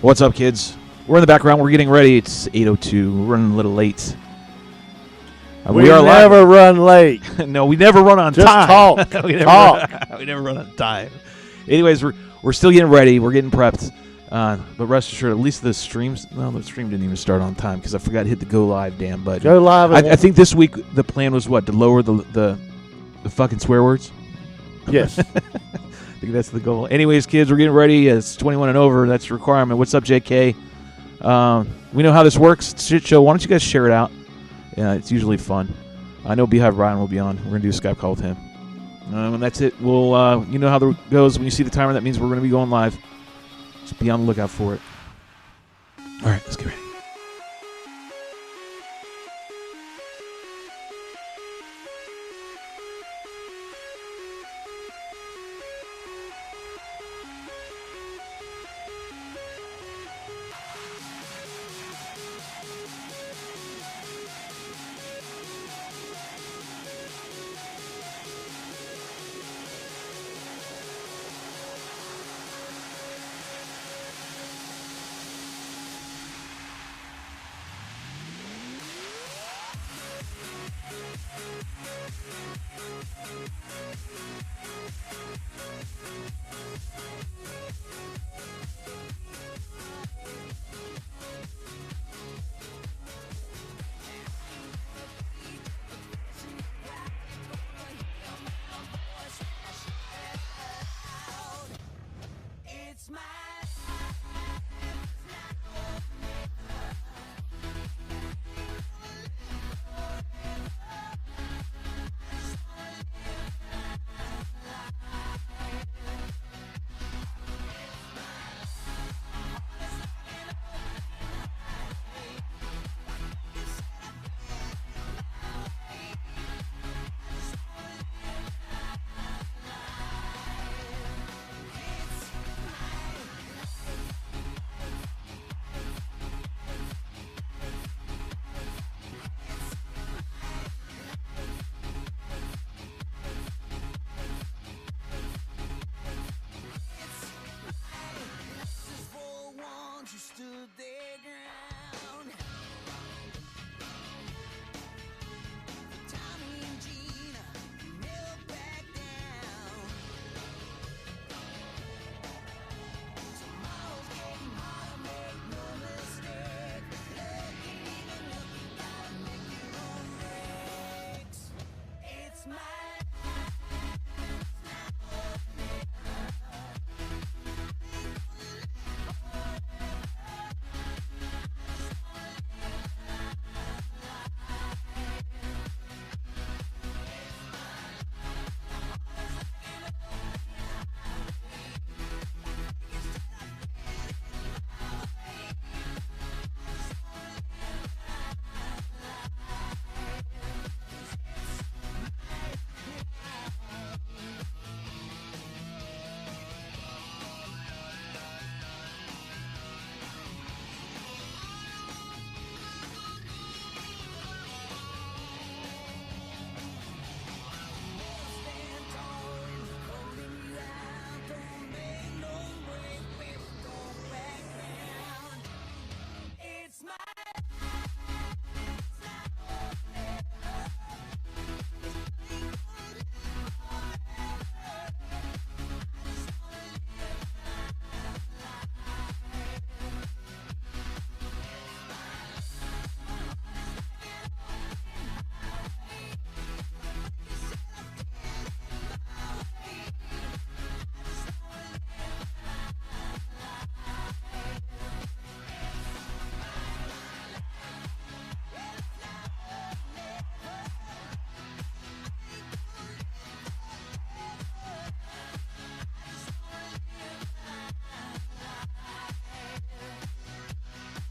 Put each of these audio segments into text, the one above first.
What's up, kids? We're in the background. We're getting ready. It's 8:02. We're running a little late. We are never run late. No, we never run on Just time. talk. we Talk. we never run on time. Anyways, we're still getting ready. We're getting prepped. But rest assured, at least the streams. No, the stream didn't even start on time because I forgot to hit the go live damn button. Go live. I think this week the plan was what, to lower the fucking swear words. Yes. I think that's the goal. Anyways, kids, we're getting ready. It's 21 and over. That's a requirement. What's up, JK? We know how this works. It's a shit show. Why don't you guys share it out? Yeah, it's usually fun. I know Beehive Ryan will be on. We're going to do a Skype call with him. And that's it. We'll, you know how it goes. When you see the timer, that means we're going to be going live. Just be on the lookout for it. All right, let's get ready.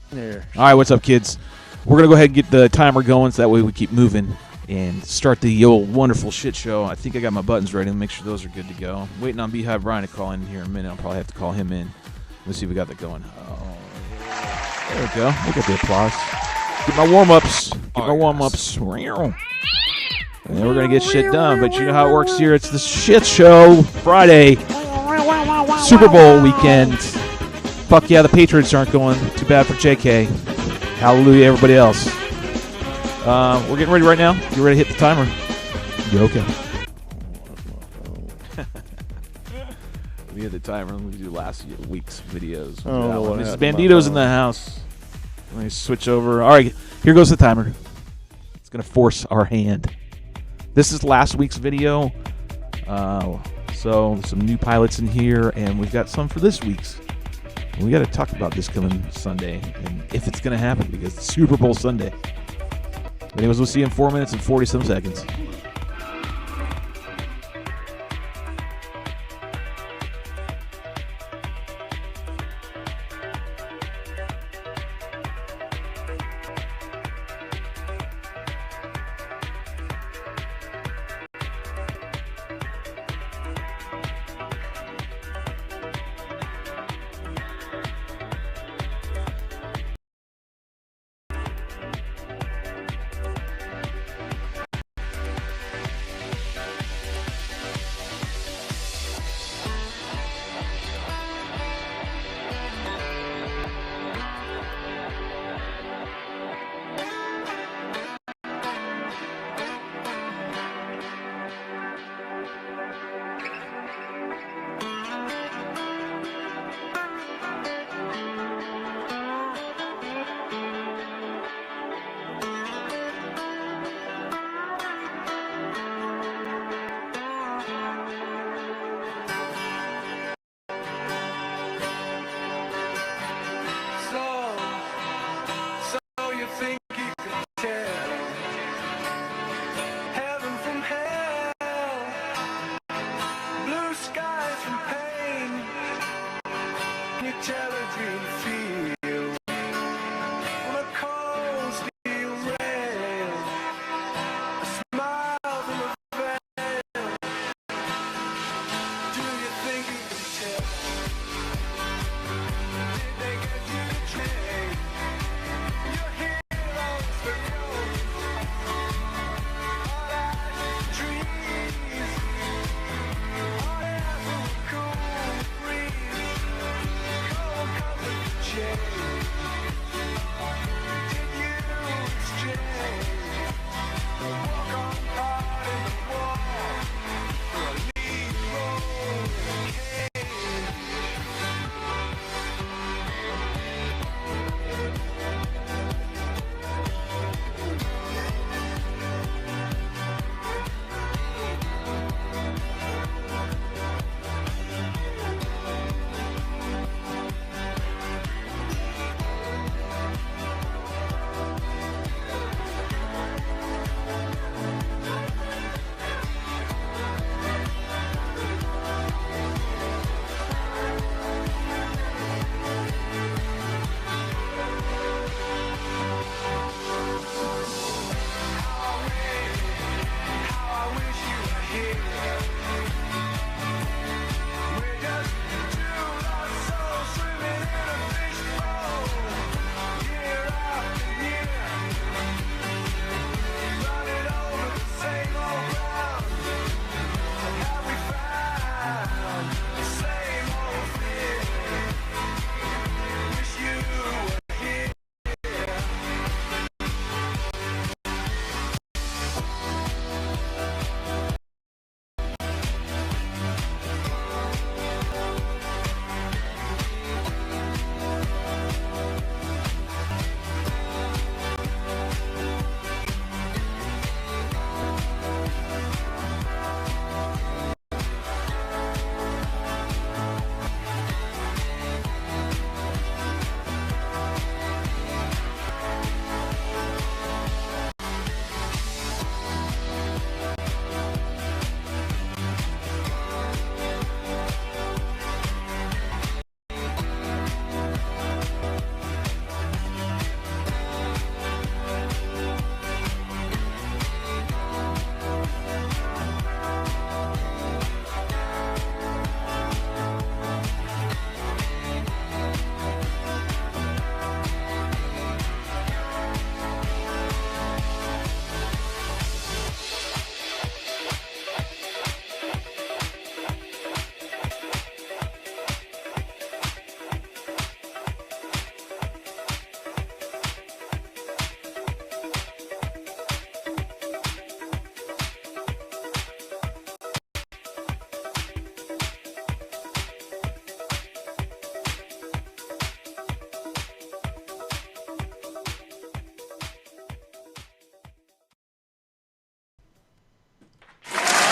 There. All right, what's up, kids? We're going to go ahead and get the timer going so that way we keep moving and start the old wonderful shit show. I think I got my buttons ready to make sure those are good to go. I'm waiting on Beehive Ryan to call in here in a minute. I'll probably have to call him in. Let's see if we got that going. Oh, there we go. Look at the applause. Get my warm-ups. And then we're going to get shit done. But you know how it works here. It's the shit show Friday. Super Bowl weekend. Fuck yeah, the Patriots aren't going. Too bad for JK. Hallelujah, everybody else. We're getting ready right now. You ready to hit the timer? You okay? We hit the timer. Let me do last week's videos. Mrs. Bandito's in the house. Let me switch over. All right, here goes the timer. It's going to force our hand. This is last week's video. So some new pilots in here, and we've got some for this week's. And we got to talk about this coming Sunday, and if it's going to happen, because it's Super Bowl Sunday. Anyways, we'll see you in 4 minutes and 40-some seconds.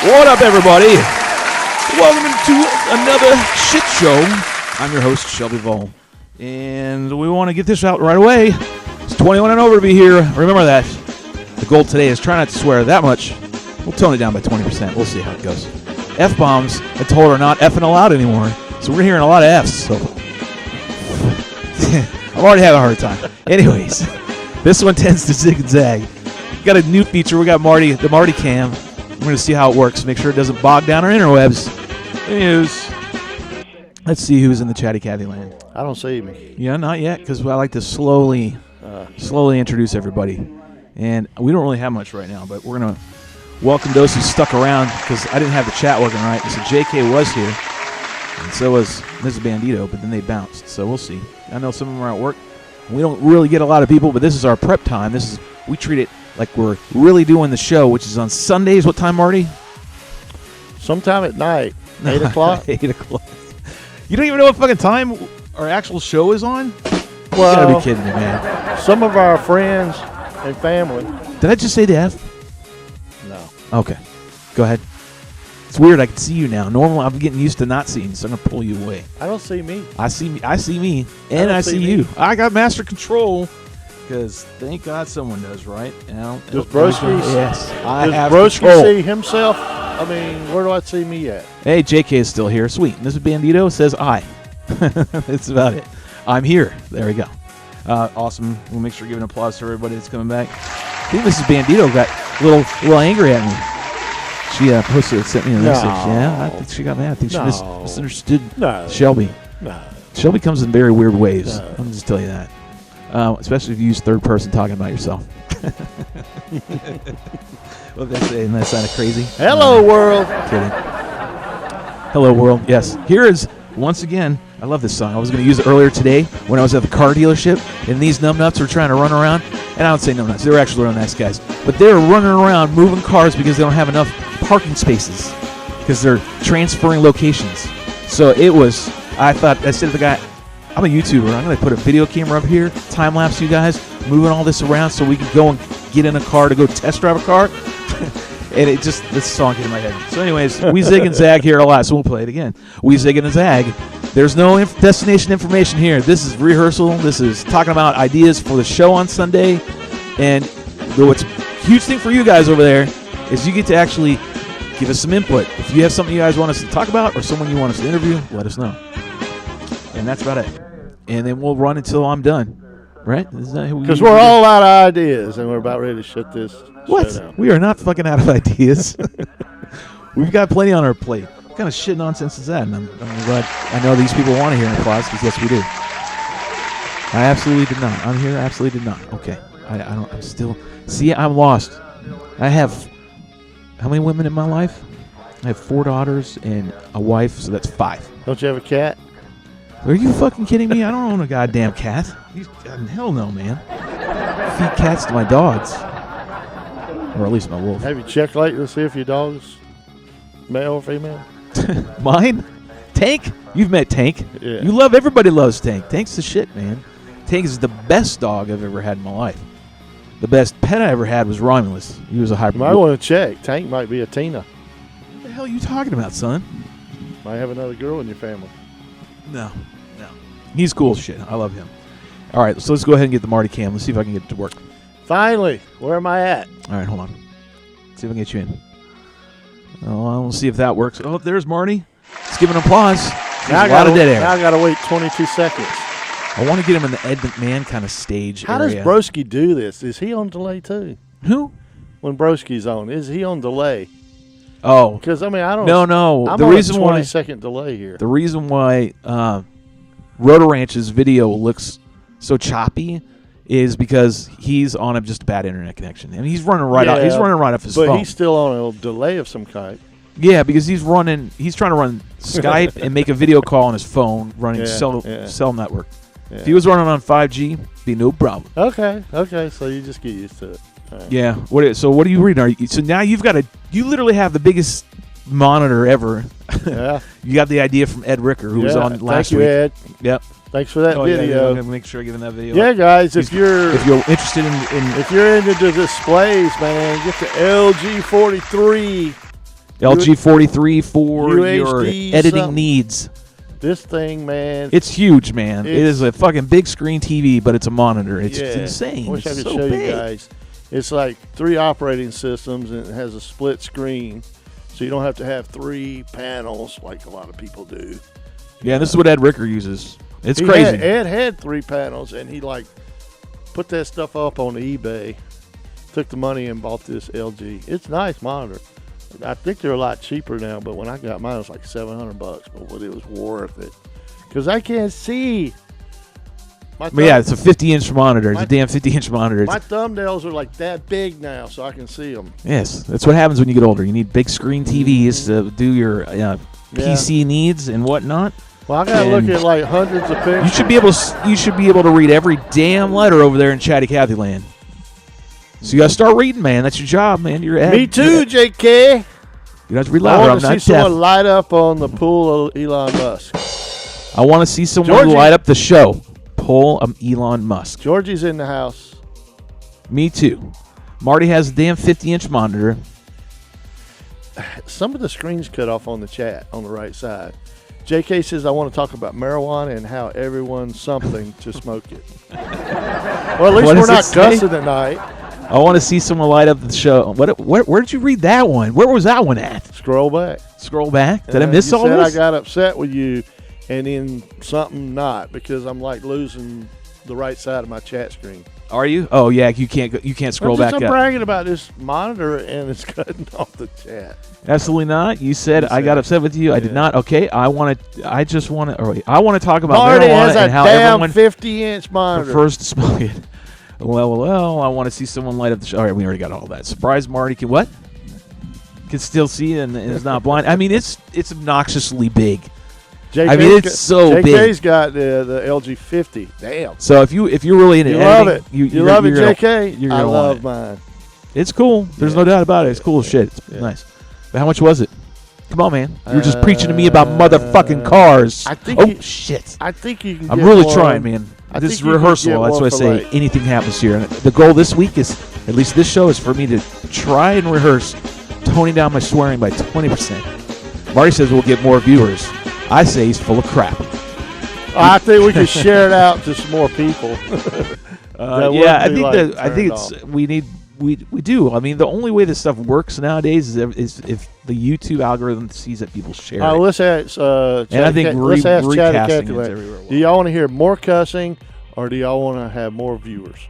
What up, everybody? Welcome to another shit show. I'm your host, Shelby Vol. And we want to get this out right away. It's 21 and over to be here. Remember that. The goal today is try not to swear that much. We'll tone it down by 20%. We'll see how it goes. F-bombs, I told her, not effing allowed anymore. So we're hearing a lot of Fs. So I'm already having a hard time. Anyways, this one tends to zig and zag. Got a new feature. We got the Marty cam. We're going to see how it works. Make sure it doesn't bog down our interwebs. News. Let's see who's in the chatty Cathy land. I don't see me. Yeah, not yet, because I like to slowly introduce everybody. And we don't really have much right now, but we're going to welcome those who stuck around, because I didn't have the chat working right. So JK was here, and so was Mrs. Bandito, but then they bounced. So we'll see. I know some of them are at work. We don't really get a lot of people, but this is our prep time. We treat it like we're really doing the show, which is on Sundays. What time, Marty? Sometime at night. 8 o'clock? 8 o'clock. You don't even know what fucking time our actual show is on? Well, You gotta be kidding me, man. some of our friends and family. Did I just say the F? No. Okay. Go ahead. It's weird. I can see you now. Normally, I'm getting used to not seeing, so I'm going to pull you away. I don't see me. I see me, and I see you. I got master control. Because thank God someone does, right? Does Broski? Yes, I Does have Broski control. see himself? I mean, where do I see me at? Hey, JK is still here. Sweet. And Mrs. Bandito says I. That's about it. I'm here. There we go. Awesome. We'll make sure to give an applause to everybody that's coming back. I think Mrs. Bandito got a little angry at me. She sent me a message. Yeah, I think she got mad. I think she misunderstood Shelby. No. Shelby comes in very weird ways. I'll just tell you that. Especially if you use third person talking about yourself. What did I say? Isn't that sounded crazy? Hello, world. Kidding. Hello, world. Yes. Here is, once again, I love this song. I was going to use it earlier today when I was at the car dealership, and these numbnuts were trying to run around. And I don't say numbnuts. They were actually real nice guys. But they were running around moving cars because they don't have enough parking spaces because they're transferring locations. So I said to the guy, I'm a YouTuber. I'm going to put a video camera up here, time-lapse you guys, moving all this around so we can go and get in a car to go test drive a car. And this song came in my head. So anyways, we zig and zag here a lot, so we'll play it again. We zig and zag. There's no destination information here. This is rehearsal. This is talking about ideas for the show on Sunday. And what's a huge thing for you guys over there is you get to actually give us some input. If you have something you guys want us to talk about or someone you want us to interview, let us know. And that's about it. And then we'll run until I'm done. Right? Because we're all out of ideas, and we're about ready to shut this What? show down. We are not fucking out of ideas. We've got plenty on our plate. What kind of shit nonsense is that? And I'm glad I know these people want to hear an applause, because yes, we do. I absolutely did not. I'm here. Absolutely did not. Okay. I'm still. See, I'm lost. I have how many women in my life? I have 4 daughters and a wife, so that's 5. Don't you have a cat? Are you fucking kidding me? I don't own a goddamn cat. Hell no, man. Feed cats to my dogs. Or at least my wolf. Have you checked lately to see if your dog's male or female? Mine? Tank? You've met Tank. Yeah. Everybody loves Tank. Tank's the shit, man. Tank is the best dog I've ever had in my life. The best pet I ever had was Romulus. He was a hybrid. You might want to check. Tank might be a Tina. What the hell are you talking about, son? Might have another girl in your family. No. He's cool as shit. I love him. All right, so let's go ahead and get the Marty cam. Let's see if I can get it to work. Finally, where am I at? All right, hold on. Let's see if I can get you in. Oh, we'll see if that works. Oh, there's Marty. Let's give an applause. There's a lot of dead air. Now I got to wait 22 seconds. I want to get him in the Ed McMahon kind of stage How area. does Broski do this? Is he on delay too? Who? When Broski's on, is he on delay? Oh. Because, I mean, I don't... No. I'm the on reason a why 20-second delay here. The reason why Rotor Ranch's video looks so choppy is because he's on just a bad internet connection. I mean, he's running right off. He's running right off his phone. But he's still on a delay of some kind. Yeah, because he's trying to run Skype and make a video call on his phone running cell network. Yeah. If he was running on 5G, it'd be no problem. Okay. So you just get used to it. Right. Yeah. So what are you reading? So now you literally have the biggest monitor ever. Yeah. You got the idea from Ed Ricker, who was on last week. Thank you, Ed. Yep. Thanks for that video. Yeah, I'm gonna make sure I give him that video. Yeah, guys, if you're interested in if you're into the displays, man, get the LG 43 LG 43 for your UHD editing something. needs. This thing, man. It's huge, man. It is a fucking big screen TV, but it's a monitor. It's insane. I wish I It's could so show big. you guys. It's like 3 operating systems, and it has a split screen, so you don't have to have 3 panels like a lot of people do. Yeah, this is what Ed Ricker uses. It's He crazy. Ed had 3 panels, and he like put that stuff up on eBay, took the money and bought this LG. It's a nice monitor. I think they're a lot cheaper now, but when I got mine, it was like $700, but it was worth it because I can't see. But yeah, it's a 50-inch monitor. It's a damn 50-inch monitor. My thumbnails are like that big now, so I can see them. Yes, that's what happens when you get older. You need big screen TVs to do your PC needs and whatnot. Well, I gotta look at like hundreds of pictures. You should be able to read every damn letter over there in Chatty Cathy land. So you gotta start reading, man. That's your job, man. Me too, JK. You don't have to read I louder. want to see someone light up on the pool of Elon Musk. I want to see someone light up the show. Pull Elon Musk. Georgie's in the house. Me too. Marty has a damn 50-inch monitor. Some of the screens cut off on the chat on the right side. JK says, I want to talk about marijuana and how everyone's something to smoke it. Well, at least we're not cussing tonight. I want to see someone light up the show. Where did you read that one? Where was that one at? Scroll back. Scroll back. Did I miss all this? this? I got upset with you, and then something not, because I'm like losing the right side of my chat screen. Are you? Oh yeah, you can't scroll back up. I'm bragging about this monitor, and it's cutting off the chat. Absolutely not. You said I got upset with you. I did not. Okay, I want to talk about Marty marijuana has and how everyone 50-inch monitor prefers to smoke it. Well, I want to see someone light up the show. All right, we already got all that. Surprise, Marty can what? Can still see and is not blind. I mean, it's obnoxiously big. It's so big. JK's got the LG 50. Damn. So if you're really into editing, you love it, JK. I love mine. It's cool. There's no doubt about it. It's cool as shit. It's nice. But how much was it? Come on, man. You're just preaching to me about motherfucking cars. Shit. I think you can. I'm really trying, man. This is rehearsal. That's why I say anything happens here. The goal this week is, at least this show, is for me to try and rehearse toning down my swearing by 20%. Marty says we'll get more viewers. I say he's full of crap. I think we can share it out to some more people. I think we do. I mean, the only way this stuff works nowadays is if the YouTube algorithm sees that people share it. Let's ask. And I think recasting it everywhere. Do y'all want to hear more cussing, or do y'all want to have more viewers?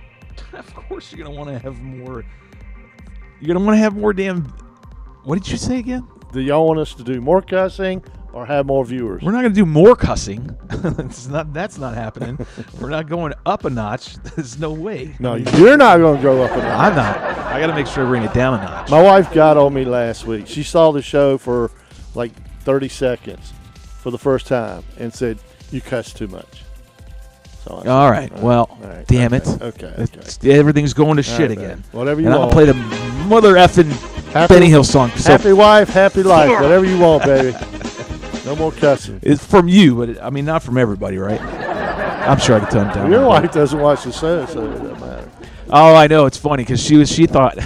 Of course, you're gonna want to have more. You're gonna want to have more damn. What did you say again? Do y'all want us to do more cussing or have more viewers? We're not going to do more cussing. That's not happening. We're not going up a notch. There's no way. No, you're not going to go up a notch. I'm not. I got to make sure I bring it down a notch. My wife got on me last week. She saw the show for like 30 seconds for the first time and said, "You cuss too much." So said, all right. Well, damn it. Okay. Everything's going to shit again. Whatever you want. And I'll play the mother effing Benny Hill song. Happy wife, happy life. Whatever you want, baby. No more cussing. It's from you, but I mean, not from everybody, right? I'm sure I can tone down. Your wife doesn't watch the show, so it doesn't matter. Oh, I know. It's funny because she thought,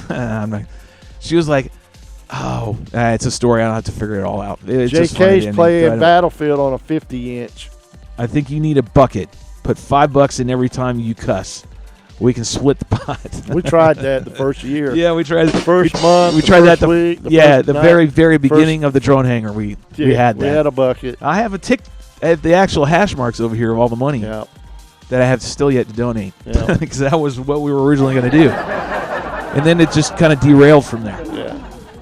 she was like, oh, it's a story. I don't have to figure it all out. It's JK's playing Battlefield on a 50-inch. I think you need a bucket. Put $5 in every time you cuss. We can split the pot. We tried that the first year. Yeah, we tried the first month. We tried that week. The very beginning of the drone hanger. We had that. We had a bucket. I have the actual hash marks over here of all the money that I have still yet to donate because that was what we were originally going to do, and then it just kind of derailed from there. Yeah,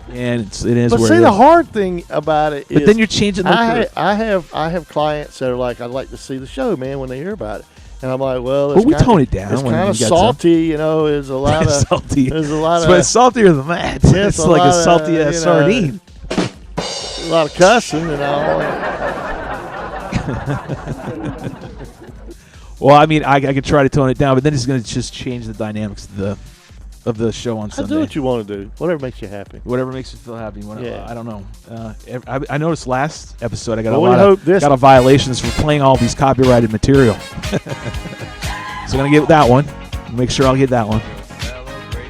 and it is. But where see, it the is. hard thing about it is, but then you're changing the. I have clients that are like, I'd like to see the show, man, when they hear about it. And I'm like, well, we tone it down. It's kind of salty, you know. There's a lot of salty. There's a lot of. It's saltier than that. Yeah, it's like a salty ass sardine. A lot of cussing, you know. Well, I mean, I could try to tone it down, but then it's going to just change the dynamics of the show on Sunday. Do what you want to do. Whatever makes you happy. Whatever makes you feel happy. I don't know. I noticed last episode I got a violations for playing all these copyrighted material. So I'm going to get that one. Make sure I'll get that one.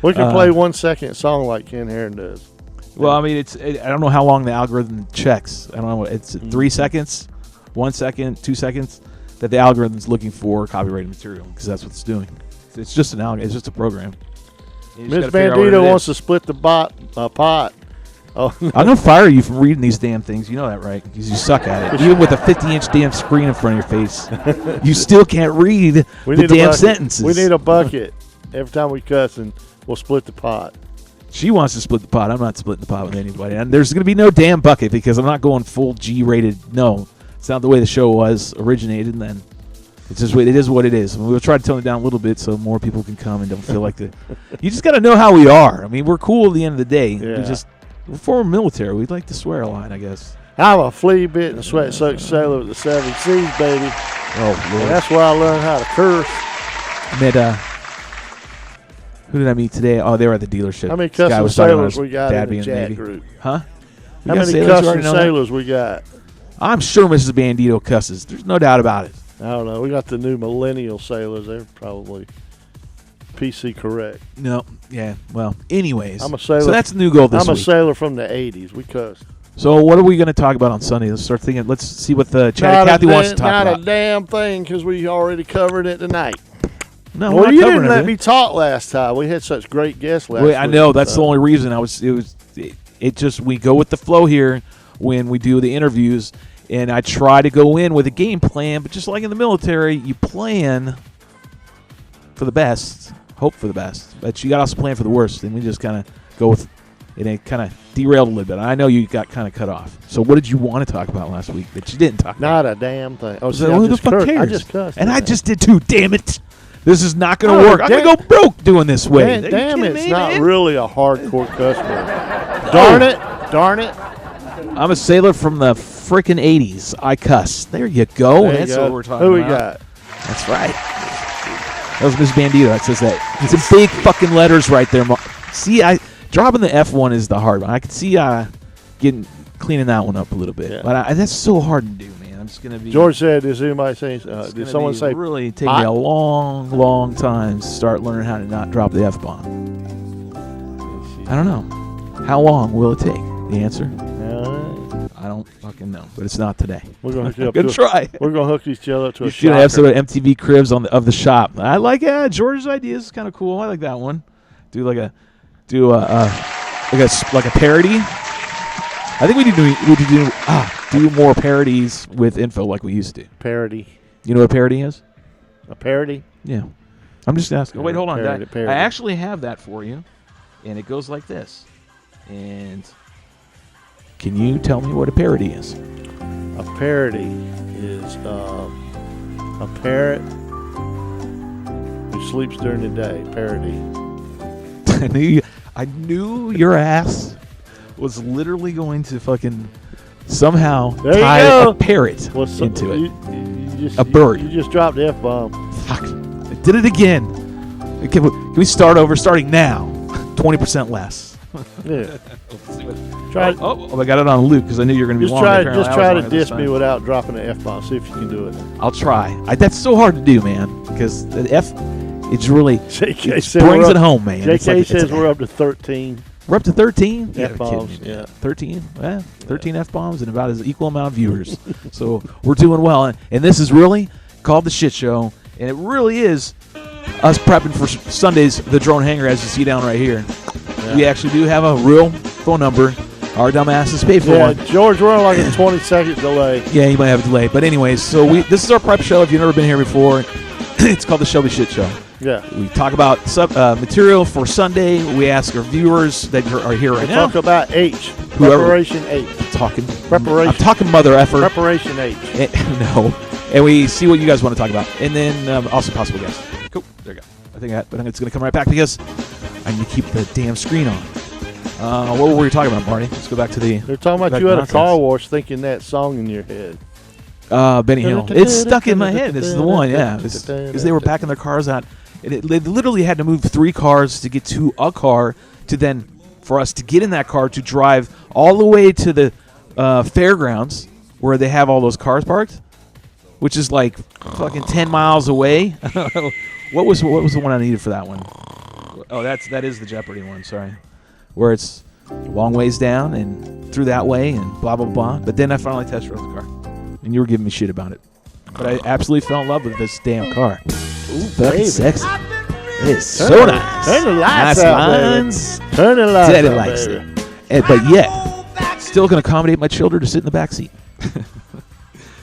We can play 1 second song like Ken Herron does. Well, I mean, I don't know how long the algorithm checks. I don't know. It's 3 seconds, 1 second, 2 seconds that the algorithm's looking for copyrighted material because that's what it's doing. It's just an algorithm. It's just a program. Miss Bandito wants to split the pot. Oh, no. I'm gonna fire you from reading these damn things. You know that, right? Because you suck at it. Even with a 50-inch damn screen in front of your face, you still can't read the damn sentences. We need a bucket every time we cuss, and we'll split the pot. She wants to split the pot. I'm not splitting the pot with anybody. And there's going to be no damn bucket because I'm not going full G-rated. No, it's not the way the show was originated. And then it's just it is what it is. And we'll try to tone it down a little bit so more people can come and don't feel like the. You just got to know how we are. I mean, we're cool at the end of the day. Yeah. We're former military. We'd like to swear a lot, I guess. I'm a flea bitten, sweat-soaked sailor with the 7 Seas, baby. Oh, Lord. And that's where I learned how to curse. I met, who did I meet today? Oh, they were at the dealership. How many cussing sailors we got in the chat group? Huh? How many cussing sailors we got? I'm sure Mrs. Bandito cusses. There's no doubt about it. I don't know. We got the new millennial sailors. They're probably PC correct. No. Yeah. Well, anyways. I'm a sailor. So that's the new goal this week. I'm a sailor from the 80s. We cussed. So what are we going to talk about on Sunday? Let's start thinking. Let's see what the Chatty Cathy wants to talk about. Not a damn thing because we already covered it tonight. No, well, you didn't let me talk last time. We had such great guests last week. I know. That's the only reason. We go with the flow here when we do the interviews, and I try to go in with a game plan. But just like in the military, you plan for the best, hope for the best, but you got to also plan for the worst. And we just kind of go with it. It kind of derailed a little bit. I know you got kind of cut off. So what did you want to talk about last week that you didn't talk about? Not a damn thing. Oh, so who the fuck cares? I just cussed. And I just did too. Damn it. This is not going to work. I'm going to go broke doing this way. Damn it. It's not really a hardcore cuss word. Darn it. Darn it. I'm a sailor from the frickin' 80s. I cuss. There you go. That's what we're talking about. Who we got? That's right. That was Miss Bandito. That says that. It's in big fucking letters right there. See, dropping the F1 is the hard one. I could see cleaning that one up a little bit. Yeah. But that's so hard to do, man. I'm just going to be. George said, "Does anybody say? Did someone say?" Really take me a long, long time to start learning how to not drop the F-bomb. I don't know. How long will it take? The answer? I don't fucking know, but it's not today. We're gonna hook Good try. We're gonna hook each other up to a should have some MTV Cribs of the shop. I like George's idea is kind of cool. I like that one. Do a parody. I think we need to do more parodies with info like we used to. Parody. You know what a parody is? A parody? Yeah. I'm just asking. Wait, hold on. Parody. I actually have that for you, and it goes like this. And can you tell me what a parody is? A parody is a parrot who sleeps during the day. Parody. I knew your ass was literally going to fucking somehow tie a parrot into it. A bird. You just dropped the F-bomb. Fuck. I did it again. Can we start over? Starting now. 20% less. Yeah. I got it on loop because I knew you were going to be long. Just try to diss me without dropping the F-bomb. See if you can do it. I'll try. That's so hard to do, man, because the F, it's really JK brings it home, man. JK says we're up to 13. We're up to 13 F-bombs. Yeah, 13. 13 F-bombs and about as equal amount of viewers. So we're doing well, and this is really called the Shit Show, and it really is us prepping for Sunday's The Drone Hangar, as you see down right here. Yeah. We actually do have a real phone number. Our dumbasses pay for one. George, we're on like a 20-second delay. Yeah, you might have a delay. But anyways, so this is our prep show. If you've never been here before, it's called the Shelby Sh Show. Yeah. We talk about material for Sunday. We ask our viewers that are here right now. Talk about H. Preparation H. I'm talking mother effer. Preparation H. No. And we see what you guys want to talk about. And then also possible guests. Cool. There you go. I think it's going to come right back because I need to keep the damn screen on. What were we talking about, Marty? Let's go back to the... They're talking about you at a car wash thinking that song in your head. Benny Hill. It's stuck in my head. This is the one, yeah. Because they were packing their cars out. They literally had to move 3 cars to get to a car for us to get in that car to drive all the way to the fairgrounds where they have all those cars parked, which is like fucking 10 miles away. What was the one I needed for that one? Oh, that is the Jeopardy one. Sorry, where it's long ways down and through that way and blah, blah, blah. But then I finally test drove the car. And you were giving me shit about it. But I absolutely fell in love with this damn car. Ooh, Fucking sexy. It is so Turn nice. the lights nice out, lines. baby. Turn the lights Daddy out, likes baby. it. But yet, still can accommodate my children to sit in the back seat.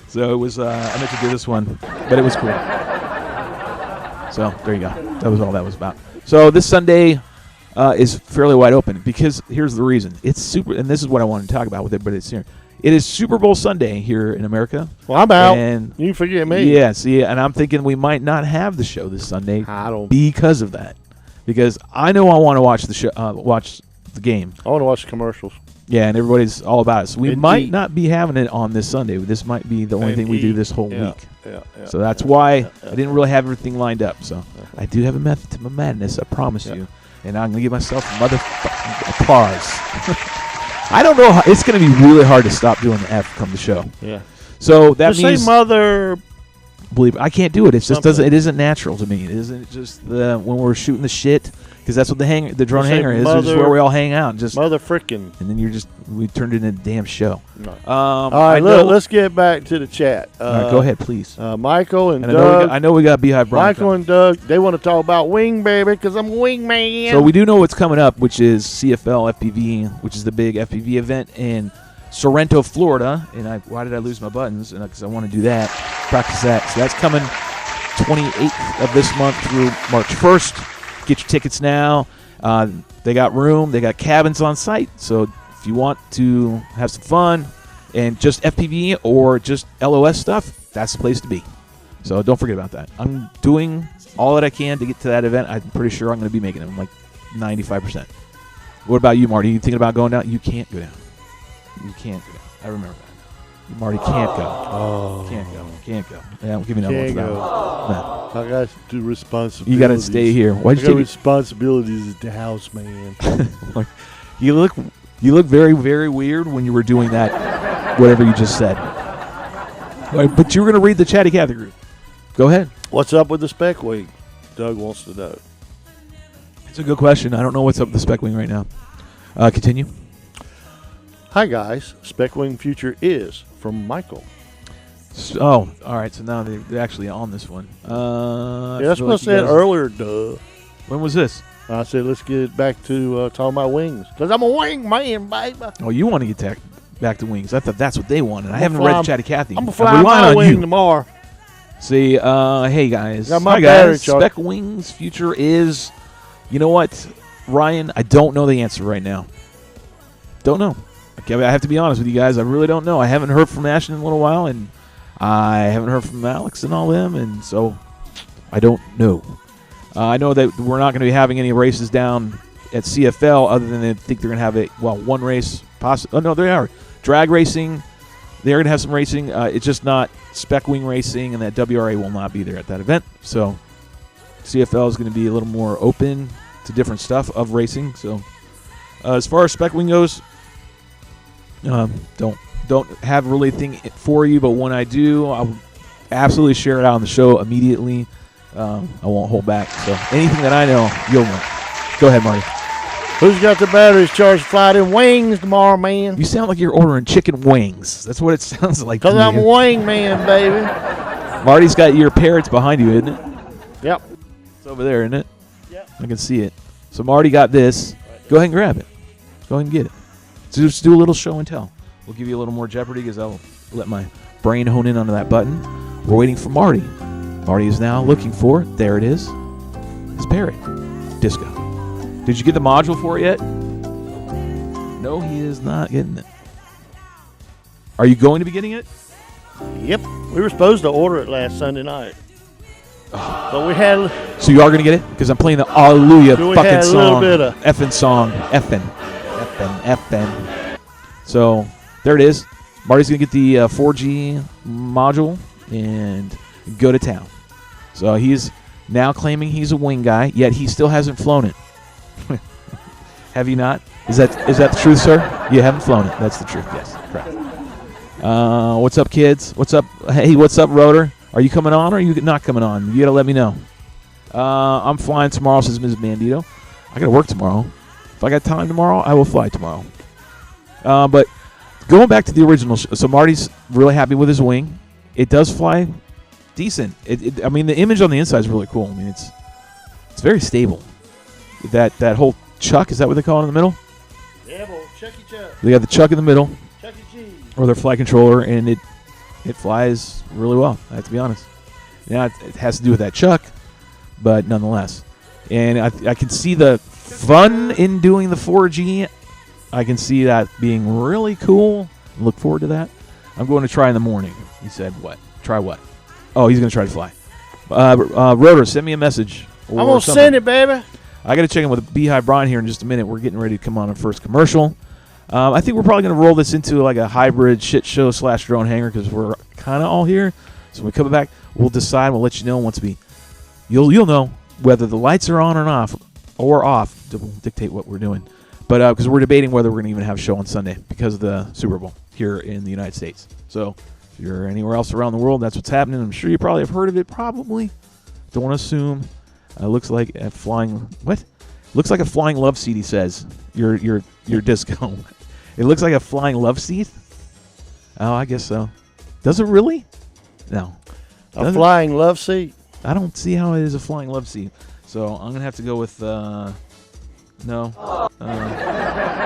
So it was, I meant to do this one, but it was cool. So there you go. That was all that was about. So this Sunday is fairly wide open because here's the reason. It's super, and this is what I wanted to talk about with everybody that's here. It is Super Bowl Sunday here in America. Well, I'm out. And You forget me. yes, yeah, and I'm thinking we might not have the show this Sunday I don't. because of that. Because I know I want to watch the show, watch the game. I want to watch the commercials. Yeah, and everybody's all about it. So we And might eat. not be having it on this Sunday. This might be the only And thing we do eat. this whole Yeah, week. Yeah. So that's why I didn't really have everything lined up. So I do have a method to my madness, I promise you. And I'm going to give myself a motherfucking applause. I don't know. It's going to be really hard to stop doing the F come the show. Yeah. So that Just means say mother. believe it. I can't do it. It just Something. doesn't. It isn't natural to me. It isn't just the when we're shooting the shit because that's what the drone Just say hanger is. It's just mother- where we all hang out and just Mother frickin'. and then we turned it into a damn show. No. All All right, let's get back to the chat. All right, go ahead, please. Michael and And Doug. I know we got Beehive Brian. Michael and Doug, they want to talk about Wing Baby because I'm Wing Man. So we do know what's coming up, which is CFL FPV, which is the big FPV event in Sorrento, Florida. And why did I lose my buttons? And because I want to do that, practice that. So that's coming 28th of this month through March 1st. Get your tickets now. They got room. They got cabins on site. So if you want to have some fun and just FPV or just LOS stuff, that's the place to be. So don't forget about that. I'm doing all that I can to get to that event. I'm pretty sure I'm going to be making it. I'm like 95%. What about you, Marty? You thinking about going down? You can't go down. You can't go down. I remember that. Marty can't go. Oh. Can't go. Can't go. Yeah, I'm giving you Can't another one go. for that. I got to do responsibilities. You got to stay here. I Why'd you got take responsibilities as the house man. it? You look very, very weird when you were doing that, whatever you just said. All right, but you were going to read the Chatty Cathy group. Go ahead. What's up with the spec wing? Doug wants to know. It's a good question. I don't know what's up with the spec wing right now. Continue. Hi guys, spec wing future is from Michael. Oh, all right. So now they're actually on this one. Yeah, that's what I said earlier, duh. When was this? I said let's get back to talking about wings because I'm a wing man, baby. Oh, you want to get back to wings. I thought that's what they wanted. I haven't read the Chatty Cathy. I'm going to fly my on wing you. tomorrow. See, hey guys. Got my Hi battery guys. charged. Spec Wings future is, you know what, Ryan? I don't know the answer right now. Don't know. Okay, I have to be honest with you guys. I really don't know. I haven't heard from Ashton in a little while, and I haven't heard from Alex and all them, and so I don't know. I know that we're not going to be having any races down at CFL other than they think they're going to have one race. Oh, no, they are. Drag racing. They're going to have some racing. It's just not spec wing racing, and that WRA will not be there at that event. So CFL is going to be a little more open to different stuff of racing. So as far as spec wing goes, don't have really a thing for you, but when I do, I'll absolutely share it out on the show immediately. I won't hold back. So anything that I know, you'll know. Go ahead, Marty. Who's got the batteries charged to fly them wings tomorrow, man? You sound like you're ordering chicken wings. That's what it sounds like. Because I'm a wing man, baby. Marty's got your parrots behind you, isn't it? Yep. It's over there, isn't it? Yep. I can see it. So Marty got this. Go ahead and grab it. Go ahead and get it. So just do a little show and tell. We'll give you a little more Jeopardy because I'll let my brain hone in onto that button. We're waiting for Marty. Marty is now looking for, there it is, his parrot, Disco. Did you get the module for it yet? No, he is not getting it. Are you going to be getting it? Yep. We were supposed to order it last Sunday night. But we had... So you are going to get it? Because I'm playing the Hallelujah So we fucking had a song. little bit of- Effing song. Effing. So there it is. Marty's going to get the 4G module and go to town. So he's now claiming he's a wing guy, yet he still hasn't flown it. Have you not? Is that the truth, sir? You haven't flown it. That's the truth. Yes, correct. What's up, kids? What's up? Hey, what's up, Rotor? Are you coming on or are you not coming on? You got to let me know. I'm flying tomorrow, says Ms. Bandito. I got to work tomorrow. If I got time tomorrow, I will fly tomorrow. But going back to the original, so Marty's really happy with his wing. It does fly decent. I mean, the image on the inside is really cool. I mean, it's very stable. That whole chuck, is that what they call it in the middle? Yeah, boy. Chucky Chuck. They got the chuck in the middle, Chucky Cheese. or their flight controller, and it flies really well. I have to be honest. Yeah, it has to do with that chuck, but nonetheless. And I can see the fun in doing the 4G. I can see that being really cool. Look forward to that. I'm going to try in the morning. He said, what? Try what? Oh, he's going to try to fly. Rotor, send me a message. I'm going to send it, baby. I got to check in with Beehive Brian here in just a minute. We're getting ready to come on our first commercial. I think we're probably going to roll this into like a hybrid shit show / drone hangar because we're kind of all here. So when we come back, we'll decide. We'll let you know once you'll know whether the lights are on or off to dictate what we're doing. But because we're debating whether we're going to even have a show on Sunday because of the Super Bowl here in the United States. So if you're anywhere else around the world, that's what's happening. I'm sure you probably have heard of it. Probably. Don't want to assume. Looks like a flying what? Looks like a flying love seat. He says your disco. It looks like a flying love seat. Oh, I guess so. Does it really? No. A flying love seat? I don't see how it is a flying love seat. So I'm going to have to go with no.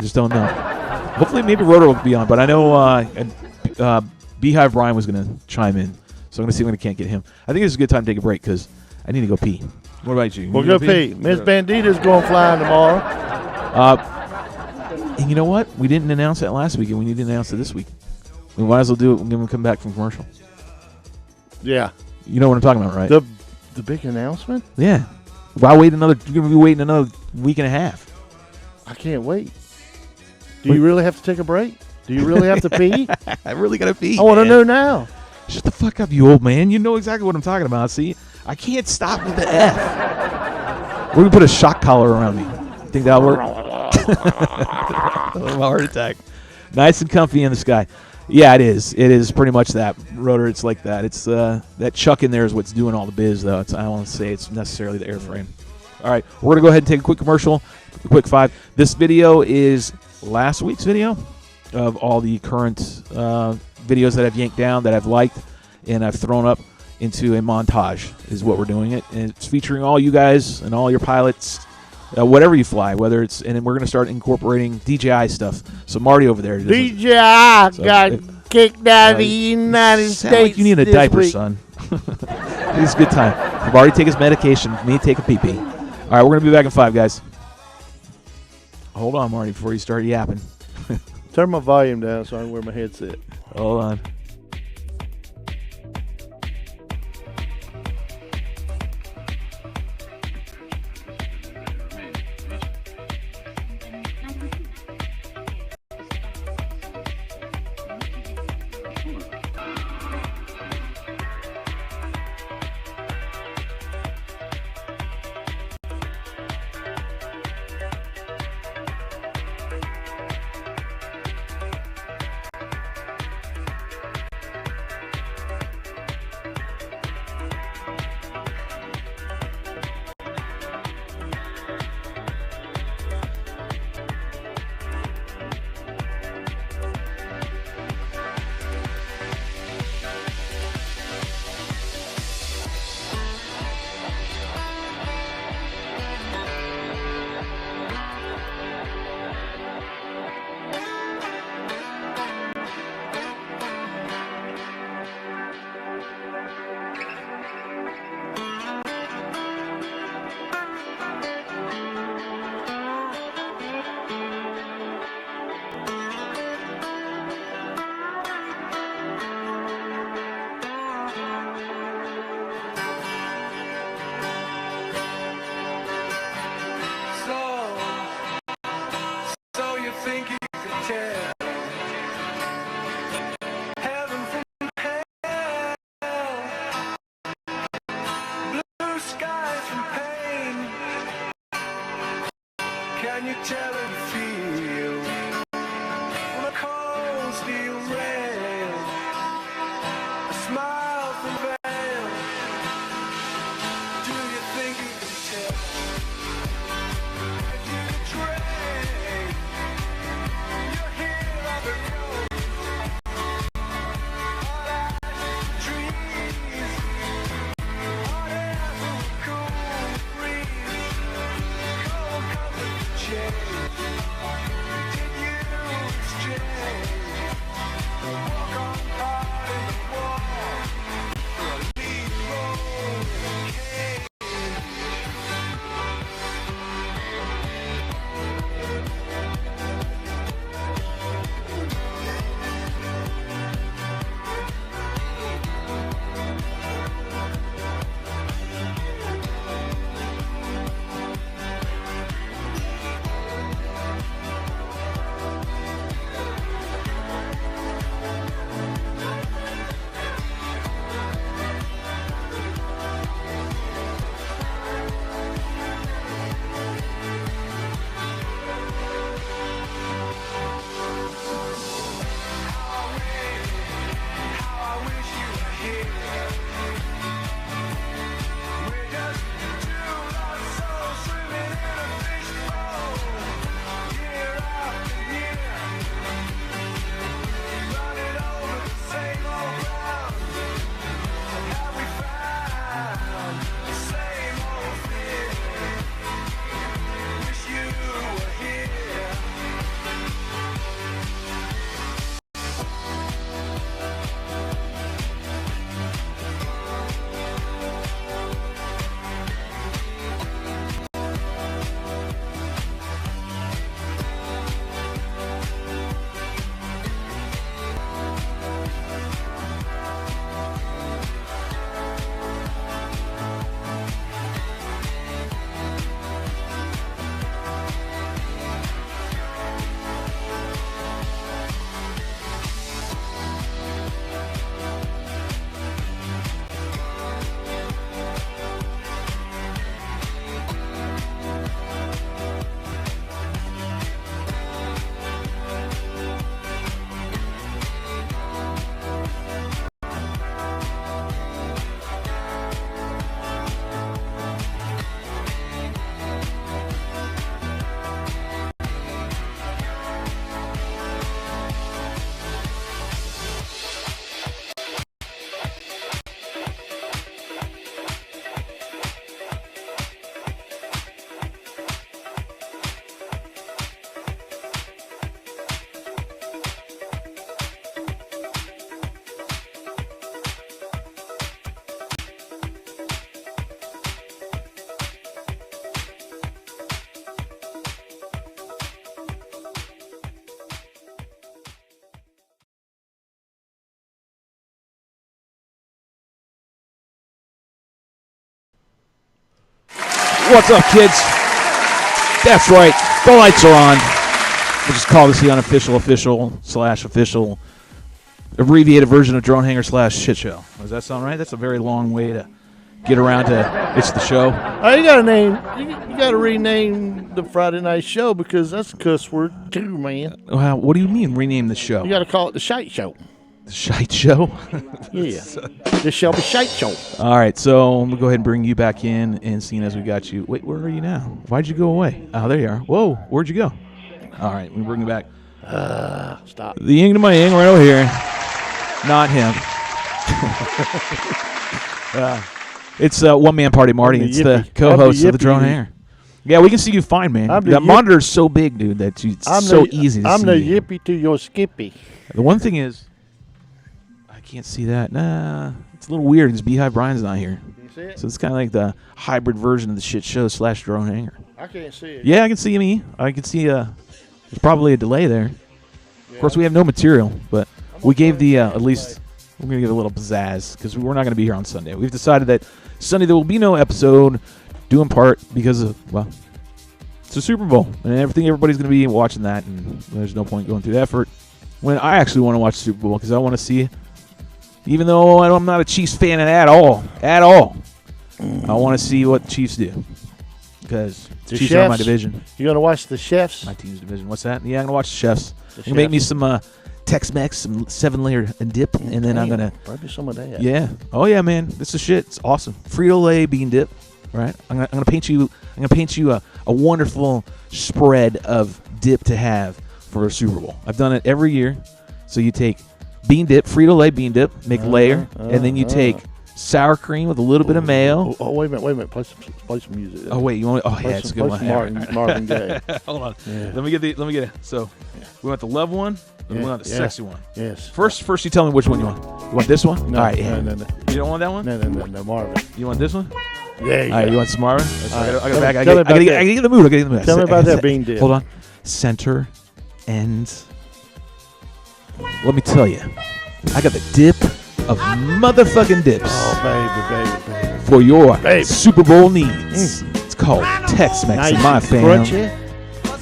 Just don't know. Hopefully maybe Rotor will be on. But I know Beehive Brian was going to chime in. So I'm going to see when I can't get him. I think it's a good time to take a break because I need to go pee. What about you? We'll go pee. Miss Bandita's going flying tomorrow. And you know what? We didn't announce that last week, and we need to announce it this week. We might as well do it when we come back from commercial. Yeah. You know what I'm talking about, right? The big announcement? Yeah. Why wait another? You're going to be waiting another week and a half. I can't wait. Do you really have to take a break? Do you really have to pee? I really got to pee. I want to know now. Shut the fuck up, you old man. You know exactly what I'm talking about. See, I can't stop with the F. We're going to put a shock collar around me. Think that'll work? Heart attack. Nice and comfy in the sky. Yeah, it is. It is pretty much that. Rotor, it's like that. It's that chuck in there is what's doing all the biz, though. I don't want to say it's necessarily the airframe. All right, we're going to go ahead and take a quick commercial, a quick 5. This video is last week's video of all the current videos that I've yanked down, that I've liked, and I've thrown up into a montage is what we're doing it. And it's featuring all you guys and all your pilots, whatever you fly, whether it's, and then we're going to start incorporating DJI stuff. So Marty over there. DJI got kicked out of the United States. Like you need a diaper, week. son. It's a good time. Marty take his medication. Me take a pee-pee. All right, we're going to be back in 5, guys. Hold on, Marty, before you start yapping. Turn my volume down so I can wear my headset. Hold on. What's up, kids? That's right. The lights are on. We'll just call this the unofficial, official abbreviated version of Drone Hanger / Shit Show. Does that sound right? That's a very long way to get around to It's the Show. Oh, you got to name. You got to rename the Friday Night Show because that's a cuss word too, man. What do you mean rename the show? You got to call it the Shite Show. The Shite Show? Yeah. The Shelby Sh Show. All right, so I'm going to go ahead and bring you back in, and seeing as we got you. Wait, where are you now? Why'd you go away? Oh, there you are. Whoa, where'd you go? All right, let me bring you back. Stop. The ying to my ying right over here. Not him. It's One Man Party Marty. It's the co-host of the Drone Hanger. Yeah, we can see you fine, man. That monitor's so big, dude, that it's so easy to see. I'm the yippy to your skippy. The one thing is, I can't see that. Nah, it's a little weird because Beehive Brian's not here. Can you see it? So it's kind of like the hybrid version of the Shit Show / Drone Hanger. I can't see it. Yeah, I can see me. I can see there's probably a delay there. Yeah. Of course, we have no material, but we gave the, at least, we're going to give it a little pizzazz because we're not going to be here on Sunday. We've decided that Sunday there will be no episode, due in part because of, well, it's a Super Bowl, and everybody's going to be watching that, and there's no point going through the effort when I actually want to watch the Super Bowl because I want to see, even though I'm not a Chiefs fan at all, I want to see what the Chiefs do because the Chiefs are in my division. You going to watch the Chefs? My team's division. What's that? Yeah, I'm going to watch the Chefs. I'm going to make me some Tex-Mex, some 7-layer dip, and then I'm going to... Probably some of that. Yeah. Oh, yeah, man. This is shit. It's awesome. Frito-Lay bean dip, right? I'm going to paint you a wonderful spread of dip to have for a Super Bowl. I've done it every year. So you take bean dip, Frito-Lay bean dip, make layer, and then you take sour cream with a little bit of mayo. Oh, wait a minute. Play some music. Oh wait, you want? Oh yeah, it's a good one. Marvin Gaye. Hold on. Yeah. Let me get it. So we want the love one. And we want the sexy one. Yes. First, you tell me which one you want. You want this one? No, all right. Yeah. No. You don't want that one? No, Marvin. You want this one? Yeah. All right. You want some Marvin? I gotta get in the mood. Tell me about that bean dip. Hold on. Center and let me tell you, I got the dip of motherfucking dips. Oh, baby. For your Super Bowl needs. It's called Tex-Mex in my fam. Crunchy.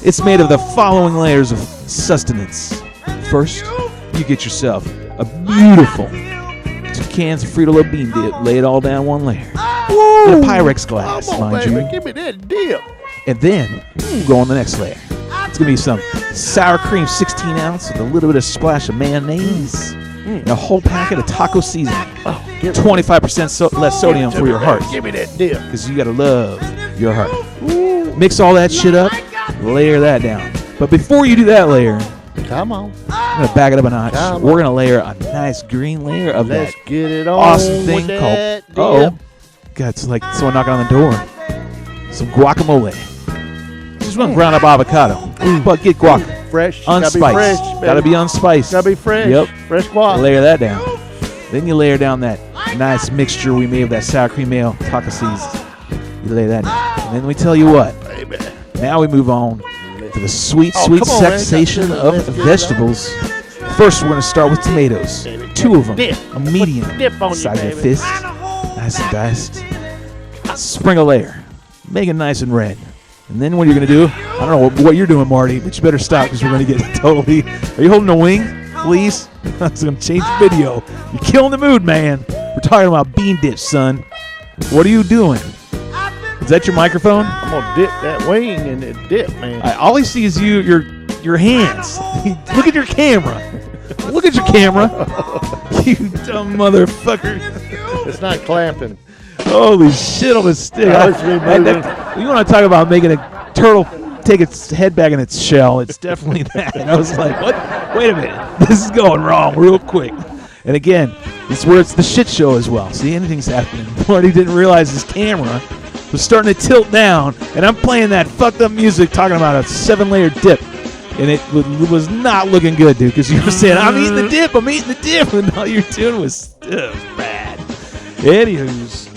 It's made of the following layers of sustenance. First, you get yourself a beautiful 2 cans of Frito-Lay bean dip. Lay it all down one layer. In a Pyrex glass, mind you. Give me that dip. And then, go on the next layer. It's going to be some sour cream 16 ounce with a little bit of splash of mayonnaise. And a whole packet of taco seasoning. 25% less sodium for your heart. Give me that dip. Because you got to love your heart. Mix all that shit up. Layer that down. But before you do that layer, come on, I'm going to back it up a notch. We're going to layer a nice green layer of Let's that get it on awesome thing called, God, it's like someone knocking on the door. Some guacamole. Just one ground up avocado. But get guac. Fresh. Unspiced. Gotta be unspiced. Gotta be fresh. Yep. Fresh guac. Layer that down. Then you layer down that nice mixture we made of that sour cream mayo, taco seasoning. You lay that down. And then we tell you what. Baby. Now we move on to the sweet sensation of vegetables. First, we're going to start with tomatoes. 2 of them, a medium size of fist, nice and diced. Sprinkle a layer, make it nice and red. And then what you're going to do, I don't know what you're doing, Marty, but you better stop because we're going to get totally. Are you holding a wing, please? That's going to change the video. You're killing the mood, man. We're talking about bean dips, son. What are you doing? Is that your microphone? I'm gonna dip that wing in the dip, man. All I see is your hands. Look at your camera. Look at your camera. You dumb motherfucker. It's not clamping. Holy shit on a stick. You want to talk about making a turtle take its head back in its shell? It's definitely that. I was like, what? Wait a minute. This is going wrong real quick. And again, it's where it's the shit show as well. See, anything's happening. Marty didn't realize his camera was starting to tilt down, and I'm playing that fucked up music talking about a 7-layer dip, and it was not looking good, dude, because you were saying, I'm eating the dip, and all you're doing was bad. Anywho's,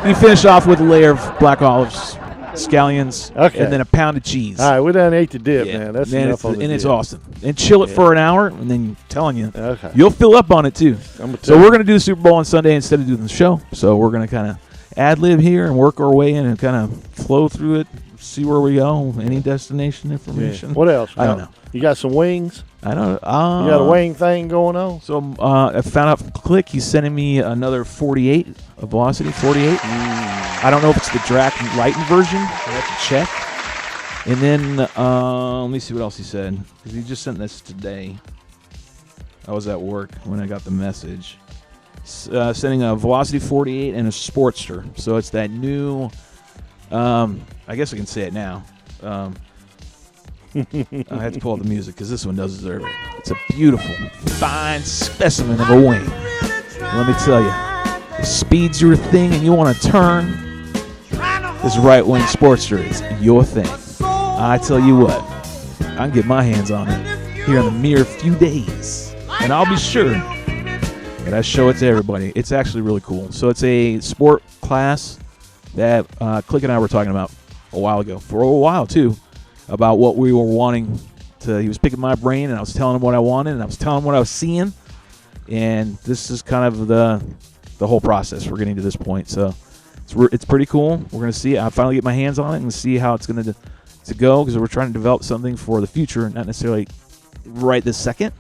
you finish off with a layer of black olives, scallions, and then a pound of cheese. All right, we done ate the dip, man. That's enough on the dip. It's awesome. And chill it for an hour, and then I'm telling you, you'll fill up on it, too. So we're going to do the Super Bowl on Sunday instead of doing the show, so we're going to kind of ad-lib here and work our way in and kind of flow through it, see where we go, any destination information. What else? I don't know. You got some wings? I don't know. You got a wing thing going on? So I found out from Click, he's sending me another 48, a Velocity 48. I don't know if it's the Drac Lighten version. I have to check. And then let me see what else he said, because he just sent this today. I was at work when I got the message. Sending a Velocity 48 and a Sportster. So it's that new, I guess I can say it now. I had to pull out the music because this one does deserve it. It's a beautiful, fine specimen of a wing. Let me tell you, if speed's your thing and you want to turn, this right wing Sportster is your thing. I tell you what, I can get my hands on it here in the mere few days. And I'll be sure that I show it to everybody. It's actually really cool. So it's a sport class that Click and I were talking about a while ago. For a while, too, about what we were wanting to. He was picking my brain, and I was telling him what I wanted, and I was telling him what I was seeing. And this is kind of the whole process. We're getting to this point. So it's pretty cool. We're going to see. I finally get my hands on it and see how it's going to go, because we're trying to develop something for the future, not necessarily right this second.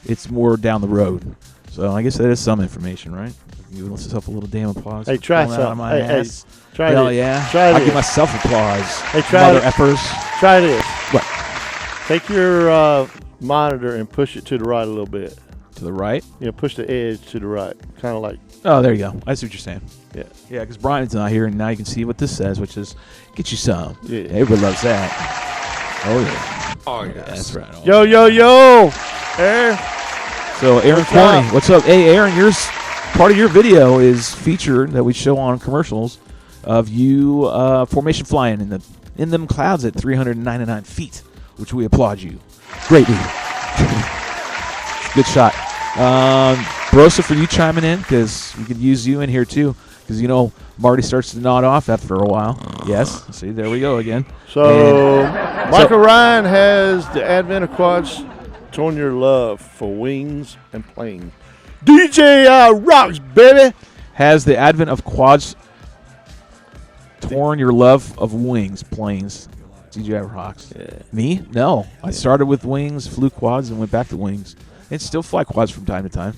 It's more down the road. So I guess that is some information, right? Give myself a little damn applause. Hey, try something. Hey, try Hell this. yeah. Try I'll this. give myself applause. Hey, try Mother it. effers. Try this. What? Take your monitor and push it to the right a little bit. To the right? Yeah, push the edge to the right. Kind of like. Oh, there you go. I see what you're saying. Yeah. Yeah, because Brian's not here, and now you can see what this says, which is, get you some. Yeah. Everybody loves that. Oh, yeah. Oh, yes. That's right. Yo. There. So, Aaron What's Corney, up? what's up? Hey, Aaron, part of your video is featured that we show on commercials of you formation flying in them clouds at 399 feet, which we applaud you greatly. Good shot. Brosa, for you chiming in, because we could use you in here too, because Marty starts to nod off after a while. Yes, see, there we go again. So Michael Ryan has the advent of quads torn your love for wings and planes. DJI rocks, baby. Has the advent of quads torn your love of wings, planes? DJI rocks. Yeah. Me? No. I started with wings, flew quads, and went back to wings. And still fly quads from time to time,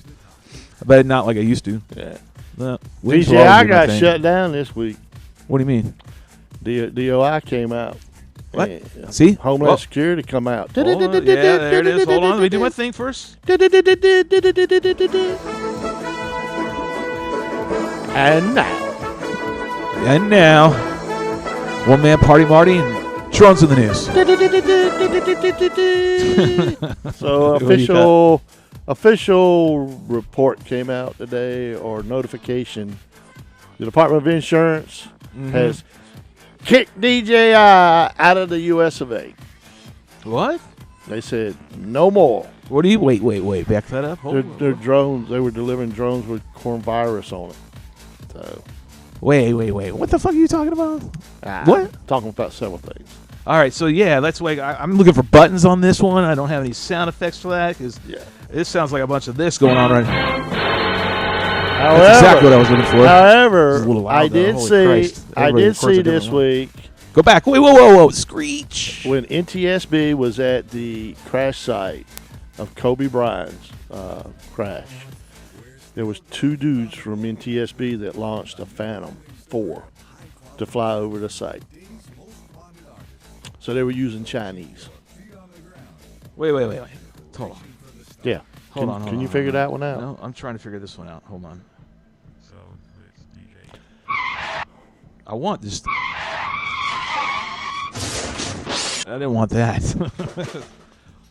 but not like I used to. Yeah. Wings DJI will always be my got thing. shut down this week. What do you mean? DOI came out. What? Yeah. See? Homeland Security come out. Yeah, there it is. Hold on. Let me do my thing first. And now. And now, one man party Marty and drones in the news. So official report came out today, or notification. The Department of Insurance has kicked DJI out of the US of A. What? They said no more. What do you? Wait. Back that up. Their drones. They were delivering drones with coronavirus on it. So. Wait. What the fuck are you talking about? What? Talking about several things. All right, so yeah, that's why I'm looking for buttons on this one. I don't have any sound effects for that because this sounds like a bunch of this going on right now. That's exactly what I was looking for. However, I did see this week. Go back. Wait, whoa. Screech. When NTSB was at the crash site of Kobe Bryant's crash, there was 2 dudes from NTSB that launched a Phantom 4 to fly over the site. So they were using Chinese. Wait. Hold on. Yeah. Hold on. Can you figure that one out? No, I'm trying to figure this one out. Hold on. I want this. I didn't want that.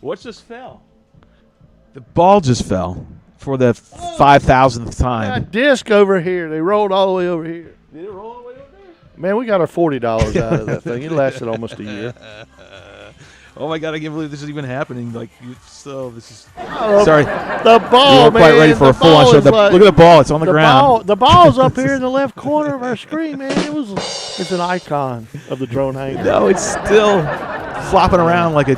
What just fell? The ball just fell for the 5,000th time. That disc over here. They rolled all the way over here. Did it roll all the way over there? Man, we got our $40 out of that thing. It lasted almost a year. Oh my God! I can't believe this is even happening. Like, this is. Oh, sorry, the ball, you weren't quite man. ready for a full-on show. Look at the ball; it's on the ground. The ball's up here in the left corner of our screen, man. It's an icon of the drone hangar. No, it's still flopping around like a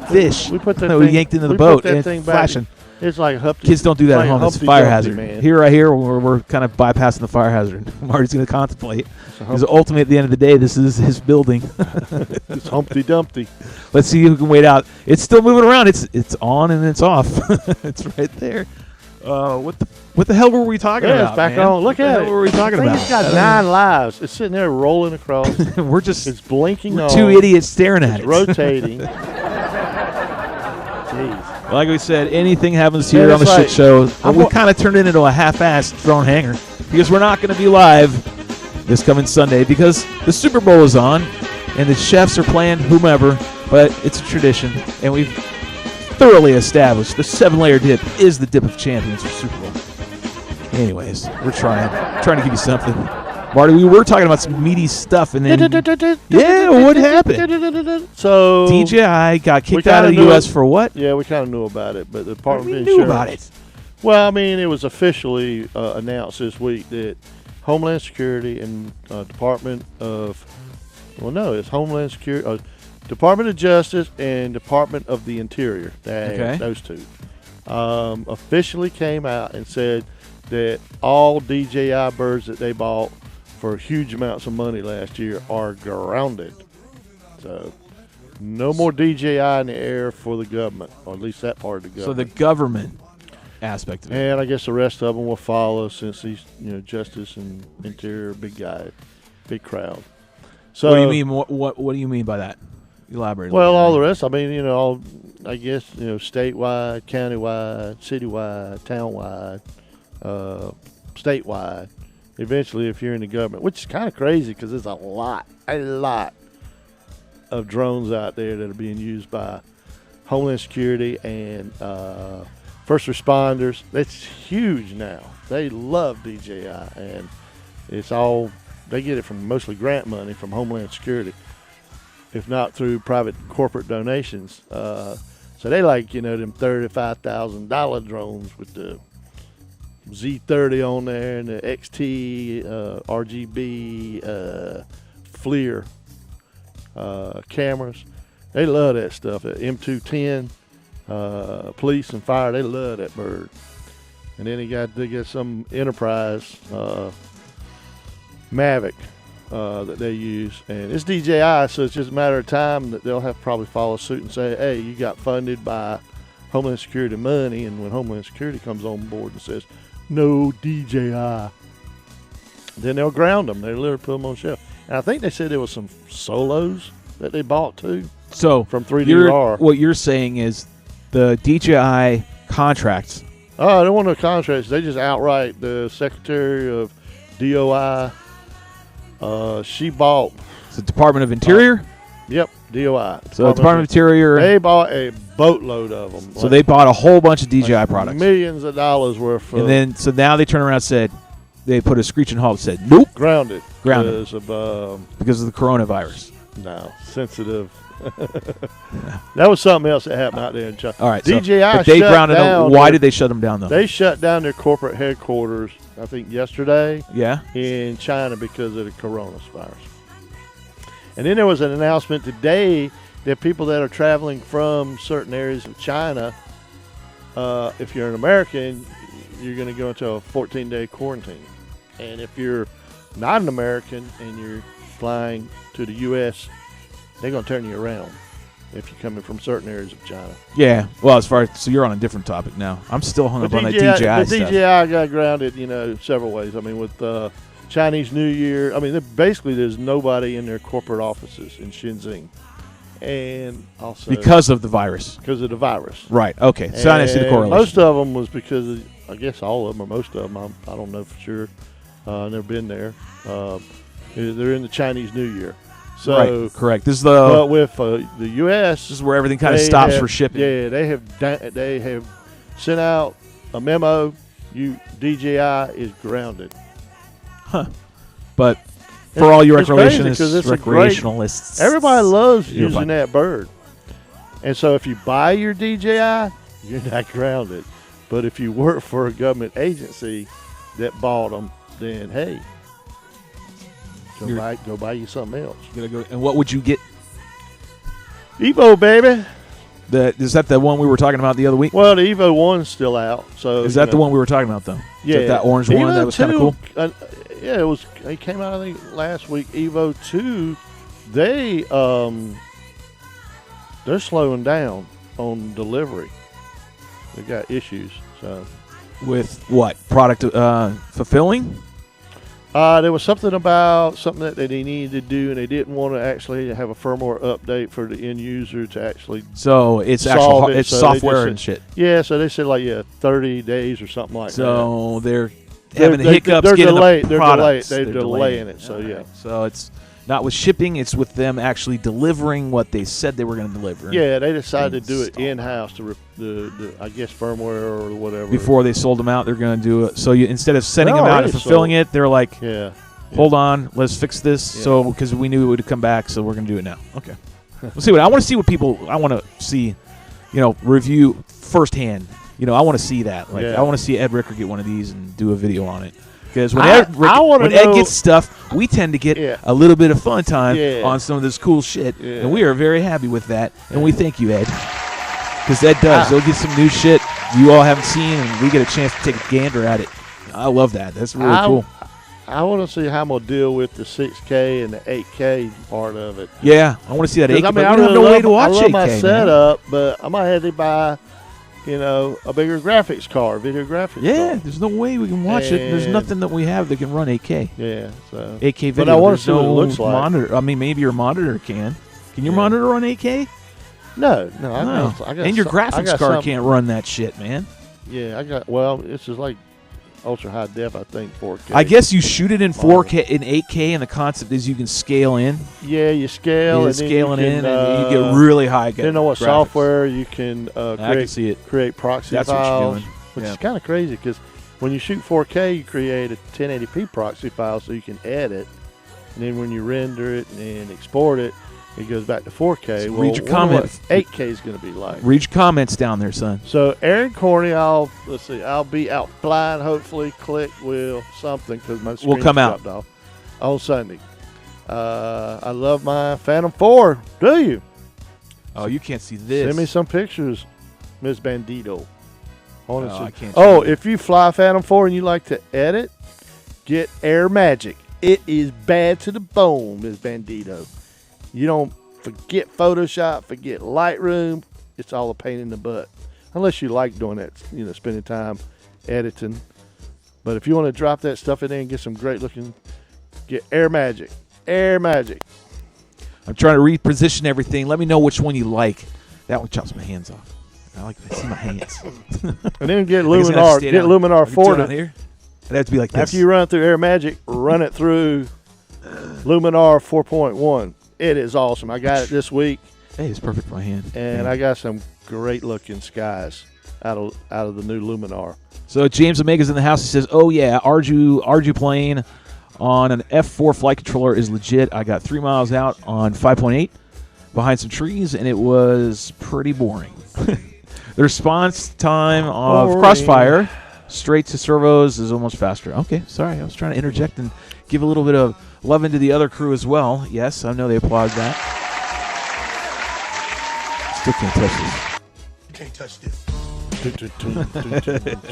fish. We put that we thing, yanked into the boat and it's flashing. It's like Humpty. Kids don't do that at home. It's a fire hazard. Man. Right here, we're kind of bypassing the fire hazard. Marty's going to contemplate. Because ultimately, at the end of the day, this is his building. It's Humpty Dumpty. Let's see who can wait out. It's still moving around. It's on and it's off. It's right there. What the hell were we talking about? It's back man? on. Look at it. What were we talking about? It's got 9 lives. It's sitting there rolling across. It's blinking on. 2 idiots staring at it. Rotating. Jeez. Like we said, anything happens here on the shit show. We kind of turned it into a half-assed drone hangar because we're not going to be live this coming Sunday because the Super Bowl is on and the chefs are playing whomever, but it's a tradition and we've thoroughly established the 7-layer dip is the dip of champions for Super Bowl. Anyways, we're trying to give you something. Marty, we were talking about some meaty stuff, and then what happened? So DJI got kicked out of the U.S. for what? Yeah, we kind of knew about it, but the Department of Insurance knew about it. Well, I mean, it was officially announced this week that Homeland Security and Department of it's Homeland Security, Department of Justice, and Department of the Interior. Those 2 officially came out and said that all DJI birds that they bought for huge amounts of money last year are grounded. So no more DJI in the air for the government, or at least that part of the government. So the government aspect of it. And I guess the rest of them will follow since these, Justice and Interior, big guy, big crowd. So what do you mean? What do you mean by that? Elaborate. Well, all the rest. I mean, I guess statewide, countywide, citywide, townwide, statewide. Eventually, if you're in the government, which is kind of crazy because there's a lot of drones out there that are being used by Homeland Security and first responders. It's huge now. They love DJI, and it's all they get it from mostly grant money from Homeland Security, if not through private corporate donations. So they like them $35,000 drones with the Z30 on there and the XT RGB FLIR cameras. They love that stuff. That M210, police and fire, they love that bird. And then they got some Enterprise Mavic that they use, and it's DJI, so it's just a matter of time that they'll have to probably follow suit and say, hey, you got funded by Homeland Security money, and when Homeland Security comes on board and says, no DJI, then they'll ground them. They literally put them on the shelf. And I think they said there was some Solos that they bought too. So from 3DR. What you're saying is the DJI contracts. Oh, they want no contracts. They just outright, the Secretary of DOI, she bought. It's the Department of Interior? Yep, DOI. So Department of Interior. They bought a boatload of them. So they bought a whole bunch of DJI products. Millions of dollars worth. And then, so now they turn around and said, they put a screeching halt and said, nope. Grounded. Grounded. Because of the coronavirus. No, sensitive. That was something else that happened out there in China. All right, DJI but they grounded down. Why did they shut them down, though? They shut down their corporate headquarters, I think, yesterday. Yeah. In China because of the coronavirus. And then there was an announcement today that people that are traveling from certain areas of China, if you're an American, you're going to go into a 14-day quarantine. And if you're not an American and you're flying to the U.S., they're going to turn you around if you're coming from certain areas of China. Yeah. Well, so you're on a different topic now. I'm still hung up on that DJI stuff. The DJI got grounded, several ways. I mean, with Chinese New Year, I mean, basically there's nobody in their corporate offices in Shenzhen. And also because of the virus. Because of the virus. Right. Okay. So I see the correlation. Most of them was because of, I guess all of them, or most of them, I don't know for sure. I've never been there. They're in the Chinese New Year. So, right, correct. This is but with the U.S., this is where everything kind of stops for shipping. Yeah, they have sent out a memo. DJI is grounded. Huh. But for all you recreationalists, everybody loves using that bird. And so if you buy your DJI, you're not grounded. But if you work for a government agency that bought them, then hey, go buy you something else. And what would you get? Evo, baby. Is that the one we were talking about the other week? Well, the Evo 1's still out. So is that the one we were talking about, though? Yeah, is that orange one that was kind of cool. Yeah, it was. It came out, I think, last week. Evo 2, they're slowing down on delivery. They got issues. So with what product fulfilling? There was something that they needed to do, and they didn't want to actually have a firmware update for the end user to actually. So it's software and shit. Yeah, so they said 30 days or something like that. So they're having hiccups getting the products. They're delaying it. So yeah. So it's not with shipping; it's with them actually delivering what they said they were going to deliver. Yeah, they decided to do it in-house to I guess firmware or whatever. Before they sold them out, they're going to do it. So instead of sending them out and fulfilling it, they're like, hold on, let's fix this. Yeah. So because we knew it would come back, so we're going to do it now. Okay. We'll see I want to see what people. I want to see, review firsthand. I want to see that. I want to see Ed Ricker get one of these and do a video on it. Because when Ed gets stuff, we tend to get a little bit of fun time on some of this cool shit, and we are very happy with that. And we thank you, Ed, because Ed does. He'll get some new shit you all haven't seen, and we get a chance to take a gander at it. I love that. That's really cool. I want to see how I'm going to deal with the 6K and the 8K part of it. Yeah, I want to see that 8K. I mean, I don't have no way to watch 8K. I love my setup, but I might have to buy a bigger graphics card, video graphics card. There's no way we can watch it. There's nothing that we have that can run 8K. Yeah, so 8K video. But I want to see what it looks like. Monitor. I mean, maybe your monitor can. Can your monitor run 8K? No. I got and your graphics card can't run that shit, man. Yeah, this is like ultra high def, I think 4K. I guess you shoot it in 4K, in 8K, and the concept is you can scale in. Yeah, you scale. You're and scaling then you can, in, and you get really high. Depending on what graphics. software you can I can see it. create proxy That's files, what you're doing. which Yeah. is kind of crazy because when you shoot 4K, you create a 1080p proxy file so you can edit, and then when you render it and export it, it goes back to 4K. So well, read your wonder what comments. 8K is going to be like. Read your comments down there, son. So Aaron Corney, I'll be out flying. Hopefully, will something because my screen come out. dropped off on Sunday. I love my Phantom 4. Do you? Oh, you can't see this. Send me some pictures, Ms. Bandito. I can't. Oh, if you fly Phantom 4 and you like to edit, get Air Magic. It is bad to the bone, Ms. Bandito. You don't forget Photoshop, forget Lightroom. It's all a pain in the butt. Unless you like doing that, spending time editing. But if you want to drop that stuff in there and get some great looking, get Air Magic. Air Magic. I'm trying to reposition everything. Let me know which one you like. That one chops my hands off. I see my hands. And then get I guess I'm gonna Luminar. stay Get down. Luminar I can do 4 it on here. It'd have to be like this. After you run through Air Magic, run it through Luminar 4.1. It is awesome. I got it this week, Hey, it's perfect for my hand. and I got some great looking skies out of the new Luminar. So James Omega's in the house. He says, "Oh yeah, Arju playing on an F4 flight controller is legit. I got 3 miles out on 5.8 behind some trees, and it was pretty boring. The response time of Boring. Crossfire straight to servos is almost faster." Okay, sorry, I was trying to interject and give a little bit of love into the other crew as well. Yes, I know they applaud that. Still can't touch this. You can't touch this.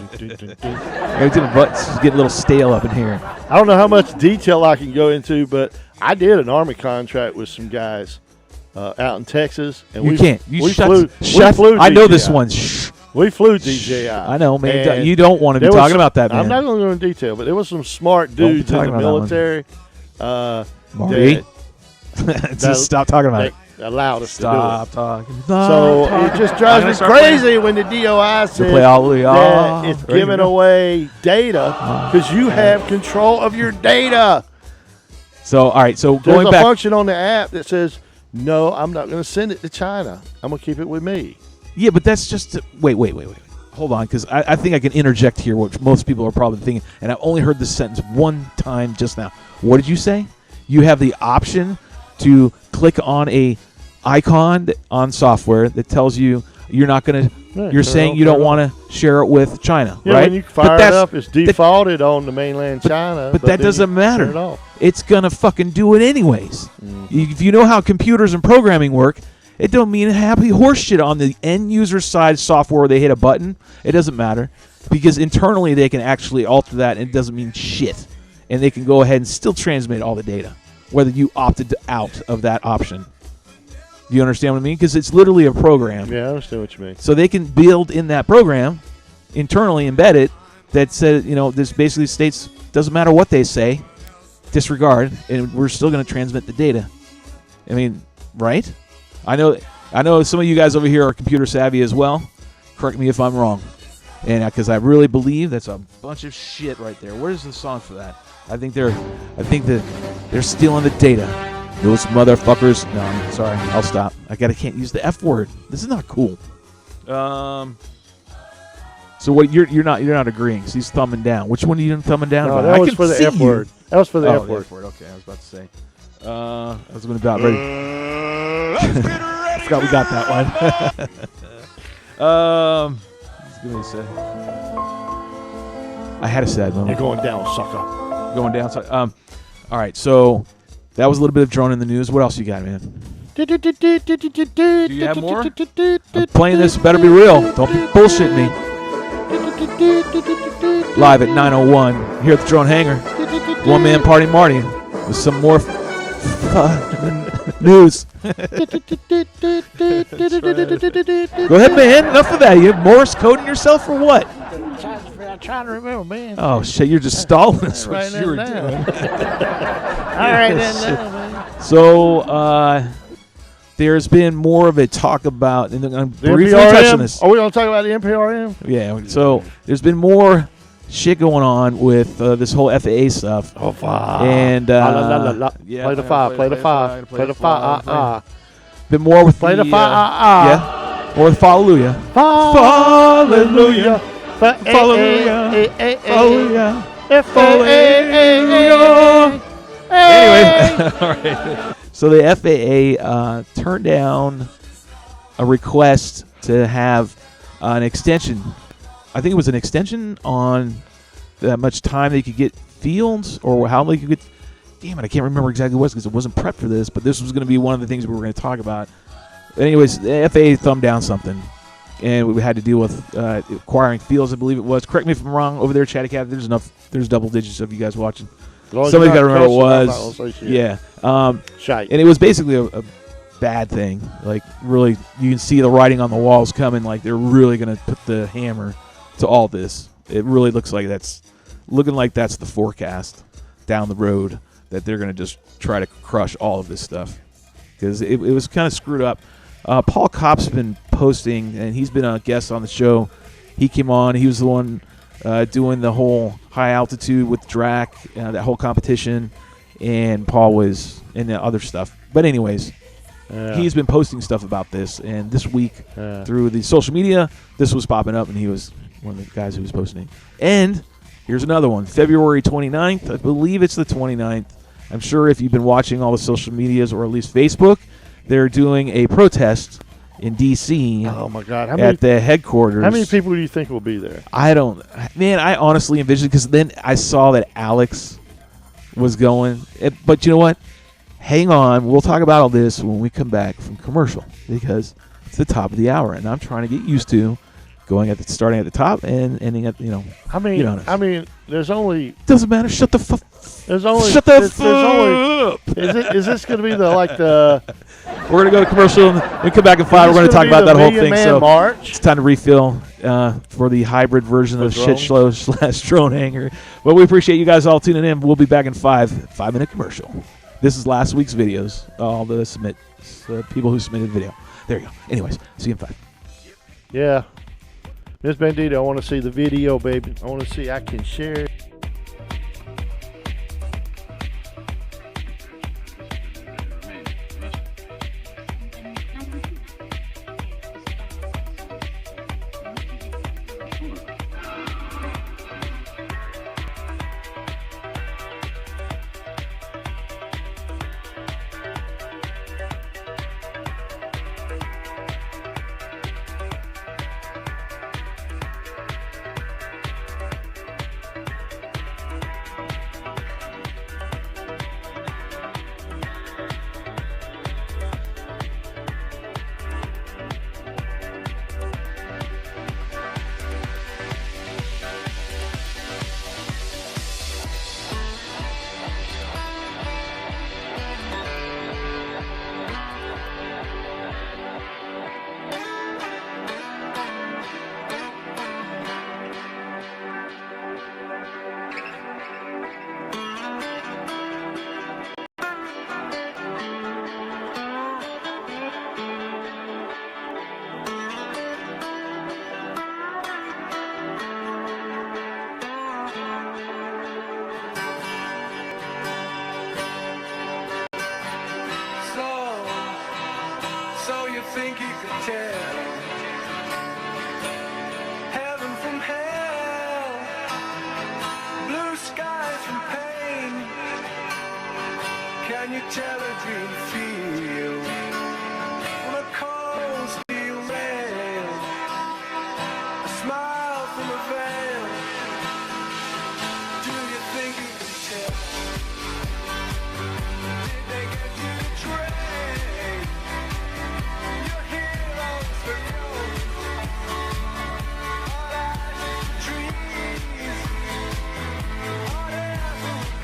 Every time my butt's getting a little stale up in here. I don't know how much detail I can go into, but I did an Army contract with some guys out in Texas, and You we can't. we shut. flew I know DJI. this one. Shh. We flew DJI. I know, man. And You don't want to be there was talking some- about that, man. I'm not going to go into detail, but there was some smart Don't be dudes in talking the about that military. Marty. Just stop talking about it. They allowed us Stop to talking. do it. So it just drives me crazy when the DOI says play all the that it's ready to giving go. away data because you have control of your data. So, all right. So There's going a back. function on the app that says, no, I'm not going to send it to China. I'm going to keep it with me. Yeah, but that's just wait. Hold on, because I think I can interject here, which most people are probably thinking, and I've only heard this sentence one time just now. What did you say? You have the option to click on a icon on software that tells you you're not going to. Yeah, You're turn saying on, you turn don't on. want to share it with China, Yeah, right? when you fire it up, it's defaulted on the mainland China. But that then you doesn't matter. turn it off. It's gonna fucking do it anyways. If you know how computers and programming work, it don't mean happy horse shit on the end user side software where they hit a button. It doesn't matter because internally they can actually alter that, and it doesn't mean shit. And they can go ahead and still transmit all the data, whether you opted out of that option. Do you understand what I mean? Because it's literally a program. Yeah, I understand what you mean. So they can build in that program, internally embed it, that says, this basically states, doesn't matter what they say, disregard, and we're still going to transmit the data. I mean, right? I know some of you guys over here are computer savvy as well. Correct me if I'm wrong. And because I really believe that's a bunch of shit right there. Where's the song for that? I think that they're stealing the data. Those motherfuckers. No, I'm sorry. I'll stop. Can't use the F word. This is not cool. So what? You're not agreeing. So he's thumbing down. Which one are you thumbing down? No, about? that I was can for the see F you. word. That was for the Oh, F word. Okay, I was about to say. I was going to about ready. I forgot we got that one. Give me a sec. I had a sad moment. You're going down, sucker. Going down. All right, so that was a little bit of drone in the news. What else you got, man? Do you have more? I'm playing this. Better be real. Don't be bullshitting me. Live at 9:01 here at the Drone Hangar. One Man Party Marty with some more news. Go ahead, man. Enough of that. You Morse coding yourself or what? I'm trying to remember, man. Oh shit! You're just stalling us. Right What you were now. doing. All right, then, man. So there's been more of a talk about, and I'm The briefly touching NPRM? this. Are we going to talk about the NPRM? Yeah. So there's been more shit going on with this whole FAA stuff. Oh, fuck. And Yeah, play the five. Play the five. Play the five. Bit more with Play the five. Yeah. More with Hallelujah. Hallelujah. Hallelujah. Hallelujah. Anyway, all right. So the FAA turned down a request to have an extension. I think it was an extension on that much time they could get fields, or how they could get. Damn it, I can't remember exactly what it was because it wasn't prepped for this, but this was going to be one of the things we were going to talk about. But anyways, the FAA thumbed down something, and we had to deal with acquiring fields, I believe it was. Correct me if I'm wrong over there, Chatty Cat. There's double digits of you guys watching. Somebody's got to remember what it was. Yeah. Shite. And it was basically a bad thing. Like, really, you can see the writing on the walls coming. Like, they're really going to put the hammer to all this. It really looks like that's the forecast down the road, that they're going to just try to crush all of this stuff, because it was kind of screwed up. Paul Kopp's been posting, and he's been a guest on the show. He came on. He was the one doing the whole high altitude with Drac, that whole competition, and Paul was in the other stuff. But anyways, he's been posting stuff about this, and this week through the social media, this was popping up, and he was one of the guys who was posting. And here's another one, February 29th. I believe it's the 29th. I'm sure if you've been watching all the social medias, or at least Facebook, they're doing a protest in D.C. Oh, my God. At the headquarters. How many people do you think will be there? I honestly envisioned, because then I saw that Alex was going. But you know what? Hang on. We'll talk about all this when we come back from commercial, because it's the top of the hour, and I'm trying to get used to starting at the top and ending at, I mean, there's only. Doesn't matter. Shut the fuck. There's only. Shut the fuck. Is this going to be the? We're going to go to commercial and we come back at 5. We're going to talk about that whole thing. So March? It's time to refill for the hybrid version of Shit Show / Drone Hanger. But we appreciate you guys all tuning in. We'll be back in 5. 5-minute commercial. This is last week's videos. All the people who submitted video. There you go. Anyways, see you in 5. Yeah. Miss Bandito, I want to see the video, baby. I want to see I can share it. Think you could tell heaven from hell, blue skies from pain? Can you tell a dream field from a cold steel rail, a smile from a veil? Do you think you could tell? Did they get you to trade?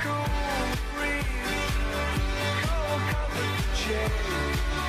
Cool breeze, cold comfort change.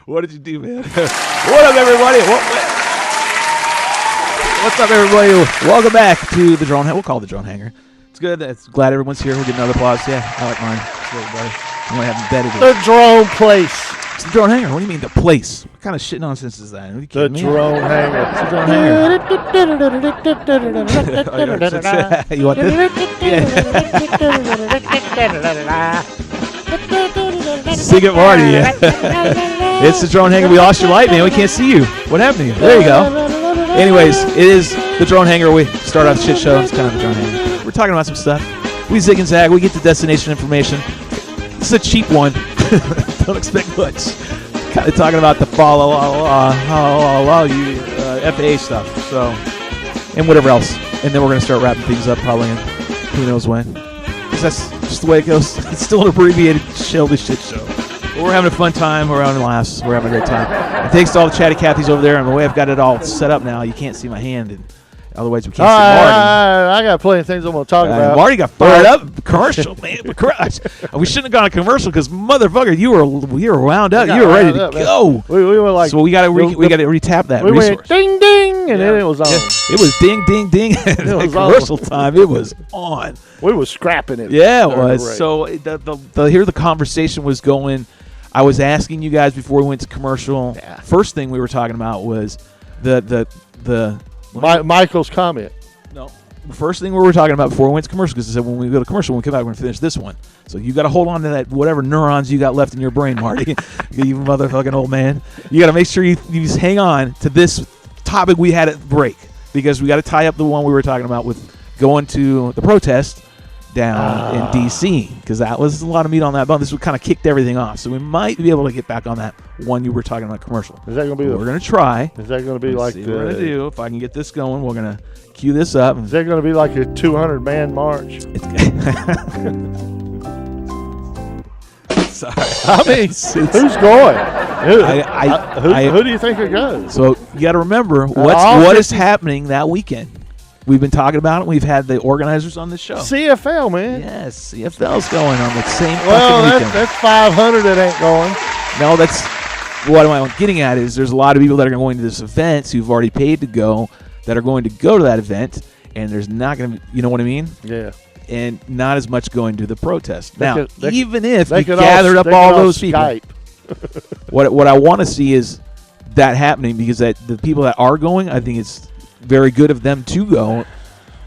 What did you do, man? What up, everybody? What's up, everybody? Welcome back to the drone. We'll call it the drone hangar. It's good. It's glad everyone's here. We'll get another applause. Yeah, I like mine. It's good, buddy. I'm gonna have embedded it. The drone place. It's the drone hangar. What do you mean the place? What kind of shit nonsense is that? Are you The kidding me? drone hangar. It's the drone hangar. You want this? Sing it, Marty. Yeah. It's the drone hangar. We lost your light, man. We can't see you. What happened to you? There you go. Anyways, it is the drone hangar. We start off the shit show. It's kind of the drone hangar. We're talking about some stuff. We zig and zag. We get the destination information. This is a cheap one. Don't expect much. Kind of talking about the FAA stuff. So, and whatever else. And then we're going to start wrapping things up probably in who knows when. Because that's just the way it goes. It's still an abbreviated Shelby Sh Show. But we're having a fun time. We're having laughs. We're having a great time. And thanks to all the chatty Cathys over there. And the way I've got it all set up now, you can't see my hand. And otherwise, we can't see Marty. I got plenty of things I'm going to talk about. Marty got fired up. Commercial, man. We shouldn't have gone to commercial because, motherfucker, you were wound up. You were ready to go. We were like, so we got to retap that we resource. went ding ding, and then it was on. It was ding ding ding. It commercial time. It was on. We was scrapping it. Yeah, it was. So here the conversation was going. I was asking you guys before we went to commercial. Yeah. First thing we were talking about was the Michael's comment. No. The first thing we were talking about before we went to commercial, because I said when we go to commercial, when we come back, we're going to finish this one. So you got to hold on to that whatever neurons you got left in your brain, Marty. You motherfucking old man. You got to make sure you just hang on to this topic we had at break, because we got to tie up the one we were talking about with going to the protest down in D.C., because that was a lot of meat on that bone. This would kind of kicked everything off. So we might be able to get back on that one you were talking about commercial. Is that going to be? We're going to try. Is that going to be like see what we're going to do? If I can get this going, we're going to cue this up. Is that going to be like a 200-man march? Sorry. I mean, who's going? Who do you think it goes? So you got to remember what is happening that weekend. We've been talking about it. We've had the organizers on the show. CFL, man. Yes, CFL's going on the same well, fucking weekend. That's 500 that ain't going. No, that's what I'm getting at is there's a lot of people that are going to this event who've already paid to go that are going to go to that event, and there's not going to be, you know what I mean? Yeah. And not as much going to the protest. Now, they even if you gathered gathered up all those people, Skype. what I want to see is that happening, because that the people that are going, I think it's very good of them to go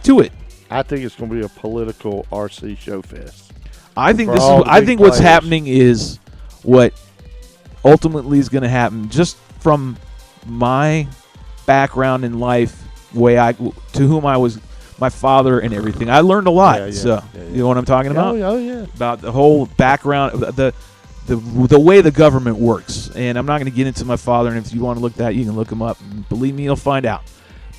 to it. I think it's going to be a political RC show fest. I think what's happening is what ultimately is going to happen. Just from my background in life, to whom I was my father and everything, I learned a lot. You know what I'm talking about? Oh yeah. About the whole background, the way the government works. And I'm not going to get into my father, and if you want to look that, you can look him up. And believe me, you'll find out.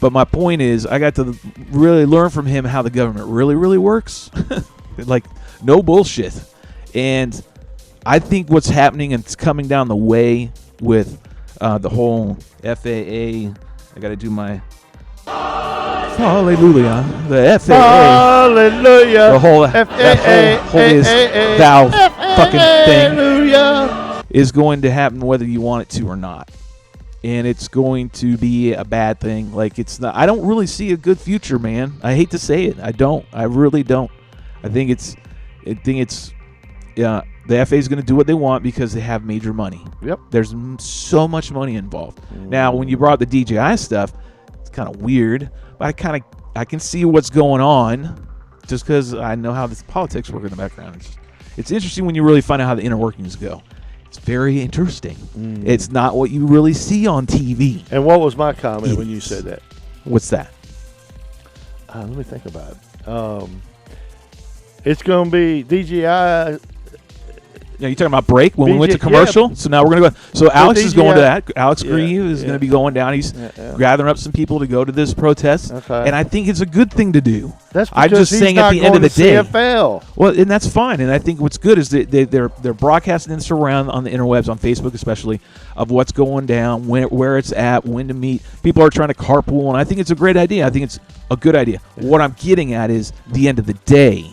But my point is, I got to really learn from him how the government really, really works. Like, no bullshit. And I think what's happening, and it's coming down the way with the whole FAA. I got to do my hallelujah. The FAA. Hallelujah. The whole FAA. holy is thou fucking thing Hallelujah. is going to happen whether you want it to or not. And it's going to be a bad thing. Like, it's not. I don't really see a good future, man. I hate to say it. I don't. I really don't. I think it's. The FAA is going to do what they want because they have major money. Yep. There's so much money involved. Now, when you brought the DJI stuff, it's kind of weird, but I can see what's going on, just because I know how this politics work in the background. It's interesting when you really find out how the inner workings go. It's very interesting. It's not what you really see on TV. And what was my comment when you said that? What's that? Let me think about it. It's going to be DJI. Yeah, you talking about break when we went to commercial? Yeah. So now we're going to go. So Alex is going to that. Alex Grieve is going to be going down. He's gathering up some people to go to this protest. Okay. And I think it's a good thing to do. That's because I'm just he's saying not at the end of the day. CFL. Well, and that's fine. And I think what's good is they're broadcasting this around on the interwebs, on Facebook especially, of what's going down, where it's at, when to meet. People are trying to carpool, and I think it's a great idea. I think it's a good idea. What I'm getting at is the end of the day,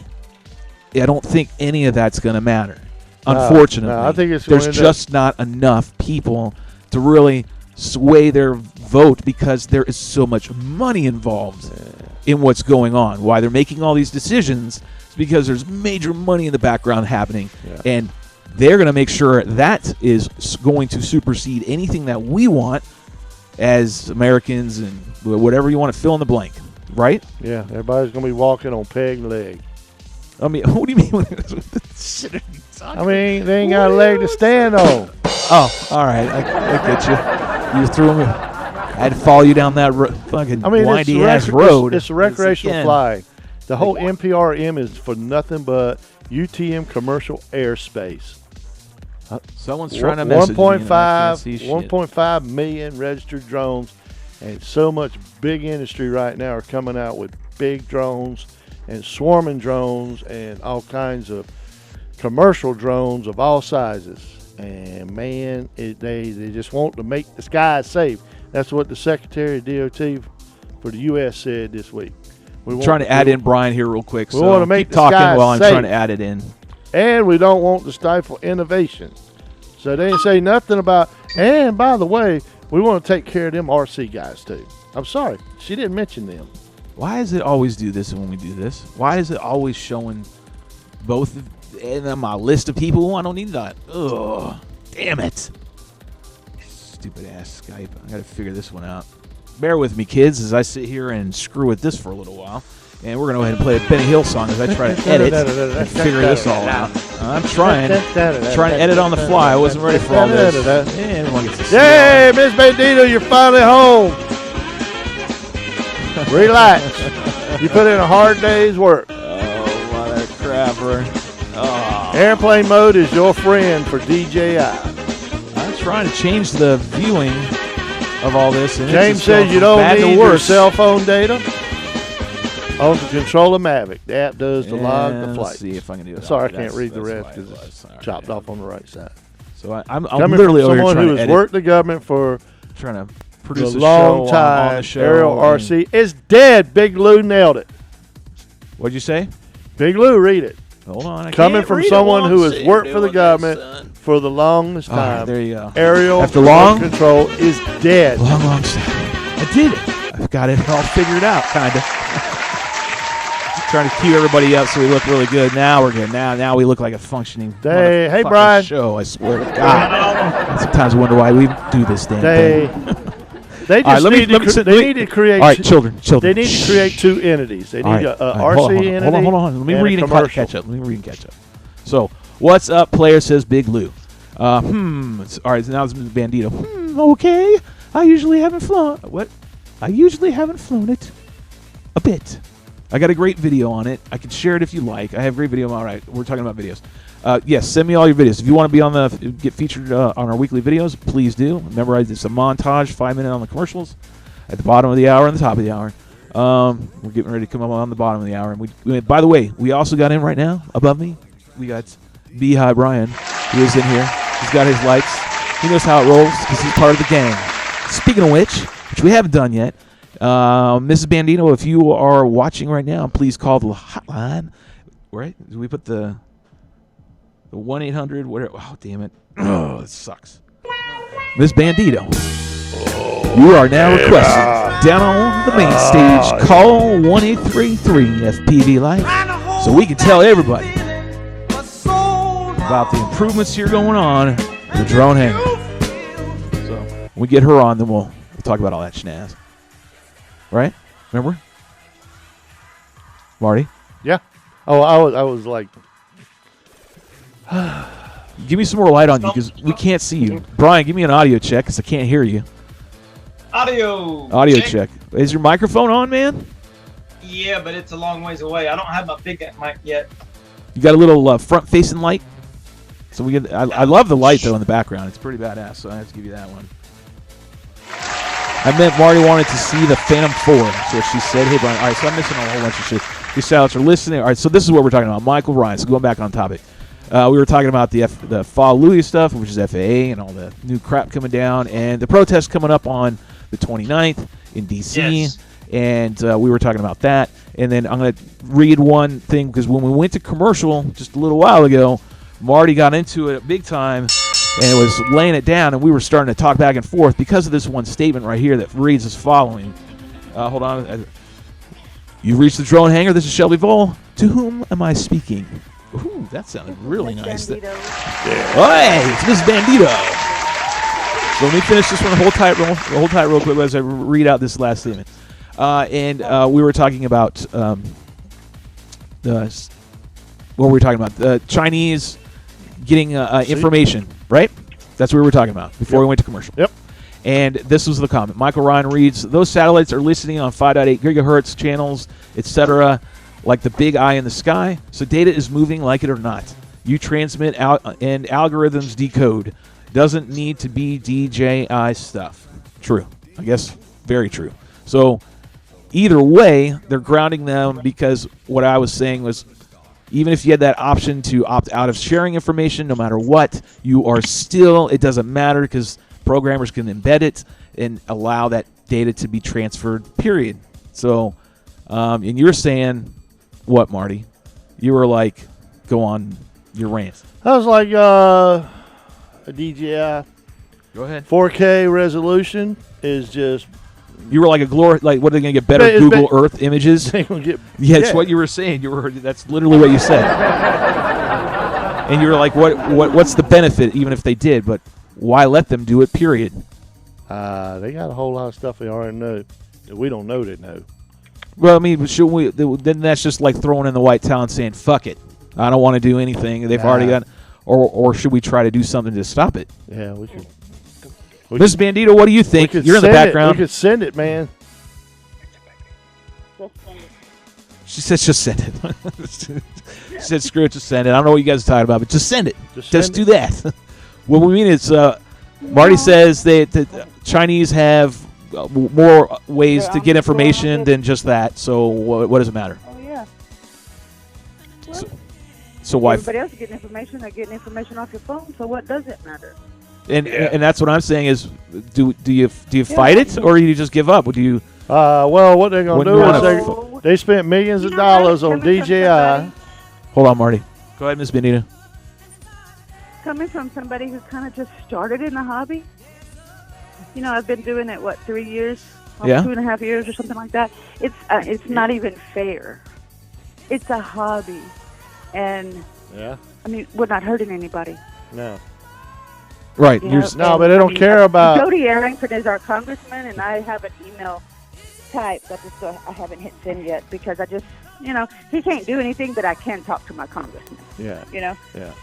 I don't think any of that's going to matter. Unfortunately, I think it's there's gonna end up- just not enough people to really sway their vote because there is so much money involved in what's going on. Why they're making all these decisions is because there's major money in the background happening, and they're going to make sure that is going to supersede anything that we want as Americans and whatever you want to fill in the blank, right? Yeah, everybody's going to be walking on peg leg. I mean, what do you mean? What shit are you talking I mean, they ain't got a leg to stand on. Oh, all right. I get you. You threw me. I had to follow you down that fucking windy ass road. It's a recreational flying. The whole NPRM is for nothing but UTM commercial airspace. Someone's trying to message me. 1.5 million registered drones, and so much big industry right now are coming out with big drones and swarming drones and all kinds of commercial drones of all sizes. And man, they just want to make the skies safe. That's what the Secretary of DOT for the U.S. said this week. I'm trying to add in Brian here real quick. We want to make keep the talking skies while I'm safe. trying to add it in. And we don't want to stifle innovation. So they didn't say nothing about, and by the way, we want to take care of them RC guys too. I'm sorry, she didn't mention them. Why does it always do this when we do this? Why is it always showing both in my list of people? I don't need that. Ugh, damn it. Stupid ass Skype. I got to figure this one out. Bear with me, kids, as I sit here and screw with this for a little while. And we're going to go ahead and play a Benny Hill song as I try to edit and figure this all out. I'm trying to edit on the fly. I wasn't ready for all this. And everyone gets to see Yay, Miss Bandito, you're finally home. Relax. You put in a hard day's work. Oh, mother crapper. Oh. Airplane mode is your friend for DJI. I'm trying to change the viewing of all this. And James says you don't need your cell phone data on the controller Mavic. The app does to log the flight. Let's see if I can do it. Sorry, I can't read the rest because it's chopped off on the right side. So I'm Coming literally from over here someone trying who to has edit, worked the government for trying to the produce a long show time. on the show. Aerial RC is dead. Big Lou nailed it. What'd you say? Big Lou, read it. Hold on. Coming from someone who has worked for the government for the longest time. There you go. Aerial After long control is dead. Long I did it. I've got it all figured out, kind of. Trying to cue everybody up so we look really good. Now we're good. Now we look like a functioning hey, Brian. show. I swear to God. Sometimes I wonder why we do this damn thing. They just need to create. All right, children. They need to create two entities. They need a RC entity. Hold on. Let me read and catch up. So, what's up, player, says Big Lou. All right, so now it's Bandito. Okay. I usually haven't flown. What? I usually haven't flown it a bit. I got a great video on it. I can share it if you like. I have a great video. All right, we're talking about videos. Yes, send me all your videos. If you want to be on get featured on our weekly videos, please do. Remember, it's a montage, 5 minutes on the commercials, at the bottom of the hour and the top of the hour. We're getting ready to come up on the bottom of the hour. And we by the way, we also got in right now above me. We got Beehive Brian, who is in here. He's got his lights. He knows how it rolls because he's part of the gang. Speaking of which we haven't done yet. Mrs. Bandito, if you are watching right now, please call the hotline. Right? We put the 1-800, whatever. Oh, damn it. Oh, it sucks. Miss Bandito, you are now requested down on the main stage. Call 1-833-FPV Life so we can tell everybody about the improvements here going on in the drone hangar. So when we get her on, then we'll talk about all that shenanigans. Right? Remember? Marty? Yeah. Oh, I was like... Give me some more light on you because we can't see you. Brian, give me an audio check because I can't hear you. Audio check. Is your microphone on, man? Yeah, but it's a long ways away. I don't have my big mic yet. You got a little front-facing light? So we get. I love the light, though, in the background. It's pretty badass, so I have to give you that one. I meant Marty wanted to see the Phantom 4. So she said, hey, Brian. All right, so I'm missing a whole bunch of shit. These shout-outs are listening. All right, so this is what we're talking about. Michael Ryan. So going back on topic. We were talking about the Fallujah stuff, which is FAA, and all the new crap coming down, and the protest coming up on the 29th in D.C., Yes. and we were talking about that. And then I'm going to read one thing, because when we went to commercial just a little while ago, Marty got into it big time and was laying it down, and we were starting to talk back and forth because of this one statement right here that reads as following. Hold on. You've reached the drone hangar. This is Shelby Vol. To whom am I speaking? Ooh, that sounded really nice. Hey, it's Miss Bandito. So let me finish this one. Hold tight real quick as I read out this last statement. We were talking about what were we talking about? The Chinese getting information, right? That's what we were talking about before we went to commercial. Yep. And this was the comment. Michael Ryan reads, those satellites are listening on 5.8 gigahertz channels, etc., like the big eye in the sky, so data is moving like it or not. You transmit out and algorithms decode. Doesn't need to be DJI stuff. True. I guess very true. So either way, they're grounding them because what I was saying was even if you had that option to opt out of sharing information, no matter what, you are still, it doesn't matter because programmers can embed it and allow that data to be transferred, period. So, and you're saying, what, Marty? You were like, go on your rant. I was like, a DJI Go ahead. 4K resolution is just. You were like what are they going to get better Google Earth images? They gonna get, Yeah, that's what you were saying. That's literally what you said. And you were like, what's the benefit, even if they did? But why let them do it, period? They got a whole lot of stuff they already know that we don't know they know. Well, I mean, should we? Then that's just like throwing in the white towel and saying, fuck it. I don't want to do anything. They've already got. Or should we try to do something to stop it? Yeah, we could. Ms. Bandito, what do you think? You're in the background. We could send it, man. She says just send it. She said screw it, just send it. I don't know what you guys are talking about, but just send it. Just do that. What we mean is Marty says that the Chinese have more ways to get information than just that. So what does it matter? Oh, yeah. Well, so why? Everybody else is getting information. They're getting information off your phone. So what does it matter? And that's what I'm saying is, do you fight it or do you just give up? Do you? Well, what they're gonna do is they spent millions of dollars on DJI. Hold on, Marty. Go ahead, Miss Benita. Coming from somebody who kind of just started in the hobby, you know, I've been doing it 3 years, 2.5 years or something like that. It's not even fair. It's a hobby, and I mean, we're not hurting anybody. No. Right. No, but they don't care about. Jody Arrington is our congressman, and I have an email typed. I haven't hit send yet because I just, you know, he can't do anything, but I can talk to my congressman. Yeah. You know. Yeah.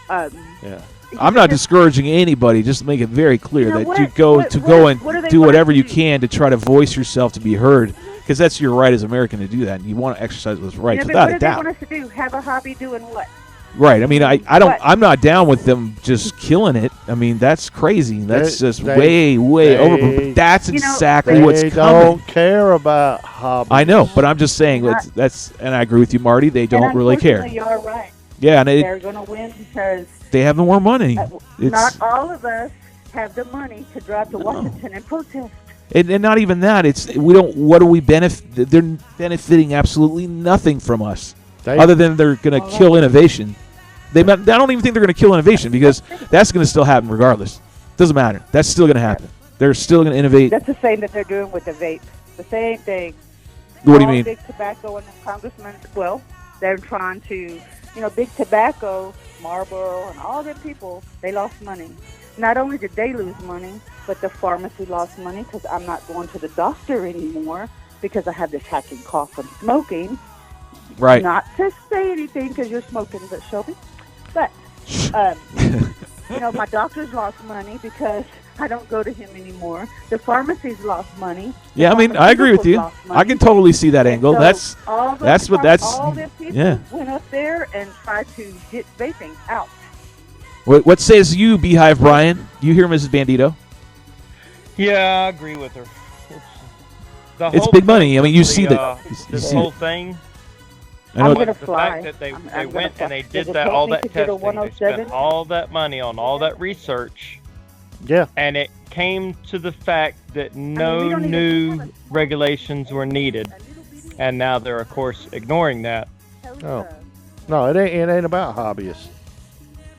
Yeah. I'm not discouraging anybody. Just to make it very clear that you go and do whatever you can to try to voice yourself to be heard, because that's your right as an American to do that, and you want to exercise those rights without a doubt. What do they want us to do? Have a hobby doing what? Right. I mean, I'm not down with them just killing it. I mean, that's crazy. That's just way over. But that's exactly what's coming. They don't care about hobbies. I know, but I'm just saying that's, and I agree with you, Marty. They don't really care. You're right. Yeah, and they're going to win because they have more money. Not all of us have the money to drive to Washington and protest. And not even that. What do we benefit? They're benefiting absolutely nothing from us. Other than they're going to kill innovation. I don't even think they're going to kill innovation because that's going to still happen regardless. Doesn't matter. That's still going to happen. They're still going to innovate. That's the same that they're doing with the vape. The same thing. What do you mean? Big tobacco and the congressmen, well, they're trying to, big tobacco, Marlboro, and all them people, they lost money. Not only did they lose money, but the pharmacy lost money because I'm not going to the doctor anymore because I have this hacking cough from smoking. Right. Not to say anything because you're smoking, but Shelby. But, my doctor's lost money because I don't go to him anymore. The pharmacy's lost money. Yeah, I mean, I agree with you. I can totally see that angle. So all the people went up there and tried to get vaping out. What says you, Beehive Brian? You hear Mrs. Bandito? Yeah, I agree with her. It's big money. I mean, you see this whole thing. I'm going to fly. The fact that they went and they did all that testing, they spent all that money on all that research. Yeah. And it came to the fact that no new regulations were needed. And now they're, of course, ignoring that. Oh. No, it ain't about hobbyists.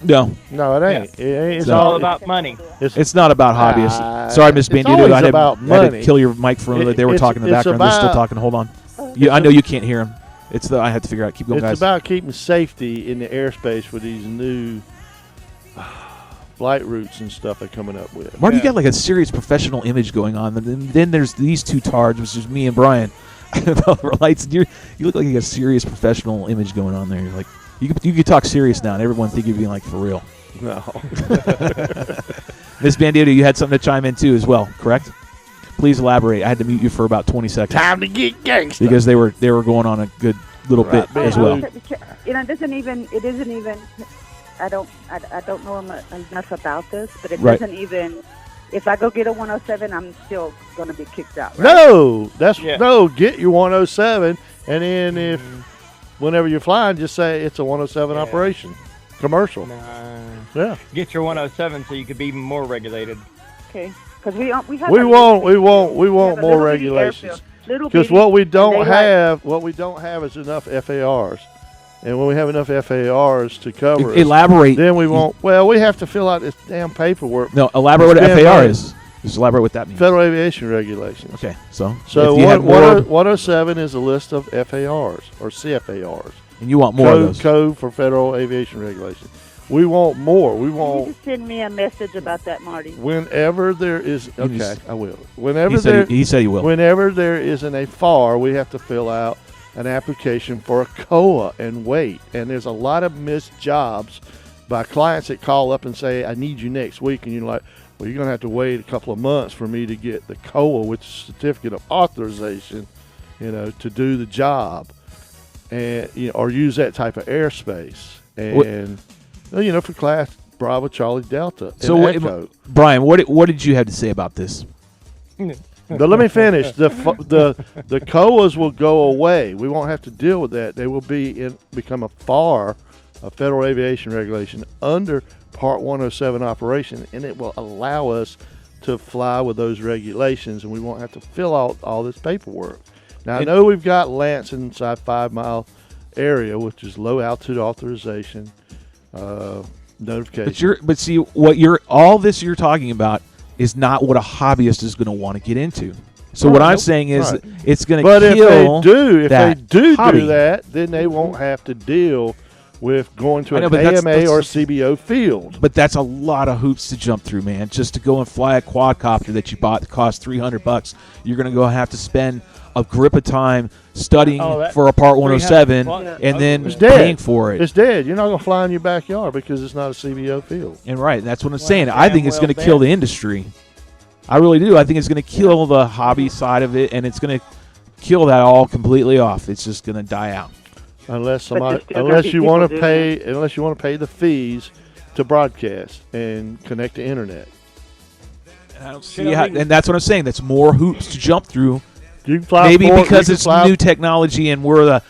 No, No, it ain't. It ain't. It's all about money. it's not about hobbyists. Sorry, Miss it's Bandito. always I about had to money. kill your mic for a minute. They were talking in the it's background. They're still about- talking. Hold on. I know you can't hear them. I have to figure out. Keep going, It's guys. about keeping safety in the airspace with these new flight routes and stuff they're coming up with. Marty, you got like a serious professional image going on. And then there's these two tards, which is me and Brian. Lights. You look like you got a serious professional image going on there. You're like you could talk serious now, and everyone think you're being like for real. No. Miss Bandito, you had something to chime in too as well, correct? Please elaborate. I had to mute you for about 20 seconds Time to get gangster. because they were going on a good little bit as well. You know, it isn't even. I don't know enough about this, but it Right. doesn't even. If I go get a 107, I'm still going to be kicked out. Right? No, Yeah. no. Get your 107, and then if whenever you're flying, just say it's a 107 Yeah. operation, commercial. Yeah, Get your 107 so you could be even more regulated. Okay. Because we have. we a want little more bitty airfield. regulations. Little Because bitty, what we and don't they have is enough FARs, and when we have enough FARs to cover us, Elaborate. then we won't. Well, we have to fill out this damn paperwork. No, elaborate what Stand FAR by. is. Just elaborate what that means. Federal aviation regulations. Okay, so So if you had more, 107 is a list of FARs or CFARs. and you want more of those. Code for Federal Aviation Regulations. We want more. We Can you want just send me a message about that, Marty? whenever there is. Okay, just- I will. Whenever He there, said he will. whenever there isn't a FAR, we have to fill out an application for a COA and wait. And there's a lot of missed jobs by clients that call up and say, "I need you next week," and you're like, "Well, you're gonna have to wait a couple of months for me to get the COA, which is Certificate of Authorization, to do the job, and or use that type of airspace." And for Class Bravo Charlie Delta. So, and what, Echo. Brian, what did you have to say about this? But let me finish. The COAs will go away. We won't have to deal with that. They will become a FAR, a Federal Aviation Regulation, under Part 107 operation, and it will allow us to fly with those regulations, and we won't have to fill out all this paperwork. Now, I know we've got LANCE inside 5 Mile area, which is low altitude authorization notification. But see, all this you're talking about is not what a hobbyist is going to want to get into. So what I'm saying is right. it's going to But kill. if they that do hobby. that, then they won't have to deal with going to I know, an but that's- AMA or CBO field. But that's a lot of hoops to jump through, man. Just to go and fly a quadcopter that you bought that cost $300, you're going to go have to spend a grip of time studying for a Part 107 and then It's dead. paying for it. It's dead. You're not going to fly in your backyard because it's not a CBO field. And right, that's what I'm saying. I think it's going to kill the industry. I really do. I think it's going to kill the hobby side of it, and it's going to kill that all completely off. It's just going to die out. Unless there's still gonna be you want people to pay the fees to broadcast and connect to internet. And I don't see how, and that's what I'm saying. That's more hoops to jump through. You can fly Maybe forward, because you can it's fly- new technology, and we'll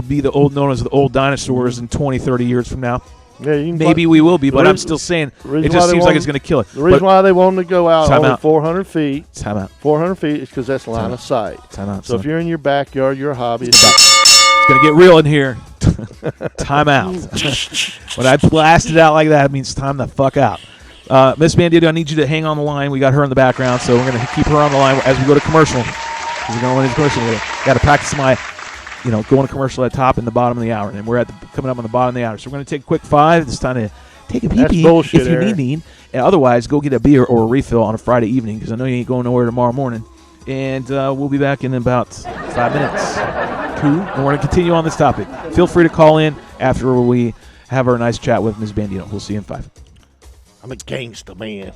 be known as the old dinosaurs in 20, 30 years from now. Yeah, you can Maybe fly- we will be, but the I'm reason- still saying the reason it why just they seems like want- it's going to kill it. The reason But- why they want them to go out Time only out. 400 feet. Time out. 400 feet is because that's line Time of sight. Time out. So if you're in your backyard, you're a hobbyist. It's going to get real in here. Time out. When I blast it out like that, it means time the fuck out. Miss Bandito, I need you to hang on the line. We got her in the background, so we're going to keep her on the line as we go to commercial. Because we're going into commercial. Got to practice my, going to commercial at the top and the bottom of the hour. And we're coming up on the bottom of the hour. So we're going to take a quick 5. It's time to take a That's pee-pee bullshit, if you Eric. need. And otherwise, go get a beer or a refill on a Friday evening because I know you ain't going nowhere tomorrow morning. And we'll be back in about 5 minutes. And we're going to continue on this topic. Feel free to call in after we have our nice chat with Ms. Bandito. We'll see you in 5. I'm a gangster, man.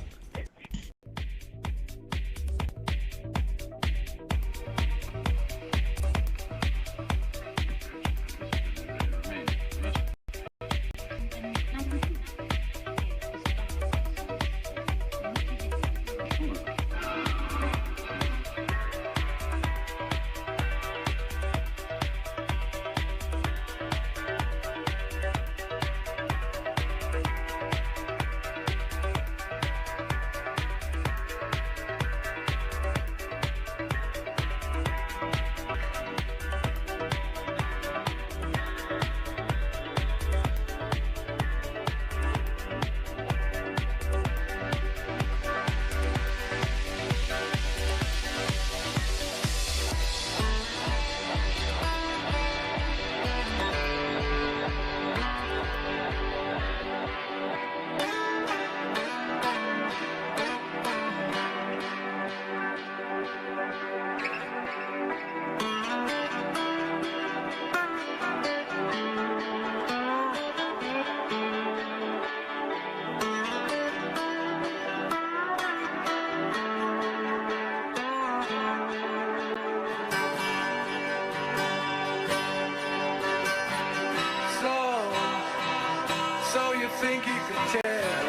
So you think you could tell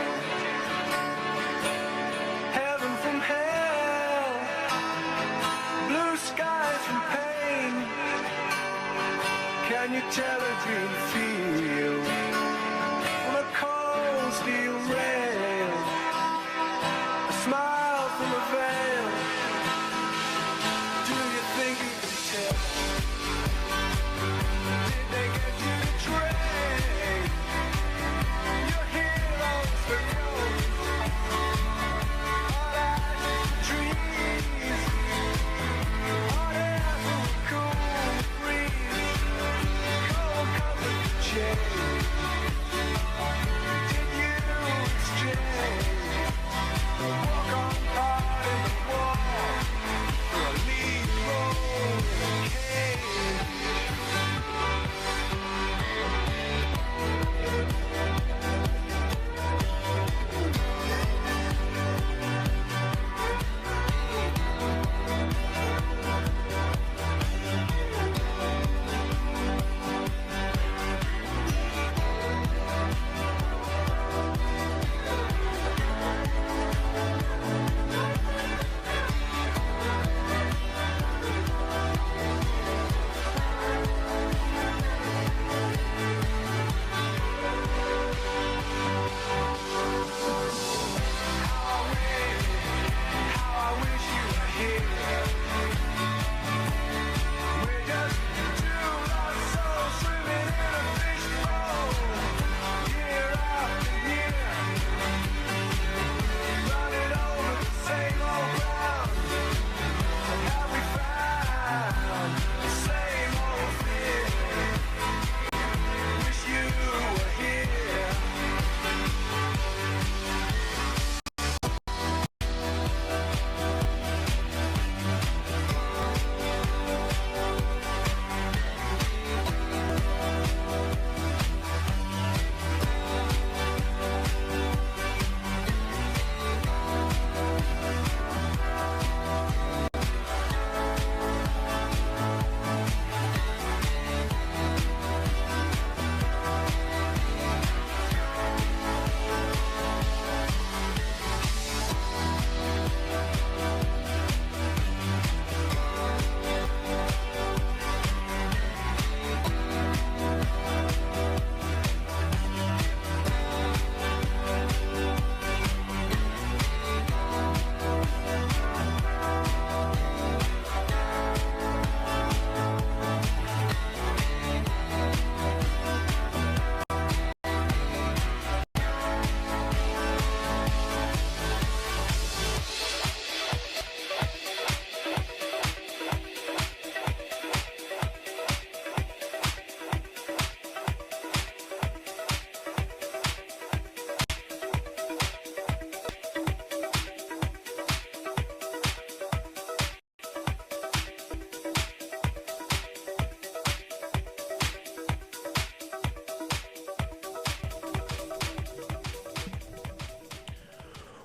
heaven from hell, blue skies from pain? Can you tell a dream field from a cold steel rail, a smile from a veil? Do you think you can tell? Did they get you to trade your heroes for gold? All eyes trees, hot air from a cool breeze, cold comfort to change. Did you exchange? Walk on hard in the wall for a lead role in a cage. How I wish you were here. We're just two lost souls swimming in a fishbowl, year after year, running over the same old ground. Have we found the same old fear? Wish you were here.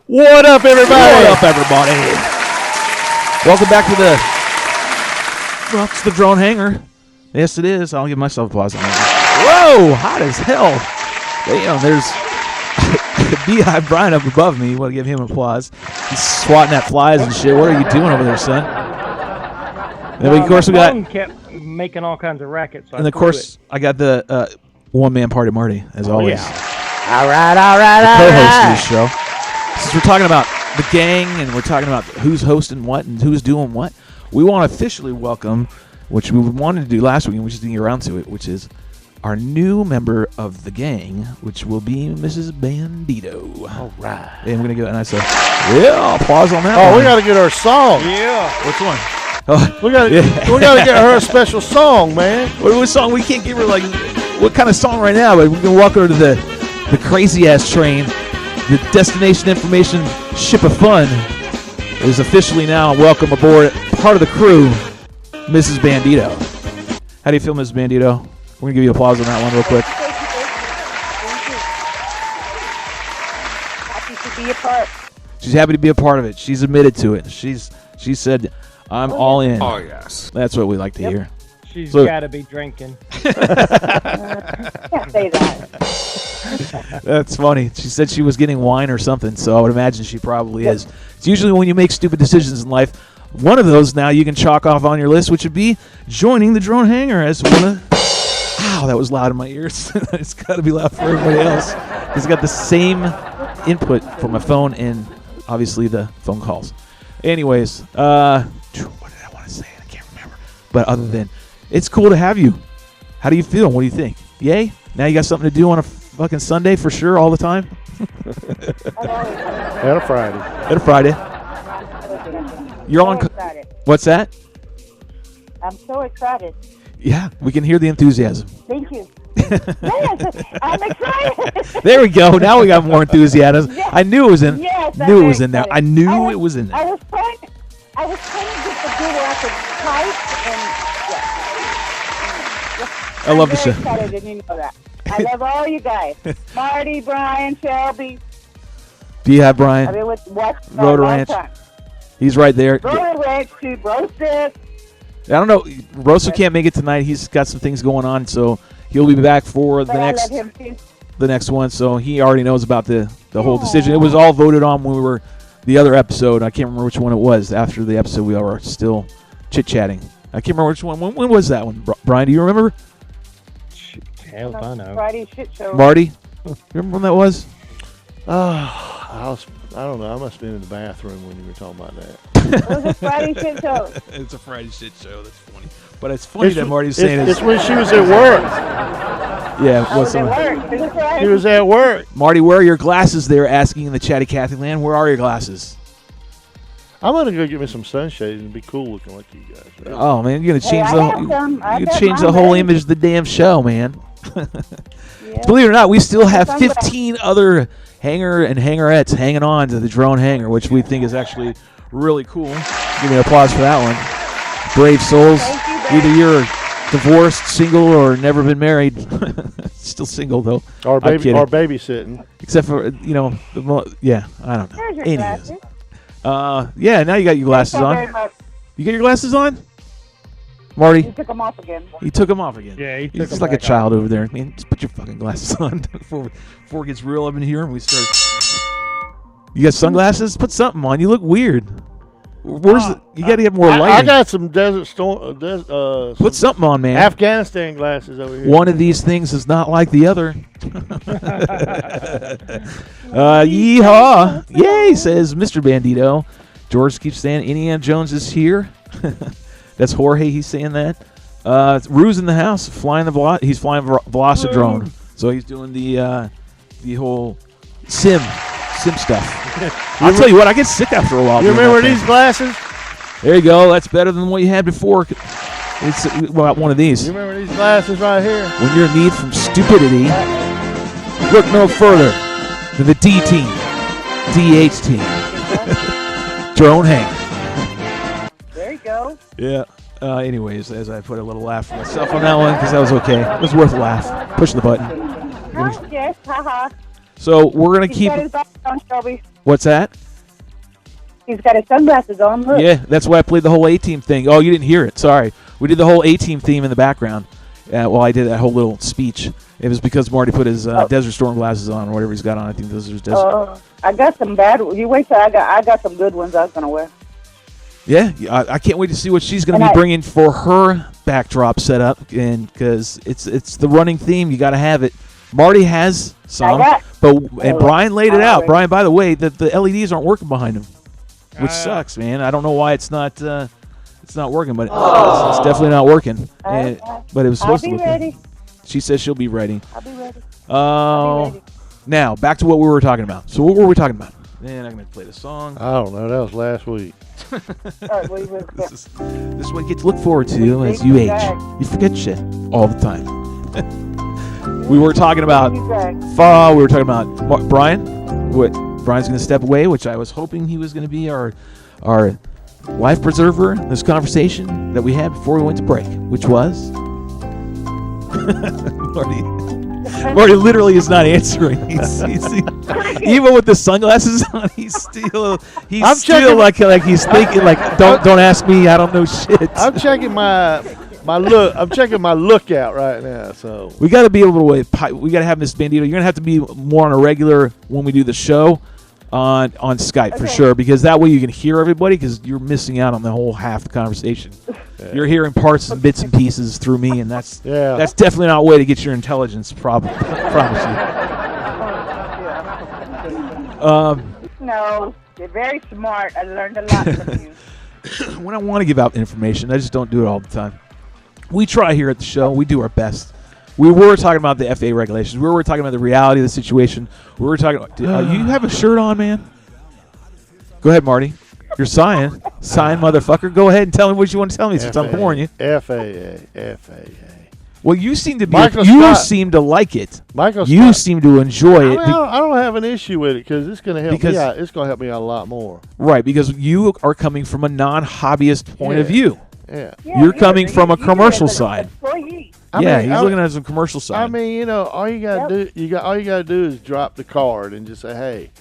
What up, everybody? What up, everybody? Welcome back to it's the drone hangar. Yes, it is. I'll give myself applause on that. Whoa, hot as hell. Damn, there's Beehive Brian up above me. Want to give him applause. He's swatting at flies and shit. What are you doing over there, son? And then, of course, we got... kept making all kinds of rackets. So and, of course, I got the one-man party Marty, as always. Yeah. All right. The co-host of this show. Since we're talking about the gang and we're talking about who's hosting what and who's doing what, we want to officially welcome, which we wanted to do last week and we just didn't get around to it, which is our new member of the gang, which will be Mrs. Bandito. All right. And we're going to give it a nice applause on that Oh, one. we got to get her song. Yeah. Which one? Oh, We got to get her a special song, man. what song? We can't give her, like, what kind of song right now, but we can welcome her to the crazy-ass train. The destination information ship of fun is officially now welcome aboard, part of the crew, Mrs. Bandito. How do you feel, Mrs. Bandito? We're going to give you applause on that one real quick. Happy to be a part. She's happy to be a part of it. She's admitted to it. She said, I'm all in. Oh, yes. That's what we like to hear. She's So- got to be drinking. Can't say that. That's funny. She said she was getting wine or something, so I would imagine she probably is. It's usually when you make stupid decisions in life. One of those now you can chalk off on your list, which would be joining the drone hangar as one of... Ow, that was loud in my ears. It's got to be loud for everybody else. It's got the same input for my phone and obviously the phone calls. Anyways, what did I want to say? I can't remember. But other than, it's cool to have you. How do you feel? What do you think? Yay? Now you got something to do on a fucking Sunday for sure all the time? And a Friday. And a Friday. You're on. Excited. What's that? I'm so excited. Yeah, we can hear the enthusiasm. Thank you. Yes, I'm excited. There we go. Now we got more enthusiasm. Yes. I knew it was in. Yes, Knew I'm it was in there. excited. I knew it was in there. I was trying to get the deal where I could type and yes. I love the I'm show. very excited, and you know that. I love all you guys. Marty, Brian, Shelby. Do you have I've Brian? been with watching Rotor Ranch. He's right there. Rotor Ranch to Broseph. I don't know. Rosa can't make it tonight. He's got some things going on, so he'll be back for the But I next love him too. the next one. So he already knows about the whole decision. It was all voted on when we were the other episode. I can't remember which one it was. After the episode, we were still chit chatting. I can't remember which one. When was that one? Brian, do you remember? Hell if I know. Friday shit show. Marty, you remember when that was? I don't know. I must have been in the bathroom when you were talking about that. It was a Friday shit show. It's a Friday shit show. That's funny. But it's funny that Marty's saying it's when she was at work. Yeah, I was at work. Is it right? She was at work. Marty, where are your glasses? They're asking in the chatty Cathy land. Where are your glasses? I'm gonna go get me some sunshades and be cool looking like you guys. Right? Oh man, you're gonna change I the have whole, some. I you got change the mine whole ready. image of the damn show, man. Yeah. Believe it or not, we still have Sunglasses. 15 other hanger and hangerettes hanging on to the drone hanger, which we think is actually really cool. Give me an applause for that one. Brave souls. Thank you, babe. Either you're divorced, single, or never been married. Still single though. Or I'm kidding. babysitting. Except for yeah, I don't know. There's your Anyways. glasses. Yeah, now you got your glasses Thank you on. very much. You got your glasses on, Marty? You took them off again. He took them off again. Yeah, he He's took just them like a back child over there. Man, just put your fucking glasses on before it gets real up in here and we start. You got sunglasses? Put something on. You look weird. Where's you got to get more light. I got some Desert Storm. Put something on, man. Afghanistan glasses over here. One of these things is not like the other. Yeehaw! Yay, says Mr. Bandito. George keeps saying Indiana Jones is here. That's Jorge. He's saying that. Rue's in the house, flying the he's flying Velocidrone. So he's doing the whole sim stuff. I'll tell you what, I get sick after a while. You doing remember that these thing. glasses? There you go. That's better than what you had before. It's one of these. You remember these glasses right here? When you're in need from stupidity, look no further than the D team, DH team, drone hang. There you go. Yeah. Anyways, as I put a little laugh for myself on that one because that was okay. It was worth a laugh. Push the button. Yes, haha. So we're gonna He's keep. got his glasses on, Shelby. What's that? He's got his sunglasses on. Look. Yeah, that's why I played the whole A-Team thing. Oh, you didn't hear it. Sorry. We did the whole A-Team theme in the background. While I did that whole little speech. It was because Marty put his Desert Storm glasses on or whatever he's got on. I think those are his Desert. I got some bad ones. You wait till I got some good ones I was going to wear. Yeah, I can't wait to see what she's going to And be bringing for her backdrop setup, and because it's the running theme, you got to have it. Marty has some, and Brian laid it out. Brian, by the way, the LEDs aren't working behind him, which sucks, man. I don't know why it's not working, but it's definitely not working. But it was supposed to. I'll be ready. She says she'll be ready. I'll be ready. Now back to what we were talking about. So what were we talking about? Man, I'm gonna play the song. I don't know. That was last week. This is what you get to look forward to as you age. You forget shit all the time. We were talking about we were talking about Brian. What Brian's going to step away, which I was hoping he was going to be our life preserver in this conversation that we had before we went to break, which was Marty literally is not answering. He's even with the sunglasses on, he's still like he's thinking like don't ask me, I don't know shit. I'm checking my I'm checking my lookout right now. So we got to be able to. We got to have Miss Bandito. You're gonna have to be more on a regular when we do the show on Skype for sure, because that way you can hear everybody. Because you're missing out on the whole half the conversation. Yeah. You're hearing parts and bits and pieces through me, and that's definitely not a way to get your intelligence. Promise you. No, you're very smart. I learned a lot from you. When I want to give out information, I just don't do it all the time. We try here at the show. We do our best. We were talking about the FAA regulations. We were talking about the reality of the situation. We were talking about, you have a shirt on, man? Go ahead, Marty. You're sighing. Sighing, motherfucker. Go ahead and tell me what you want to tell me since I'm boring you. FAA. Well, you seem to be. Seem to like it. You seem to enjoy it. I don't have an issue with it because it's going to help me out. It's going to help me out a lot more. Right, because you are coming from a non-hobbyist point of view. Yeah. You're coming from a commercial side. Employee. He's looking at some commercial side. I mean, all you got to do, all you got to do is drop the card and just say, "Hey,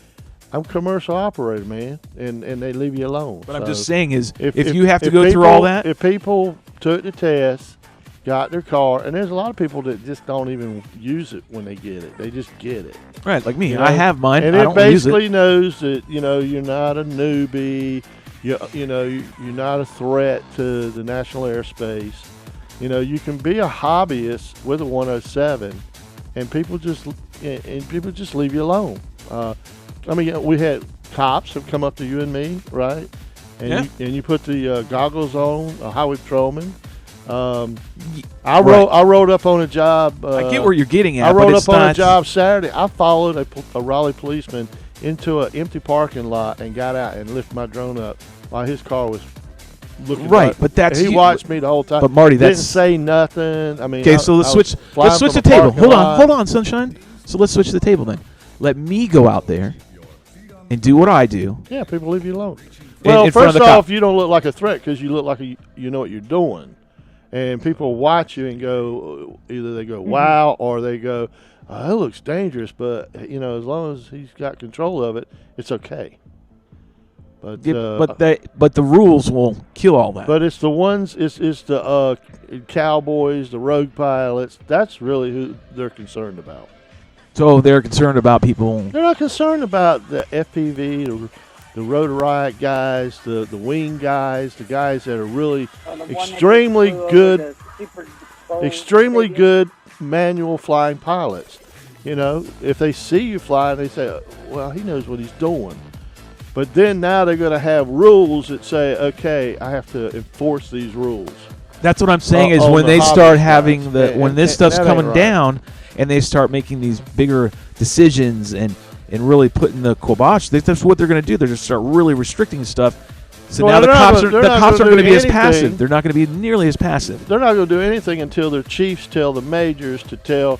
I'm a commercial operator, man," and they leave you alone. But I'm just saying is, if you have to go through all that, if people took the test, got their car, and there's a lot of people that just don't even use it when they get it. They just get it. Right, like me. I have mine. And I it don't basically use it. knows that you're not a newbie. You're not a threat to the national airspace. You can be a hobbyist with a 107, and people just leave you alone. I mean, we had cops have come up to you and me, right? And you put the goggles on, a highway patrolman. I rode up on a job. I get where you're getting at. I rode up on a job Saturday. I followed a Raleigh policeman into an empty parking lot and got out and lifted my drone up while his car was looking right. But that's he watched me the whole time. But Marty, didn't say nothing. I mean, okay. So let's switch the table. Hold on, sunshine. So let's switch the table then. Let me go out there and do what I do. Yeah, people leave you alone. Well, first off, you don't look like a threat because you look like you know what you're doing. And people watch you and go, either they go, wow, or they go, oh, that looks dangerous. But, as long as he's got control of it, it's okay. But but the rules will kill all that. But it's the ones, it's the cowboys, the rogue pilots. That's really who they're concerned about. So they're concerned about people. They're not concerned about the FPV, the rotor riot guys, the wing guys, the guys that are really extremely good manual flying pilots. If they see you flying, they say, well, he knows what he's doing. But then now they're going to have rules that say, okay, I have to enforce these rules. That's what I'm saying is when they start having when this stuff's coming down and they start making these bigger decisions and really putting the kibosh, that's what they're going to do. They're going to start really restricting stuff. So now the cops aren't going to be as passive. They're not going to be nearly as passive. They're not going to do anything until their chiefs tell the majors to tell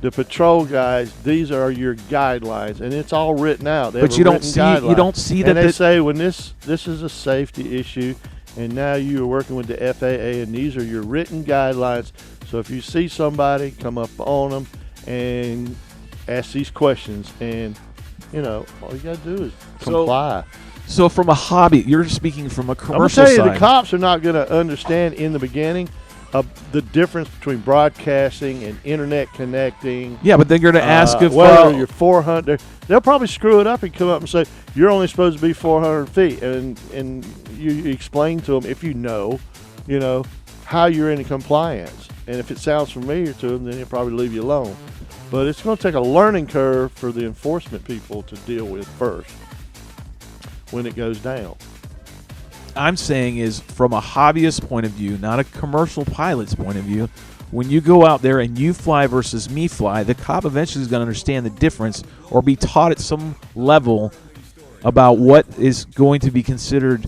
the patrol guys, these are your guidelines, and it's all written out. But you don't see that. And they say when this is a safety issue, and now you are working with the FAA, and these are your written guidelines. So if you see somebody, come up on them and ask these questions, and all you got to do is comply. So from a hobby, you're speaking from a commercial I'm going to tell you, side. the cops are not going to understand in the beginning the difference between broadcasting and internet connecting. Yeah, but they're going to ask if whether you're 400. They'll probably screw it up and come up and say you're only supposed to be 400 feet, and you explain to them if you know how you're in compliance, and if it sounds familiar to them, then they'll probably leave you alone. But it's going to take a learning curve for the enforcement people to deal with first when it goes down. I'm saying is from a hobbyist point of view, not a commercial pilot's point of view, when you go out there and you fly versus me fly, the cop eventually is going to understand the difference or be taught at some level about what is going to be considered,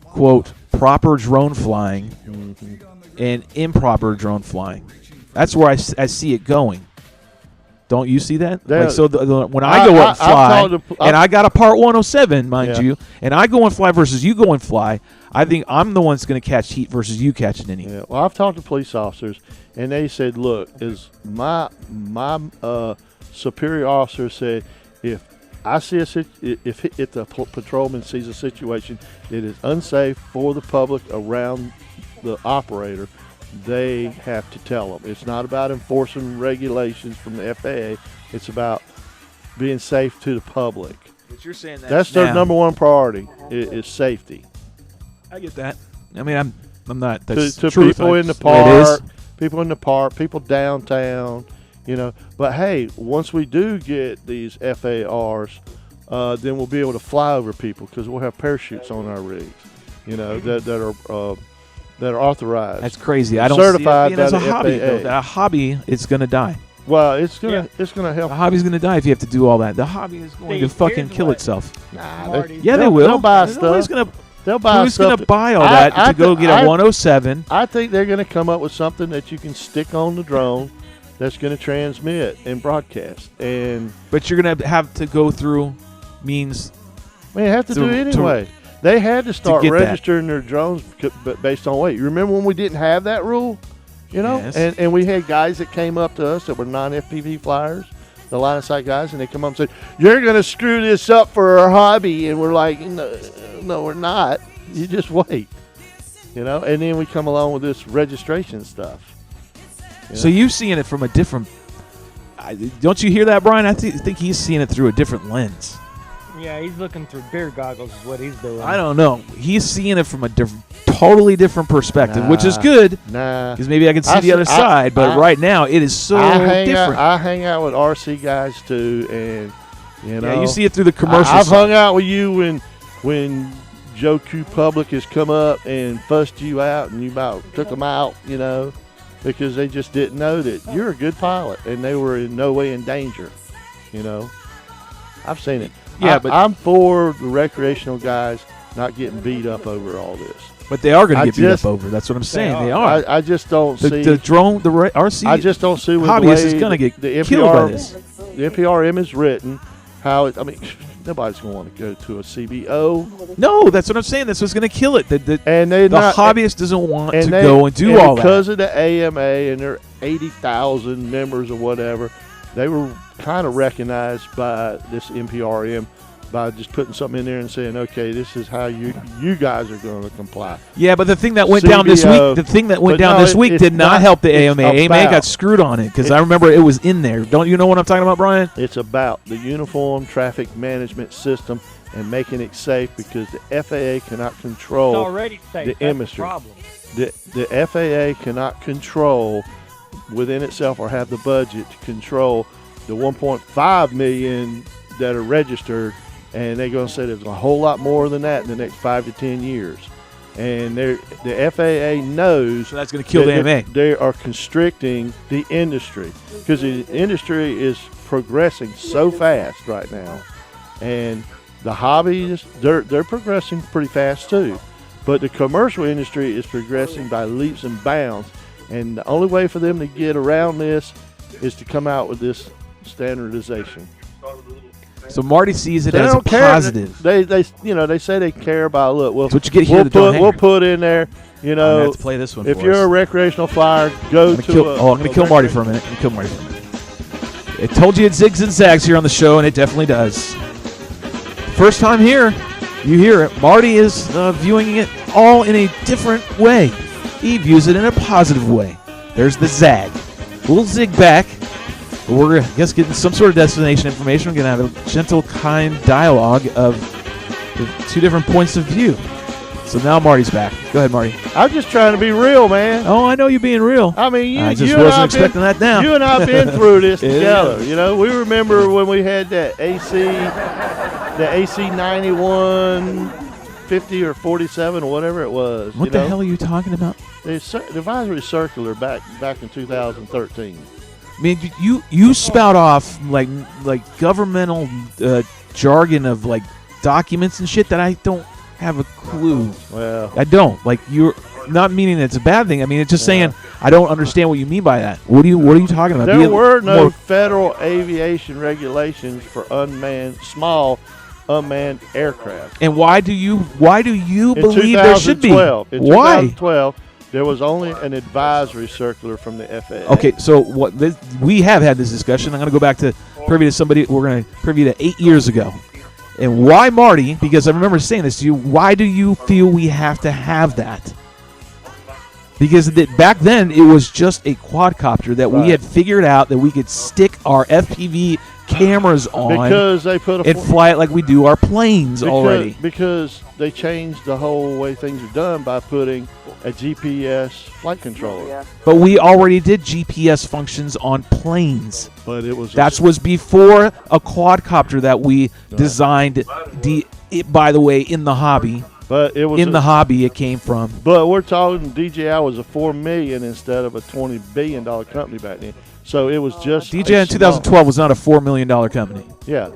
quote, proper drone flying and improper drone flying. That's where I see it going. Don't you see that? When I go up and fly, and I got a Part 107, mind you, and I go and fly versus you go and fly, I think I'm the one that's going to catch heat versus you catching any. Yeah. Well, I've talked to police officers, and they said, look, is my superior officer said, if the patrolman sees a situation that is unsafe for the public around the operator, they have to tell them. It's not about enforcing regulations from the FAA. It's about being safe to the public. But you're saying That's their number one priority is safety. I get that. I mean, I'm not. That's to truth. people in the park, people downtown, you know. But hey, once we do get these FARs, then we'll be able to fly over people because we'll have parachutes on our rigs, you know, that are authorized. That's crazy. I don't certified see it as by a the hobby. FAA. Though. A hobby, it's gonna die. Well, it's gonna help. The hobby's gonna die if you have to do all that. The hobby is going to fucking kill itself. Nah, they will. They'll buy stuff. They'll buy Who's stuff. going to buy all that to go get a 107? I think they're going to come up with something that you can stick on the drone that's going to transmit and broadcast. But you're going to have to go through means. Man, you have to do it anyway. They had to start registering their drones based on weight. You remember when we didn't have that rule? You know, yes. and we had guys that came up to us that were non-FPV flyers, the line of sight guys, and they come up and said, "You're going to screw this up for our hobby," and we're like, No, we're not. You just wait, you know. And then we come along with this registration stuff. So you've seen it from a different. Don't you hear that, Brian? I think he's seeing it through a different lens. Yeah, he's looking through beer goggles is what he's doing. I don't know. He's seeing it from a totally different perspective, which is good. Because maybe I can see the other side. But right now, it is so different. I hang out with RC guys too, and you know, you see it through the commercial. I've hung out with you when Joe Q Public has come up and fussed you out, and you about took them out, you know, because they just didn't know that you're a good pilot, and they were in no way in danger, you know. I've seen it. Yeah, but I'm for the recreational guys not getting beat up over all this. But they are going to get beat up over. That's what I'm saying. They are. I just don't see the drone, the RC. I just don't see hobbyist is going to get killed by this. The NPRM is written. How I mean, nobody's going to want to go to a CBO. No, that's what I'm saying. That's what's going to kill it. The hobbyist doesn't want to go and do all that. Because of the AMA and their 80,000 members or whatever, they were kind of recognized by this NPRM by just putting something in there and saying, okay, this is how you guys are going to comply. Yeah, but the thing that went down this week, did not help the AMA. AMA got screwed on it because I remember it was in there. Don't you know what I'm talking about, Brian? It's about the Uniform Traffic Management System and making it safe because the FAA cannot control the industry. The FAA cannot control within itself or have the budget to control the 1.5 million that are registered, and they're going to say there's a whole lot more than that in the next 5 to 10 years. And the FAA knows so that's going to kill the AMA. They are constricting the industry because the industry is progressing so fast right now, and the hobbyists they're progressing pretty fast too, but the commercial industry is progressing by leaps and bounds. And the only way for them to get around this is to come out with this standardization. So Marty sees it as a positive. They say they care about that's what you get here. We'll put in there. You know, I have to play this one. If you're a recreational flyer, I'm going to kill Marty for a minute. It told you it zigs and zags here on the show, and it definitely does. First time here, you hear it. Marty is viewing it all in a different way. He views it in a positive way. There's the zag. We'll zig back. We're, I guess, getting some sort of destination information. We're going to have a gentle, kind dialogue of the two different points of view. So now Marty's back. Go ahead, Marty. I'm just trying to be real, man. Oh, I know you're being real. I mean, I just wasn't expecting that now. You and I have been through this together. You know, we remember when we had that AC 91, 50 or 47 or whatever it was. What the hell are you talking about? The advisory circular back in 2013. I mean, you spout off like governmental jargon of like documents and shit that I don't have a clue. Well, I don't. Like, you're not meaning it's a bad thing. I mean, it's just saying I don't understand what you mean by that. What are you talking about? There were no federal aviation regulations for small unmanned aircraft. And why do you believe there should be? In Why? 2012, there was only an advisory circular from the FAA. Okay, so we have had this discussion. I'm going to go back to privy to somebody. We're going to privy to 8 years ago. And why, Marty, because I remember saying this to you, why do you feel we have to have that? Because back then it was just a quadcopter that we had figured out that we could stick our FPV cameras on because they put and fly it like we do our planes already. Because they changed the whole way things are done by putting a GPS flight controller. But we already did GPS functions on planes. But it was That was before a quadcopter that we designed. By the way, in the hobby. But it was in the hobby it came from. But we're talking DJI was a $4 million instead of a $20 billion company back then. So it was just DJI in 2012 was not a $4 million company. Yeah.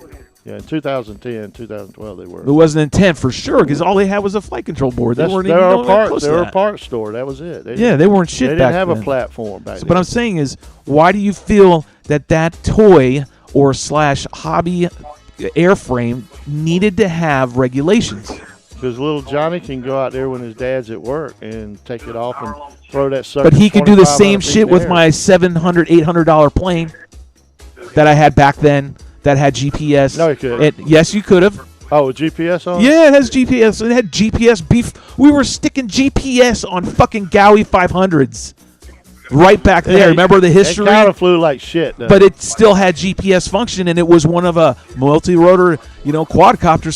Yeah, in 2010, 2012 they were. It wasn't intent for sure because all they had was a flight control board. They weren't even close to They were that. a parts store. That was it. They weren't shit They back didn't have then. a platform back then. What I'm saying is, why do you feel that toy or / hobby airframe needed to have regulations? Because little Johnny can go out there when his dad's at work and take it off and throw that sucker. But he could do the 25 same feet shit in the with air. my $700, $800 plane that I had back then that had GPS. No, he couldn't. Yes, you could have. Oh, with GPS on? Yeah, it has GPS. It had GPS beef. We were sticking GPS on fucking Gowie 500s right back there. Remember the history? It kind of flew like shit, though. But it still had GPS function, and it was one of a multi-rotor, quadcopter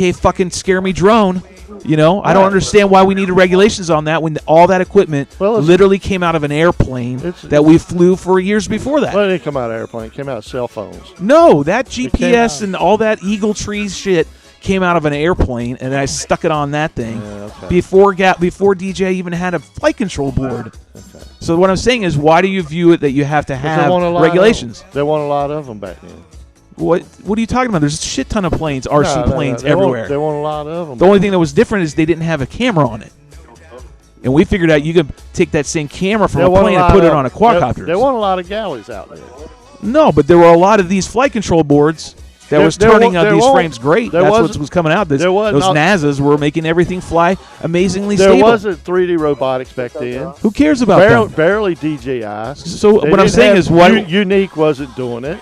/ AK fucking scare me drone. I don't understand why we needed regulations on that when all that equipment literally came out of an airplane that we flew for years before that. Well, it didn't come out of airplane. It came out of cell phones. No, that GPS and all that Eagle Trees shit came out of an airplane, and I stuck it on that thing before DJ even had a flight control board. Okay. So what I'm saying is, why do you view it that you have to have regulations? There weren't a lot of them back then. What are you talking about? There's a shit ton of planes, RC planes everywhere. There weren't a lot of them. The only thing that was different is they didn't have a camera on it. And we figured out you could take that same camera from a plane and put it on a quadcopter. There weren't a lot of galleys out there. No, but there were a lot of these flight control boards that was turning out these frames great. That's what was coming out. Those NASAs were making everything fly amazingly stable. There wasn't 3D robotics back then. Who cares about that? Barely DJI. So what I'm saying is, what Unique wasn't doing it.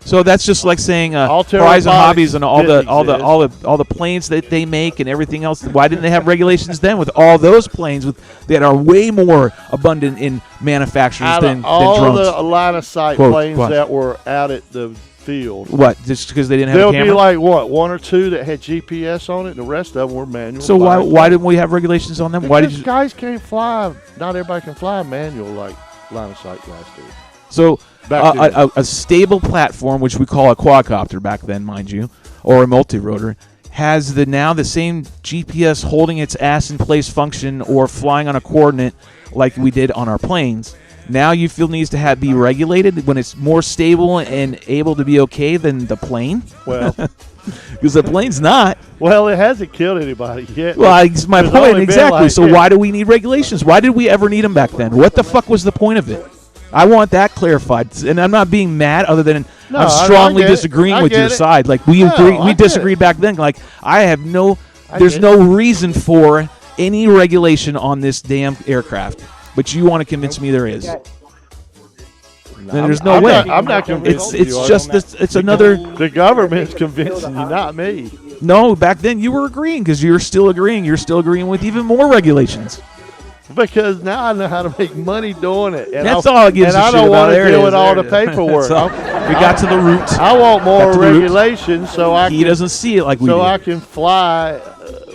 So that's just like saying Horizon Hobbies and all the planes that they make and everything else. Why didn't they have regulations then with all those planes that are way more abundant in manufacturers than drones? All the line of sight planes that were out at the field. What? Just because they didn't have a camera? There'll be like one or two that had GPS on it, and the rest of them were manual. So why didn't we have regulations on them? Because guys can't fly. Not everybody can fly manual like line of sight guys do. So a stable platform, which we call a quadcopter back then, mind you, or a multi-rotor, has the same GPS holding its ass in place function or flying on a coordinate like we did on our planes. Now you feel needs to be regulated when it's more stable and able to be okay than the plane? Well, because the plane's not. Well, it hasn't killed anybody yet. Well, it's my point, exactly. So why do we need regulations? Why did we ever need them back then? What the fuck was the point of it? I want that clarified, and I'm not being mad. Other than I'm strongly disagreeing with your side. Like we disagreed back then. Like there's no reason for any regulation on this damn aircraft, but you want to convince me there is. Then there's no way. I'm not convinced. It's just this. It's another. The government's convincing you, not me. No, back then you were agreeing because you're still agreeing. You're still agreeing with even more regulations. Because now I know how to make money doing it. And that's all it gives a shit about. And I don't want to deal with all the paperwork. We got to the root. I want more regulations he doesn't see it like we do. So I can fly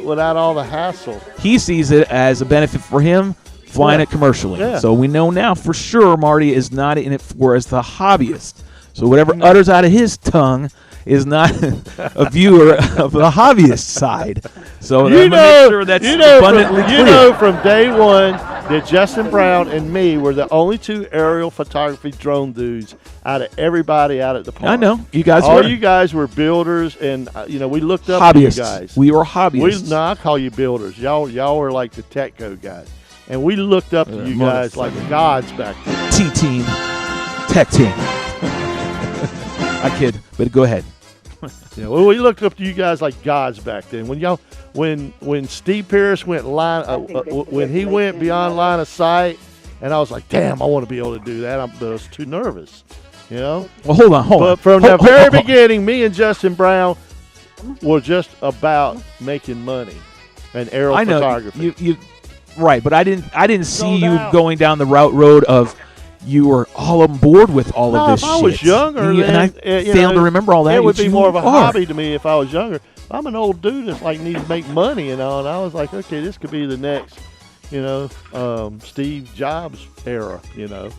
without all the hassle. He sees it as a benefit for him flying it commercially. Yeah. So we know now for sure Marty is not in it for as the hobbyist. So whatever utters out of his tongue is not a viewer of the hobbyist side. So make sure that's abundantly clear. You know from day one that Justin Brown and me were the only two aerial photography drone dudes out of everybody out at the park. I know. You guys you guys were builders, and we looked up hobbyists. to you guys. We were hobbyists. I call you builders. Y'all were like the Techco guys. And we looked up to you guys like gods back then. T-Team. Tech Team. I kid, but go ahead. Yeah, well, we looked up to you guys like gods back then. When Steve Pierce went when he went beyond line of sight, and I was like, damn, I want to be able to do that. But I was too nervous, Well, hold on. But from the very beginning, me and Justin Brown were just about making money and aerial photography. Right, but I didn't see you down. going down the road of you were all on board with all of this if I was shit. younger, and I you fail know, to remember all that. It would but be you more of a are. hobby to me if I was younger. I'm an old dude that like needs to make money, you know, and I was like, okay, this could be the next, you know, Steve Jobs era, you know,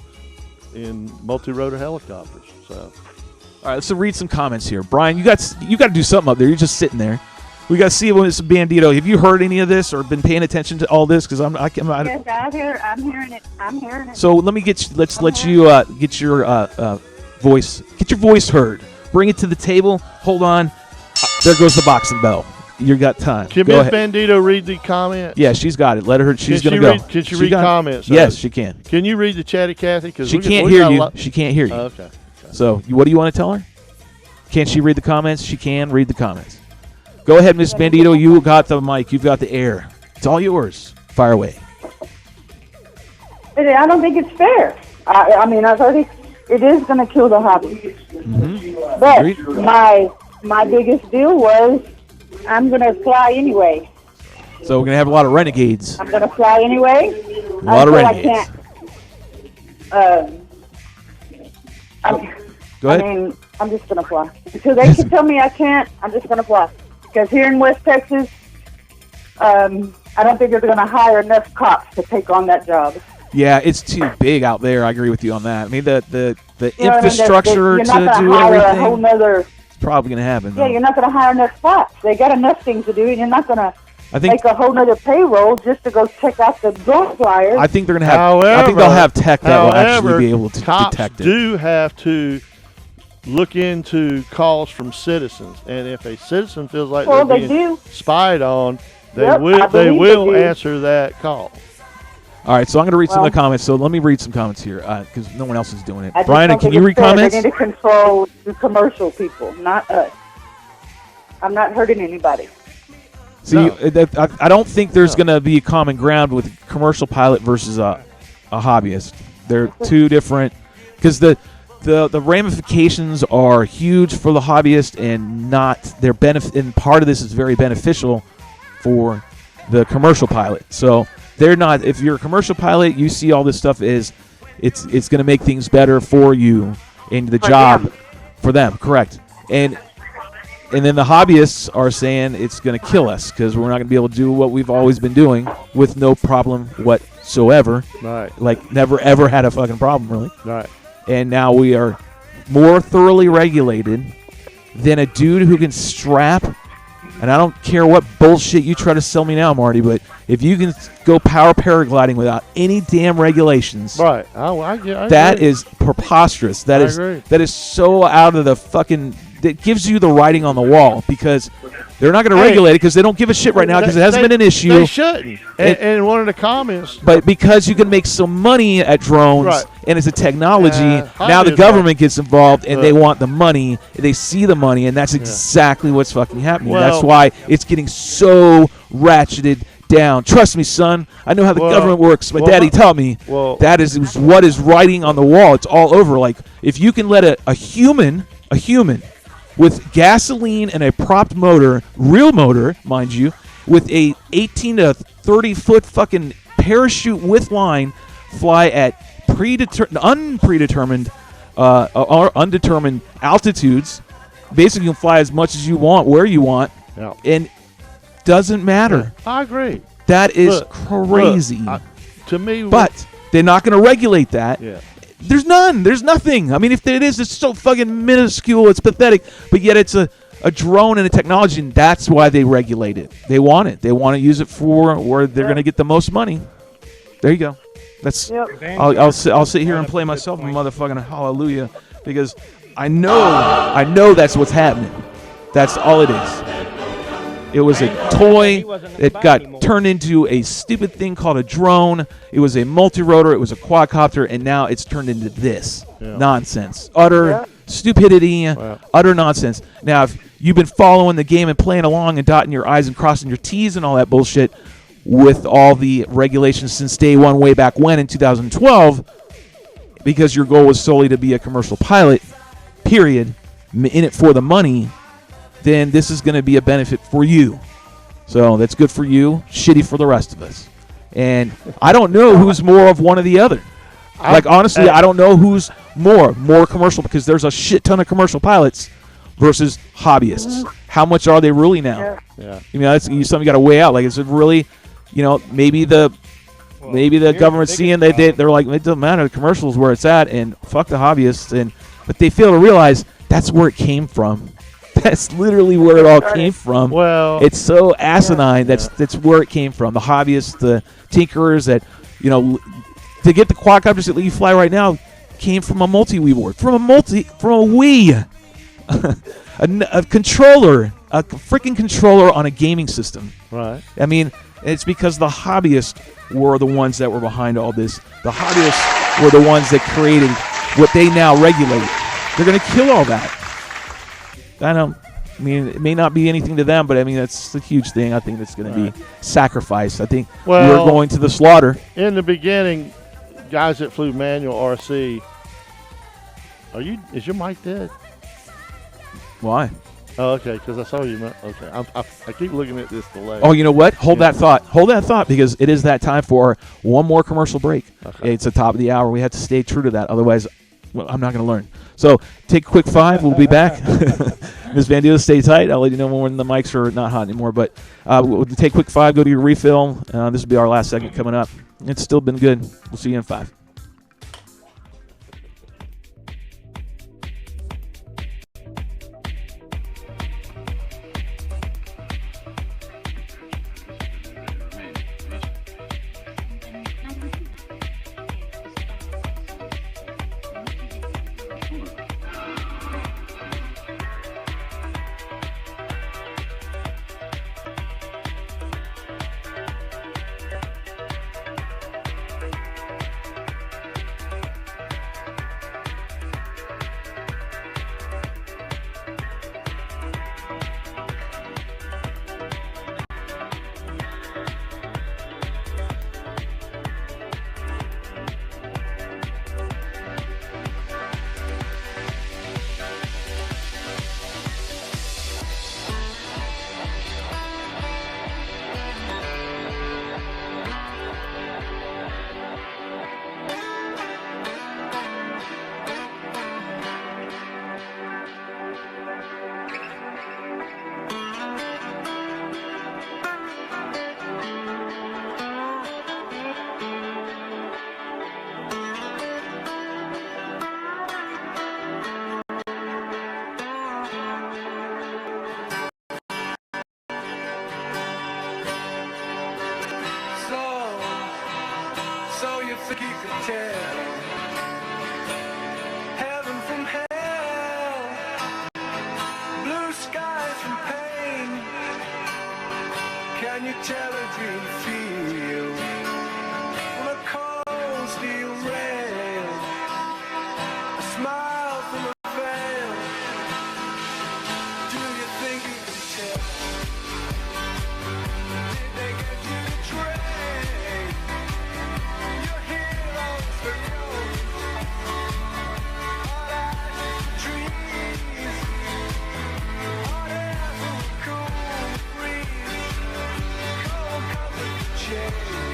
in multi-rotor helicopters. So, All right, let's read some comments here. Brian, you got to do something up there. You're just sitting there. We got to see when it's Bandito. Have you heard any of this or been paying attention to all this? Because I'm Yes, I'm hearing it. I'm hearing it. So let me let's let you get your voice heard. Bring it to the table. Hold on. There goes the boxing bell. You got time. can Go Miss ahead. Bandito read the comments? Yeah, she's got it. Let her. She's Can gonna she go. read- can she She read got it. comments? Yes, she can. Can you read the chatty Cathy? Because She can't hear you. She can't hear you. Okay. So what do you want to tell her? Can't she read the comments? She can read the comments. Go ahead, Miss Bandito. You got the mic. You've got the air. It's all yours. Fire away. I don't think it's fair. I mean, I've already. It is going to kill the hobby. But Agreed. my biggest deal was I'm going to fly anyway. So we're gonna have a lot of renegades. I'm going to fly anyway. A lot of until renegades. Go I ahead. mean, I'm just going to fly. Until they can tell me I can't, I'm just going to fly. Because here in West Texas, I don't think they're going to hire enough cops to take on that job. Yeah, it's too big out there. I agree with you on that. I mean, the You know what I mean? infrastructure You're not to gonna do hire a whole everything nother. is probably going to happen. Yeah, though. you're not going to hire enough cops. They got enough things to do, and you're not going to I think make a whole nother payroll just to go check out the drone flyers. I think they're going to have. I think they'll have tech that will actually be able to cops detect it. do have to look into calls from citizens, and if a citizen feels like Well, they're they being do. spied on, they Yep, I will believe they do. answer that call. All right, so I'm going to read some of the Well- comments. So let me read some comments here because no one else is doing it. I just Brian, don't can think you it's read fair. comments? They need to control the commercial people, not us. I'm not hurting anybody. See, I don't think there's going to be a common ground with a commercial pilot versus a hobbyist. They're two different because the ramifications are huge for the hobbyist and not their benefit. And part of this is very beneficial for the commercial pilot. So they're not. If you're a commercial pilot, you see all this stuff is it's going to make things better for you in the job them. for them. Correct. And then the hobbyists are saying it's going to kill us because we're not going to be able to do what we've always been doing with no problem whatsoever. Right, Like never ever had a fucking problem really. right. And now we are more thoroughly regulated than a dude who can strap. And I don't care what bullshit you try to sell me now, Marty, but if you can go power paragliding without any damn regulations, Right. I that agree. is preposterous. That I is agree. that is so out of the fucking. That gives you the writing on the wall because they're not going to Hey. regulate it because they don't give a shit right now because it hasn't been an issue. They shouldn't. It- And one of the comments, But because you can make some money at drones Right. and it's a technology, now the hobbyists government gets involved and they Right. want the money. They see the money, and that's exactly what's fucking happening. Well- That's why it's getting so ratcheted down. Trust me, son. I know how the Well- government works. My well, daddy taught me. well- That is what is writing on the wall. It's all over. Like if you can let a human with gasoline and a propped motor, real motor, mind you, with a 18 to 30 foot fucking parachute with line, fly at unpredetermined or undetermined altitudes. Basically, you can fly as much as you want, where you want, yeah. and doesn't matter. I agree. That is Look, crazy. To me, But they're not going to regulate that. yeah. There's none. There's nothing. I mean, if it is, it's so fucking minuscule. It's pathetic. But yet it's a drone and a technology, and that's why they regulate it. They want it. They want to use it for where they're going to get the most money. There you go. That's. Yep. I'll sit here and play myself a motherfucking hallelujah because I know that's what's happening. That's all it is. It was a toy that got turned into a stupid thing called a drone. It was a multi-rotor. It was a quadcopter, and now it's turned into this nonsense. Utter stupidity, utter nonsense. Now, if you've been following the game and playing along and dotting your I's and crossing your T's and all that bullshit with all the regulations since day one way back when in 2012, because your goal was solely to be a commercial pilot, period, in it for the money, then this is going to be a benefit for you. So that's good for you, shitty for the rest of us. And I don't know who's more of one or the other. Like, honestly, I don't know who's more commercial, because there's a shit ton of commercial pilots versus hobbyists. How much are they really now? Yeah. You know, that's something you got to weigh out. Like, is it really, you know, maybe the government's seeing they're like, it doesn't matter, the commercial is where it's at, and fuck the hobbyists, but they fail to realize that's where it came from. That's literally where it all came from. Well, it's so asinine. That's where it came from. The hobbyists, the tinkerers that, you know, to get the quadcopters that let you fly right now came from a multi-Wii board, from a Wii, a controller, a freaking controller on a gaming system. Right. I mean, it's because the hobbyists were the ones that were behind all this. The hobbyists were the ones that created what they now regulate. They're going to kill all that. I mean, it may not be anything to them, but I mean, that's a huge thing. I think that's going to be sacrificed. I think we're going to the slaughter. In the beginning, guys that flew manual RC, is your mic dead? Why? Oh, okay, because I saw you. Okay, I keep looking at this delay. Oh, you know what? Hold that thought, because it is that time for one more commercial break. Okay. It's the top of the hour. We have to stay true to that. Otherwise, I'm not going to learn. So take a quick 5. We'll be back. Ms. Van Deel, stay tight. I'll let you know when the mics are not hot anymore. But we'll take a quick 5, go to your refill. This will be our last segment coming up. It's still been good. We'll see you in 5. So you think you can tell heaven from hell, blue skies from pain? Can you tell a dream field from a cold steel rail, a smile from a veil? Do you think you can tell? Did they get you to trade? Change.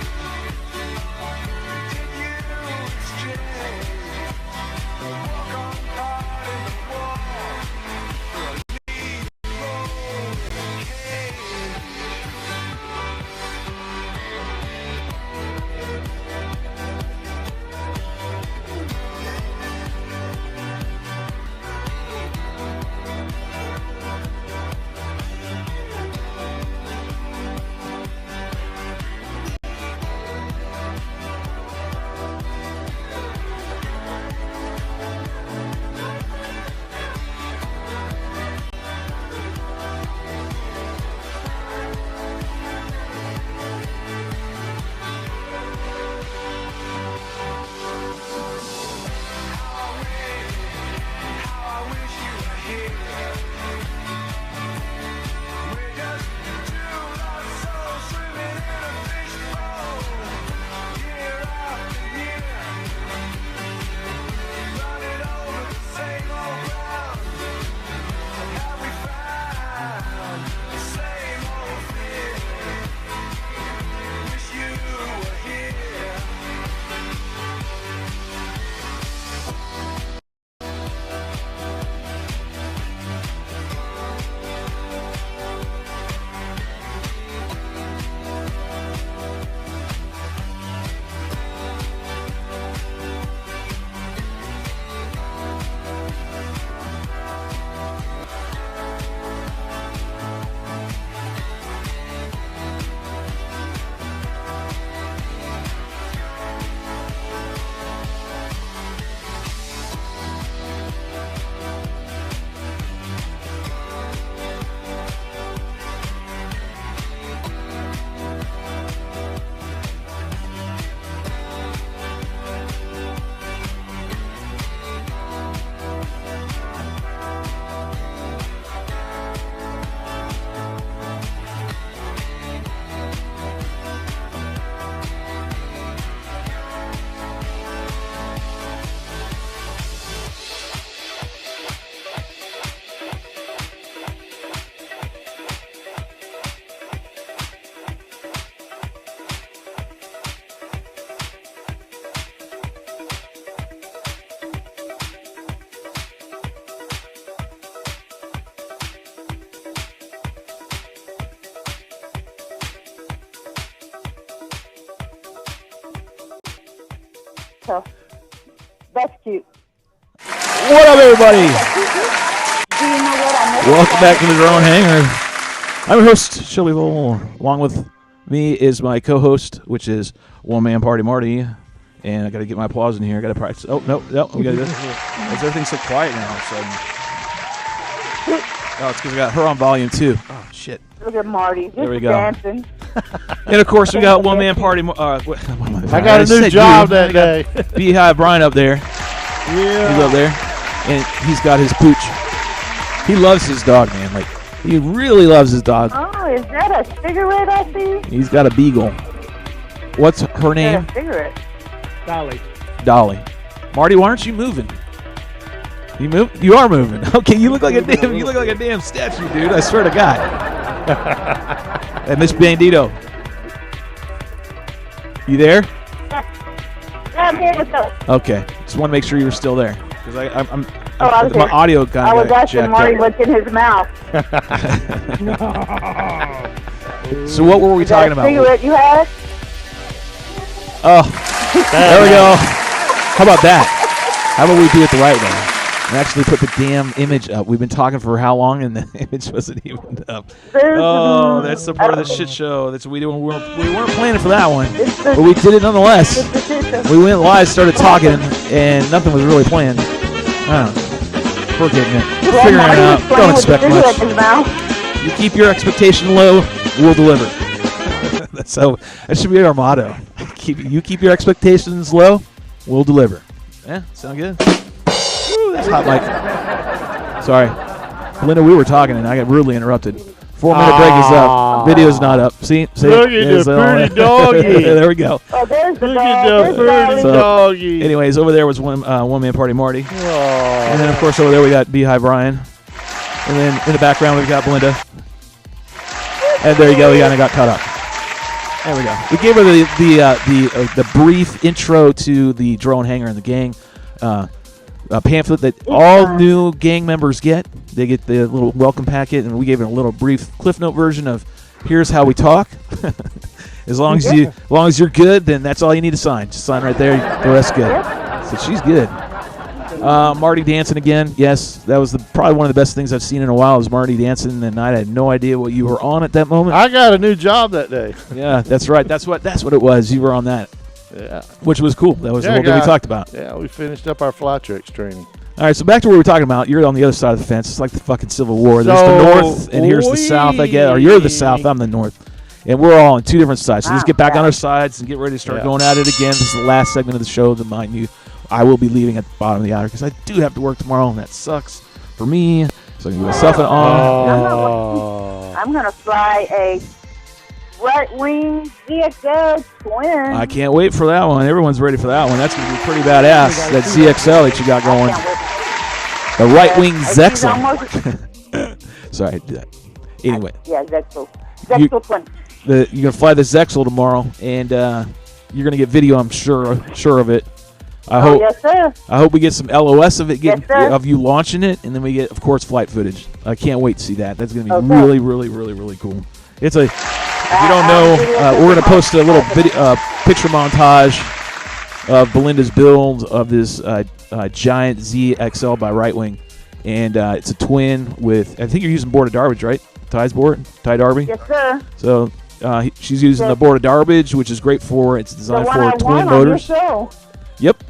So that's cute. What up, everybody? Do you know what I missed? Welcome back to the Drone Hangar. I'm your host, Shelby Vole. Along with me is my co-host, which is One Man Party Marty. And I got to get my applause in here. I got to practice. Oh, no. We got to do this. Everything's so quiet now all of a sudden. Oh, it's because I got her on volume, too. Oh, shit. Look at Marty. There we go. Dancing. And, of course, we got One Man Party. I got a new job that day. Beehive Brian up there. Yeah. He's up there. And he's got his pooch. He loves his dog, man. Like, he really loves his dog. Oh, is that a cigarette I see? He's got a beagle. What's her name? A cigarette. Dolly. Marty, why aren't you moving? You move? You are moving. Okay, you look like a damn statue, dude. I swear to God. And Miss Bandito. You there? Yeah, I'm here with those. Okay. Just want to make sure you were still there. Because I'm I was my here. audio kind I of was got asking jacked Marty up. what's in his mouth. So what were we Is that talking a about? cigarette you had? Oh, there we go. How about that? How about we do it the right way? And actually put the damn image up. We've been talking for how long, and the image wasn't even up. Oh, that's the part of the shit show. That's what we weren't planning for that one, but we did it nonetheless. We went live, started talking, and nothing was really planned. I don't know. We're getting it. We're figuring it out. Don't expect much. You keep your expectation low, we'll deliver. So that should be our motto. You keep your expectations low, we'll deliver. Yeah, sound good? Woo, that's hot mic. Sorry. Linda, we were talking and I got rudely interrupted. 4-minute break is up. Video's not up. See? Look at the pretty doggy. There we go. Oh, there's the Look dog. at There's the pretty Dolly. doggy. Anyways, over there was One Man Party Marty. Oh. And then, of course, over there we got Beehive Ryan. And then in the background we've got Belinda. And there you go. We kind of got caught up. There we go. We gave her the brief intro to the Drone Hangar and the gang pamphlet that all new gang members get. They get the little welcome packet, and we gave it a little brief Cliff Note version of here's how we talk. as long as you're good, then that's all you need to sign. Just sign right there. The rest's good. So she's good. Marty dancing again. Yes, that was probably one of the best things I've seen in a while. Was Marty dancing, and I had no idea what you were on at that moment. I got a new job that day. Yeah, that's right. That's what it was. You were on that. Yeah. Which was cool. That was the whole thing we talked about. Yeah, we finished up our fly tricks training. All right, so back to what we were talking about. You're on the other side of the fence. It's like the fucking Civil War. There's the north, and here's the south, I guess. Or you're the south, I'm the north. And we're all on two different sides. So let's get back on our sides and get ready to start going at it again. This is the last segment of the show. To mind you, I will be leaving at the bottom of the hour because I do have to work tomorrow, and that sucks for me. So I can give myself an on. I'm going to fly a right-wing ZXL twin. I can't wait for that one. Everyone's ready for that one. That's going to be pretty badass, that ZXL that you got going. The right-wing Zexel. Sorry, I did that. Anyway. Yeah, Zexel. Zexel twin. You're going to fly the Zexel tomorrow, and you're going to get video, I'm sure of it. Yes, sir. I hope we get some LOS of it, Yes, sir. of you launching it, and then we get, of course, flight footage. I can't wait to see that. That's going to be really, really, really, really cool. If you don't know, we're going to post a little picture montage of Belinda's build of this giant ZXL by Right Wing, and it's a twin with. I think you're using board of Darbage, right? Ty Darby. Yes, sir. So she's using the board of Darbage, which is great for. It's designed for twin motors. Yep.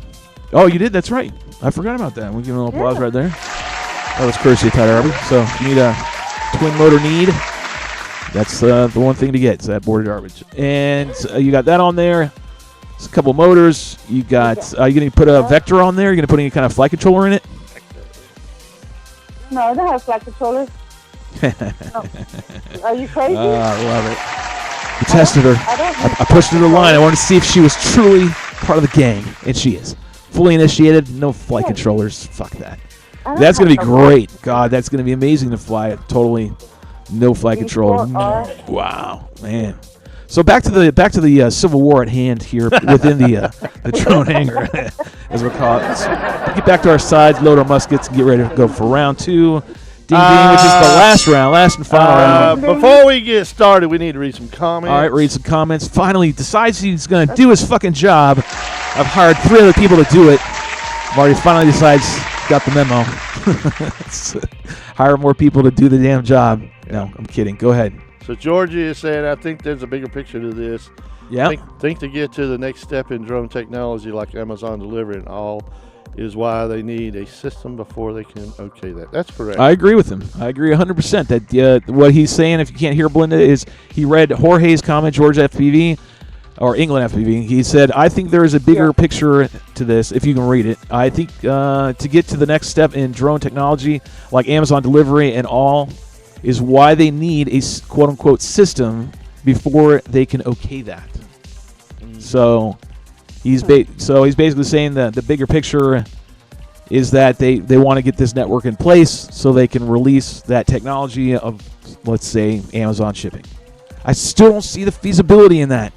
Oh, you did? That's right. I forgot about that. We give a little applause right there. That was courtesy of Ty Darby. So if you need a twin motor need, that's the one thing to get. It's that board of Darbage. And you got that on there. It's a couple motors. You got. Are you going to put a Vector on there? Are you going to put any kind of flight controller in it? No, I don't have flight controllers. Are you crazy? I love it. We tested her. I pushed her to the line. I wanted to see if she was truly part of the gang, and she is. Fully initiated, no flight controllers. Fuck that. That's going to be great. God, that's going to be amazing to fly it. Totally no flight control. Wow, man. So back to the Civil War at hand here within the Drone Hangar, as we're calling it. Let's get back to our sides, load our muskets, and get ready to go for round 2. Ding ding, which is the last and final round. Before we get started, we need to read some comments. All right, read some comments. Finally decides he's going to do his fucking job I've hired 3 other people to do it. Marty finally decides, got the memo. Hire more people to do the damn job. No, I'm kidding. Go ahead. So Georgie is saying, I think there's a bigger picture to this. Yeah. Think to get to the next step in drone technology like Amazon delivery and all is why they need a system before they can okay that. That's correct. I agree with him. I agree 100% that what he's saying, if you can't hear Belinda, is he read Jorge's comment, George FPV, or England FPV. He said, I think there is a bigger picture to this, if you can read it. I think to get to the next step in drone technology like Amazon delivery and all is why they need a quote-unquote system before they can okay that. So he's basically saying that the bigger picture is that they want to get this network in place so they can release that technology of, let's say, Amazon shipping. I still don't see the feasibility in that.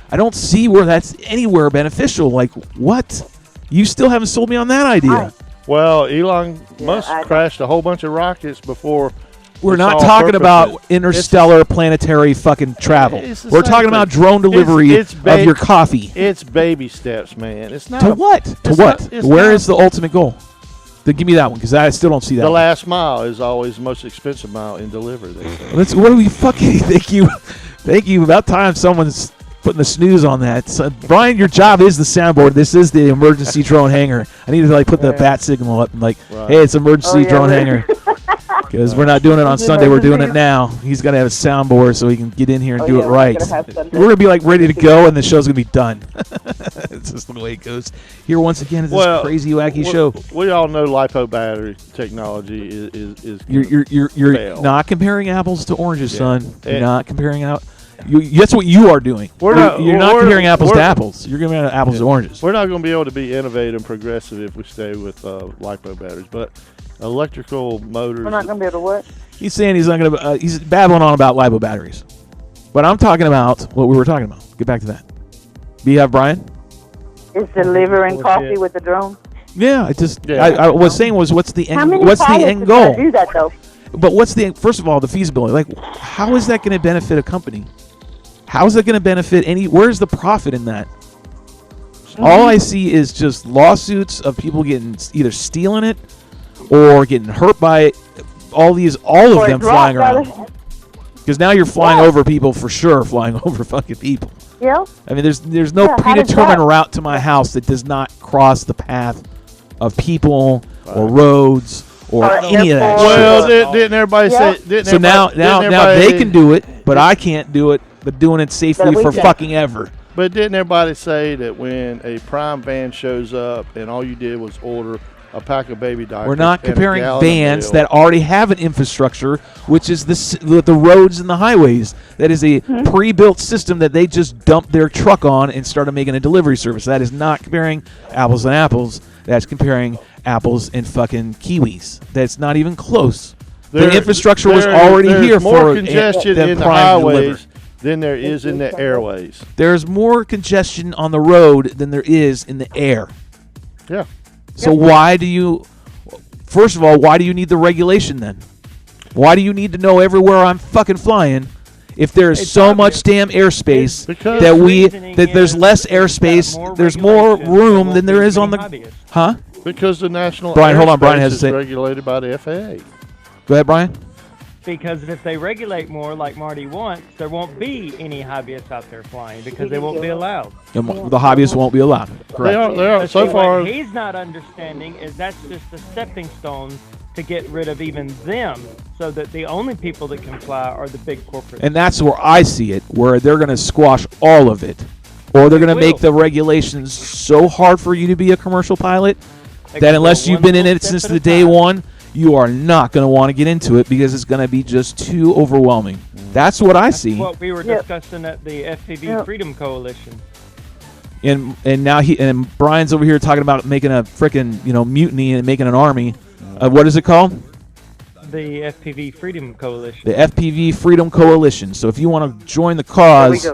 I don't see where that's anywhere beneficial. Like, what? You still haven't sold me on that idea. Well, Elon Musk crashed a whole bunch of rockets before. We're not talking about interstellar planetary fucking travel. We're talking about drone delivery of your coffee. It's baby steps, man. It's not to what? To what? Where is the ultimate goal? Then give me that one, because I still don't see that. The last mile is always the most expensive mile in delivery. What do we fucking thank you. About time someone's putting the snooze on that. So, Brian, your job is the soundboard. This is the emergency drone hanger. I need to put the bat signal up and hey, it's emergency drone hanger. Because we're not doing it on Sunday, we're doing it now. He's got to have a soundboard so he can get in here and do it right. We're going to be ready to go, and the show's going to be done. It's just the way it goes. Here once again is this crazy, wacky show. We all know lipo battery technology is You're not comparing apples to oranges, son. You're not comparing out. That's what you are doing. You're not comparing apples to apples. You're comparing apples to oranges. We're not going to be able to be innovative and progressive if we stay with lipo batteries, but electrical motors. We're not going to be able to what? He's saying he's not going to. He's babbling on about lipo batteries, but I'm talking about what we were talking about. Get back to that. Do you have Brian? Is delivering coffee with the drone? Yeah, I was saying what's the end? What's the end goal? Do that though. But first of all, the feasibility? How is that going to benefit a company? How is that going to benefit where's the profit in that? All I see is just lawsuits of people getting either stealing it or getting hurt by it. All of them flying around. Because now you're flying over people for sure, flying over fucking people. Yeah. I mean, there's no predetermined route to my house that does not cross the path of people or roads or any of that. Well, didn't everybody say? So now they can do it, but I can't do it. But doing it safely for fucking ever. But didn't everybody say that when a Prime van shows up and all you did was order a pack of baby diapers? We're not comparing vans that already have an infrastructure, which is the roads and the highways. That is a pre-built system that they just dumped their truck on and started making a delivery service. That is not comparing apples and apples. That's comparing apples and fucking kiwis. That's not even close. The infrastructure was already here for more congestion in the highways than there is in the airways. There's more congestion on the road than there is in the air. Yeah. So first of all, why do you need the regulation then? Why do you need to know everywhere I'm fucking flying if there's so much damn airspace that there's less airspace, there's more room than there is on the... Huh? Because the national Brian has is regulated by the FAA. Go ahead, Brian. Because if they regulate more like Marty wants, there won't be any hobbyists out there flying because they won't be allowed. The hobbyists won't be allowed. Correct. They are. So far, what he's not understanding is that's just a stepping stone to get rid of even them, so that the only people that can fly are the big corporates. And that's where I see it, where they're going to squash all of it, or they're going to make the regulations so hard for you to be a commercial pilot that unless you've been in it since the day one, you are not going to want to get into it because it's going to be just too overwhelming. That's what I see. What we were discussing at the FPV Freedom Coalition. And now Brian's over here talking about making a frickin' mutiny and making an army. What is it called? The FPV Freedom Coalition. The FPV Freedom Coalition. So if you want to join the cause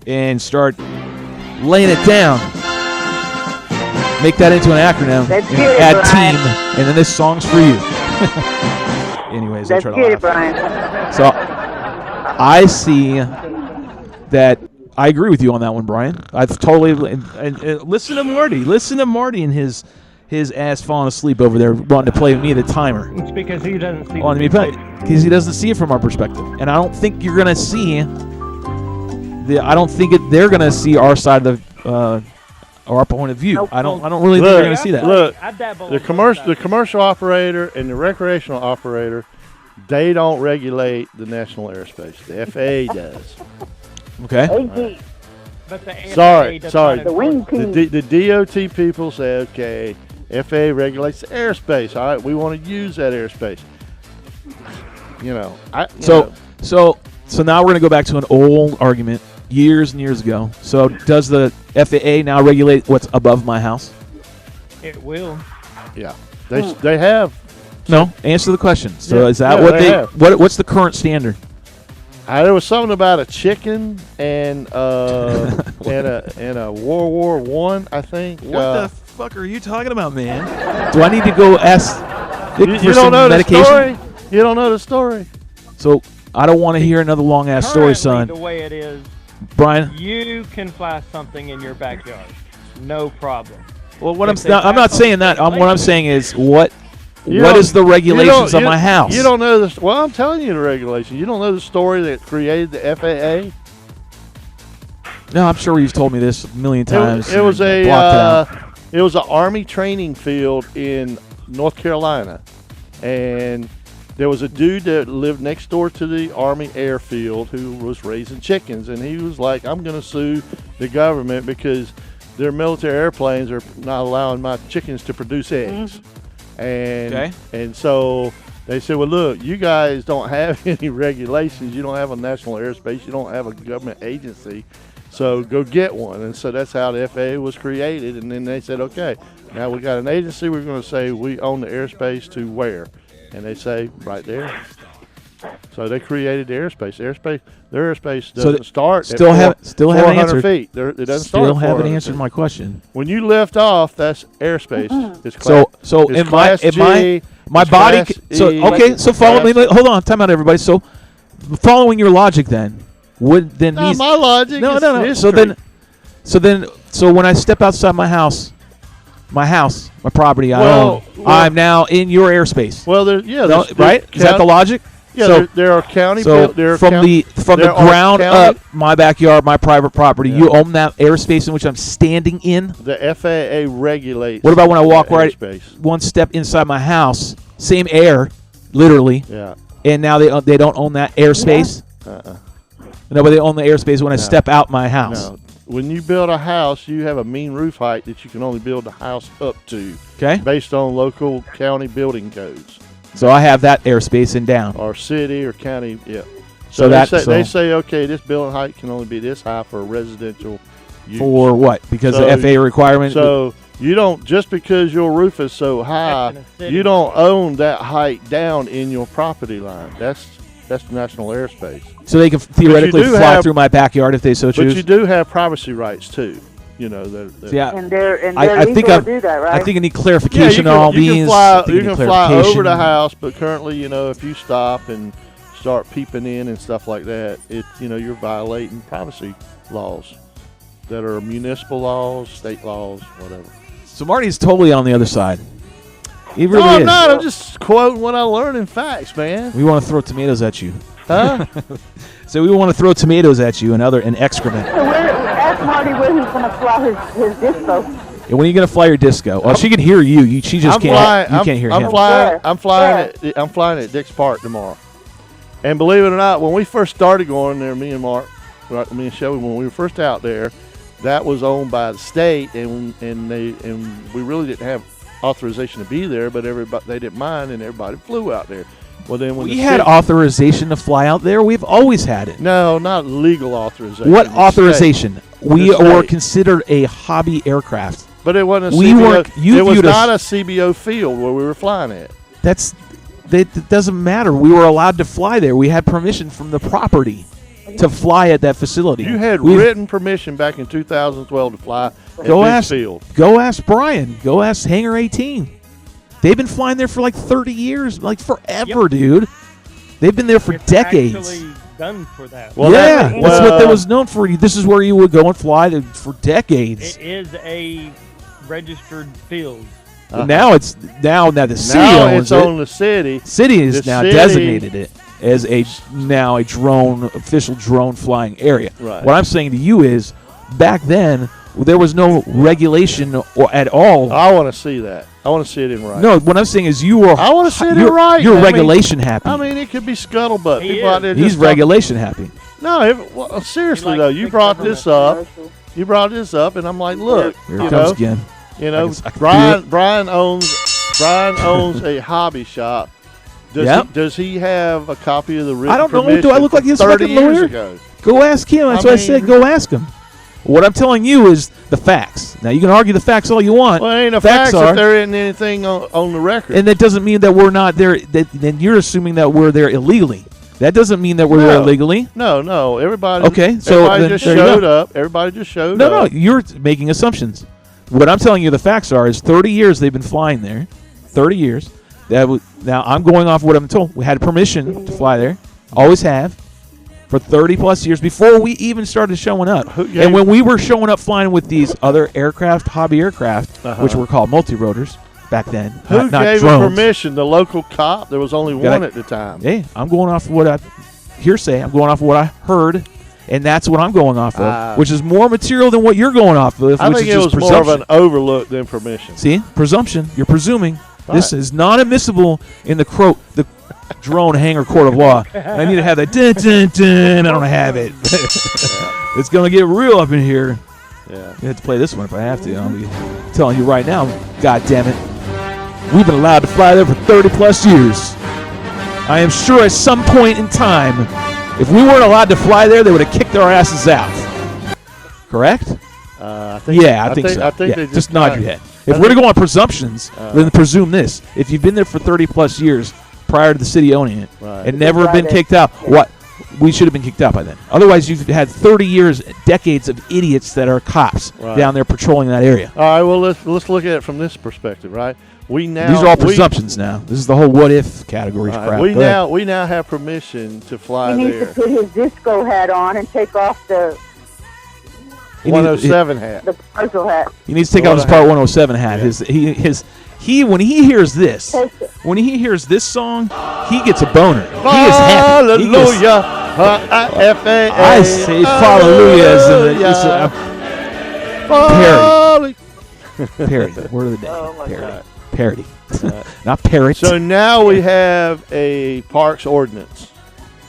and start laying it down, make that into an acronym. Add team, and then this song's for you. Anyways, I try to laugh. Brian. So I see that I agree with you on that one, Brian. I've totally and listen to Marty. Listen to Marty and his ass falling asleep over there, wanting to play me the timer. It's because he doesn't see. Because he doesn't see it from our perspective, and I don't think you're gonna see. I don't think they're gonna see our side of our point of view. Nope. I don't really think they're gonna see that. Look, I dabble the on both commercial sides. operator and the recreational operator, they don't regulate the national airspace. The FAA does. Okay. AG, But the FAA Sorry, does sorry. not the wing enforce team. The DOT people say, okay, FAA regulates the airspace. All right, we want to use that airspace. You know, So now we're gonna go back to an old argument years and years ago. So does the FAA now regulate what's above my house? It will. yeah, they have. No. Answer the question. So Yeah, is that yeah, what they have. what's the current standard? There was something about a chicken and and a World War One, I think. What the fuck are you talking about, man? Do I need to go ask Vic you for don't some know medication? the story? You don't know the story? So I don't want to hear another long ass story, Currently, son. The way it is, Brian. you can fly something in your backyard, no problem. Well, what If they I'm not pass saying on that. the What I'm saying is what You what don't- is the regulations you of my house? You don't know this. Well, I'm telling you the regulations. You don't know the story that created the FAA. No, I'm sure you've told me this a million times. It was and blocked it out. it was an Army training field in North Carolina, and there was a dude that lived next door to the Army airfield who was raising chickens, and he was like, "I'm going to sue the government because their military airplanes are not allowing my chickens to produce eggs." And so they said, "Well, look, you guys don't have any regulations. You don't have a national airspace. You don't have a government agency. So go get one." And so that's how the FAA was created. And then they said, "Okay, now we got an agency. We're going to say we own the airspace to where?" And they say right there. So they created the airspace. Their airspace doesn't start still at haven't 400 answered. feet. It doesn't Still start at haven't 400 answered feet. my question. When you lift off, that's airspace. It's So it's in class G, my it's body. class So E, okay. So follow me. class- Hold on. Time out, everybody. So following your logic, then would then No, means my logic. no. is So history. so when I step outside my house, my property I own, I'm now in your airspace. Well, No, there's right? Is that the logic? Yeah, So, there are county. so there are from county, the there are ground county- up, my backyard, my private property, Yeah. you own that airspace in which I'm standing in. the FAA regulates. What about when I walk that right airspace? one step inside my house, same air, literally, Yeah. and now they don't own that airspace? No, but they own the airspace when I step out my house. No. When you build a house, you have a mean roof height that you can only build the house up to, Okay, based on local county building codes, so I have that airspace and down. or city or county. Yeah. So they say okay, this building height can only be this high for residential use. For what? Because So- the FAA requirement. So you don't, just because your roof is so high, in a city. you don't own that height down in your property line. That's national airspace. So they can theoretically do fly have- through my backyard if they so choose. But you do have privacy rights too. You know that. Yeah, And they're I legal think to I'm- do that, right? I think I need Yeah, clarification on all you these. can I fly. think I You need can fly over clarification. the house, but currently, if you stop and start peeping in and stuff like that, you're violating privacy laws that are municipal laws, state laws, whatever. So Marty's totally on the other side. He really No, I'm is. not. I'm just quoting what I learned in facts, man. We want to throw tomatoes at you. Huh? So we want to throw tomatoes at you and excrement. So ask Marty where he's going to fly his disco. And when are you going to fly your disco? Well, she can hear you. She just can't. You can't hear him. I'm flying at Dix Park tomorrow. And believe it or not, when we first started going there, me and Shelby, when we were first out there, that was owned by the state, and we really didn't have authorization to be there, but they didn't mind, and everybody flew out there. Well, then when We had authorization to fly out there. We've always had it. no, not legal authorization. What the state. authorization? We The were state. considered a hobby aircraft. But it wasn't a We CBO. weren't- you it was viewed us- not a CBO field where we were flying at. That doesn't matter. We were allowed to fly there. We had permission from the property to fly at that facility. You had We've- written permission back in 2012 to fly at Go Big ask- Field. Go ask Brian. Go ask Hangar 18. They've been flying there for like 30 years, like forever, dude. They've been there for It's decades. actually done for that. Well, yeah, that- that's what that well- was known for. This is where you would go and fly for decades. It is a registered field. Now the city Now owns it's it. on the city. City has The now city- designated it as a official drone flying area. Right. What I'm saying to you is, back then there was no regulation or at all. I want to see that. I want to see it in writing. No, what I'm saying is you were. I want to see it in you're, writing. You're I mean- regulation happy. I mean, it could be scuttlebutt. He People out is. there He's just talk- regulation happy. No, well, seriously He likes though, you big brought government. this up. You brought this up, and I'm like, look, Here you it comes know, again. you know, I can feel Brian owns a hobby shop. Yep. Does he have a copy of the written I don't know. Do I permission look like from his 30 fucking years lawyer? ago? Go ask him. That's I what I mean- said. Go ask him. What I'm telling you is the facts. Now you can argue the facts all you want. Well, it ain't a Facts fact are- if there isn't anything on the record. And that doesn't mean that we're not there. Then you're assuming that we're there illegally. That doesn't mean that we're there No. illegally. No, everybody. Okay, so everybody then just there you showed go. up. Everybody just showed No, up. you're making assumptions. What I'm telling you the facts are is 30 years they've been flying there. 30 years. Now I'm going off what I'm told. We had permission to fly there. Always have. For 30 plus years before we even started showing up. Who gave- And when we were showing up flying with these other aircraft, hobby aircraft, which were called multi-rotors back then, Who not gave drones. him permission? The local cop. There was only one at the time. Hey, I'm going off of what I hearsay. I'm going off of what I heard, and that's what I'm going off of, which is more material than what you're going off of, I which think is it just was more of presumption. an overlook than permission. See, presumption. You're presuming. This Right. is not admissible in the drone hanger court of law. I need to have that. Dun, dun, dun. I don't have it. It's gonna get real up in here. Yeah. You have to play this one if I have to. I'll be telling you right now. God damn it. We've been allowed to fly there for 30 plus years. I am sure at some point in time, if we weren't allowed to fly there, they would have kicked our asses out. Correct? I think. Yeah, I think so. I think Yeah, they just nod your head. If I we're to think- go on presumptions, then presume this. If you've been there for 30 plus years prior to the city owning it Right. and never been kicked out, what? We should have been kicked out by then. Otherwise, you've had 30 years, decades of idiots that are cops Right. down there patrolling that area. All right. Well, let's look at it from this perspective, right? We now These are all presumptions now. This is the whole what if category All right, crap. we Go ahead. we now have permission to fly He needs to there. put his disco hat on and take off the He needs- 107 hat. puzzle hat. He needs to take off his Part 107 hat. Yeah. He when he hears this, Take it. when he hears this song, he gets a boner. He is happy. He gets- Hallelujah. F-A-A. I say hallelujah as Hallelujah. parody. Word of the day. Oh, my parody. God. Parody. Not parrot. So now we have a parks ordinance.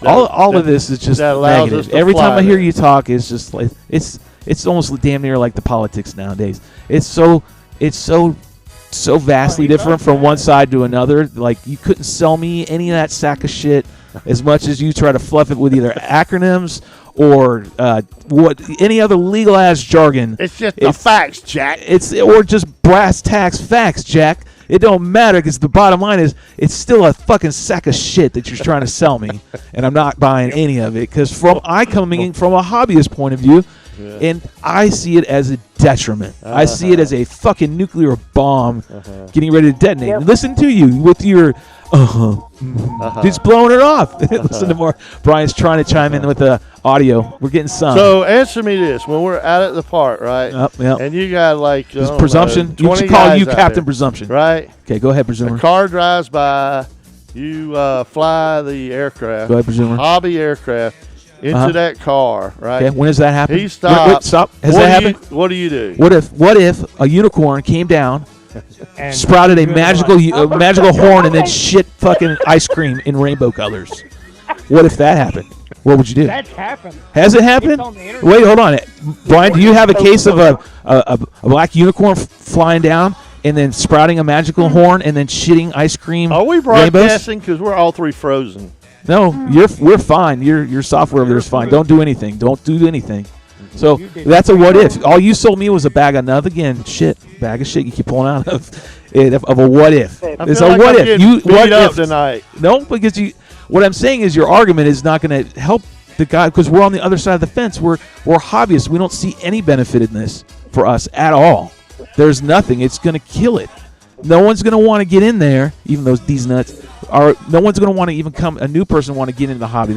all of this is just that allows negative. us to Every time fly I hear there. you talk, it's just like it's almost damn near like the politics nowadays. It's so vastly different from one side to another. Like you couldn't sell me any of that sack of shit as much as you try to fluff it with either acronyms or what any other legal ass jargon. It's just the facts, Jack. Or just brass tacks facts, Jack. It don't matter because the bottom line is it's still a fucking sack of shit that you're trying to sell me, and I'm not buying any of it because coming from a hobbyist point of view, and I see it as a detriment. I see it as a fucking nuclear bomb getting ready to detonate. Yep. Listen to you with your just blowing it off. Listen to more. Brian's trying to chime in with the audio. We're getting some. So answer me this: when we're out at the park, right? Yep. And you got like This presumption. You 20 should call guys you out Captain there, Presumption. right? Okay, go ahead, The Presumer. car drives by. You fly the aircraft. Go ahead, Presumer. Hobby aircraft into that car, right? Okay, when does that happen? He stops. Wait, stop. Has What that do you- happened? What do you do? What if a unicorn came down, And sprouted a good magical luck. horn, and then shit fucking ice cream in rainbow colors? What if that happened? What would you do? That's happened. Has it happened? It's on the internet. Wait, hold on, Brian. Do you have a case of a black unicorn flying down and then sprouting a magical horn and then shitting ice cream? Are we rainbows? broadcasting? Because we're all three frozen. No, we're fine. Your software over there is fine. Don't do anything. Don't do anything. So You did. that's a what if. All you sold me was a bag of bag of shit you keep pulling out of a what if. I It's feel a like what I'm if. getting You beat what up if tonight. No, because what I'm saying is your argument is not going to help the guy because we're on the other side of the fence. We're hobbyists. We don't see any benefit in this for us at all. There's nothing. It's going to kill it. No one's going to want to get in there, even though these nuts are. No one's going to want to even come. A new person want to get into the hobby.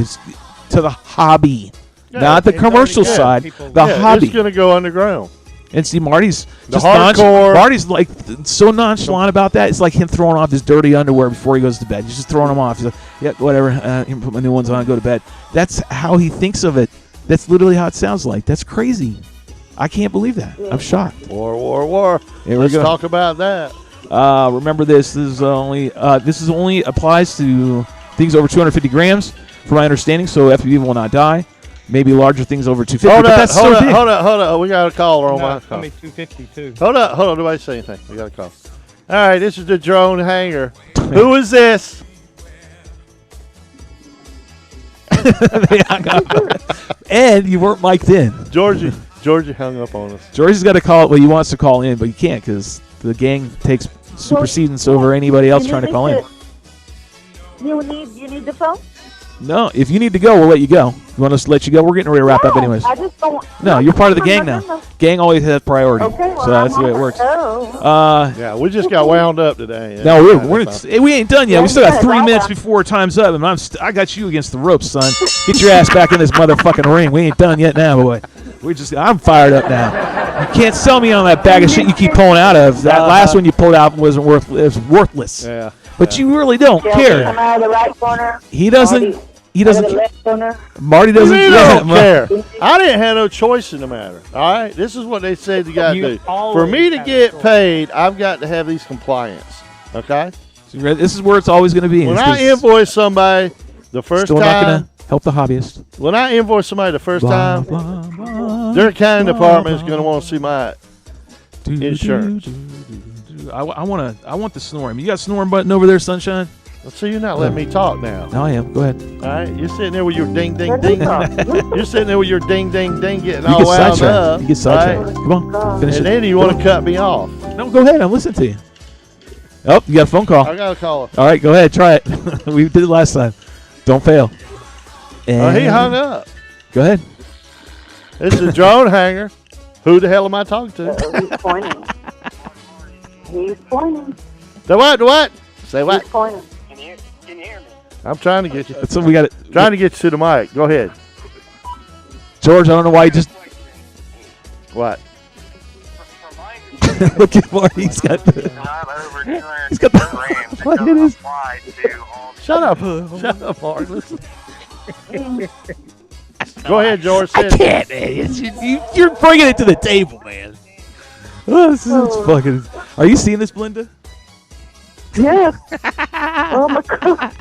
To to the hobby, Yeah, not the it's commercial already good. side. People- The Yeah, hobby. It's gonna go underground. And see, Marty's The just hardcore- Marty's like so nonchalant about that. It's like him throwing off his dirty underwear before he goes to bed. He's just throwing them off. He's like, yeah, whatever. Put my new ones on, go to bed. That's how he thinks of it. That's literally how it sounds like. That's crazy. I can't believe that. I'm shocked. War. Here we Let's go. talk about that. Remember this. This is only applies to things over 250 grams, from my understanding. So FPV will not die. Maybe larger things over 250. Hold but up, that's hold so up, big. hold up. We got a caller on No, my it's call. gonna be 250 too. Hold up. Nobody say anything. We got a call. All right, this is the drone hanger. Who is this? They hung up. And you weren't mic'd in. Georgie hung up on us. George's got to call. Well, he wants to call in, but he can't because the gang takes supersedence over anybody else trying to call in. You need the phone? No, if you need to go, we'll let you go. You want us to let you go? We're getting ready to wrap up anyways. I just don't. No, you're part of the gang now. Gang always has priority. Okay, well, So that's the I'm way it on works. the show. Yeah, we just got wound up today. No, Yeah, we ain't done yet. We still got 3 minutes before time's up, and I got you against the ropes, son. Get your ass back in this motherfucking ring. We ain't done yet now, boy. I'm fired up now. You can't sell me on that bag of shit you keep pulling out of. That last one you pulled out wasn't worthless. Yeah. But you really don't Come care. out of the right corner. He doesn't. He Out of the doesn't. left corner. Marty doesn't. You don't care. I didn't have no choice in the matter. All right, this is what they said you got to You do. For always me to have a get choice. paid, I've got to have these compliance. Okay. This is where it's always going to be. When It's I 'cause invoice somebody the first still not time, going to help the hobbyist. when I invoice somebody the first Blah, time, blah, blah, their accounting blah, department is blah. going to want to see my Do, do, insurance. do, do, do. I want the snoring. You got a snoring button over there, Sunshine? Well, see, you're not letting me talk now. No, I am. Go ahead. All right, you're sitting there with your ding, ding, Where'd ding. you go? You're sitting there with your ding, ding, ding, getting You all get wound sidetracked. up. You get sidetracked. right? Come on, finish And it. then you Go want on. to cut me off. No, go ahead. I'm listening to you. Oh, you got a phone call. I got to call her. All right, go ahead. Try it. We did it last time. Don't fail. Oh, he And- hung up. Go ahead. This is a drone hanger. Who the hell am I talking to? He's pointing. He's pointing. The what? Say what? He's pointing. Can you hear me? I'm trying to get you. So we got it. Trying to get you to the mic. Go ahead. George, I don't know why you just What? From my understanding, look at Marty. He's got the. not over 200 He's got the- grams that What don't it is? apply to all the Shut up. Shut up, Mark. Listen. Go ahead, George. I can't, man. You're bringing it to the table, man. Oh, this is fucking. Are you seeing this, Belinda? Yes. Oh my God.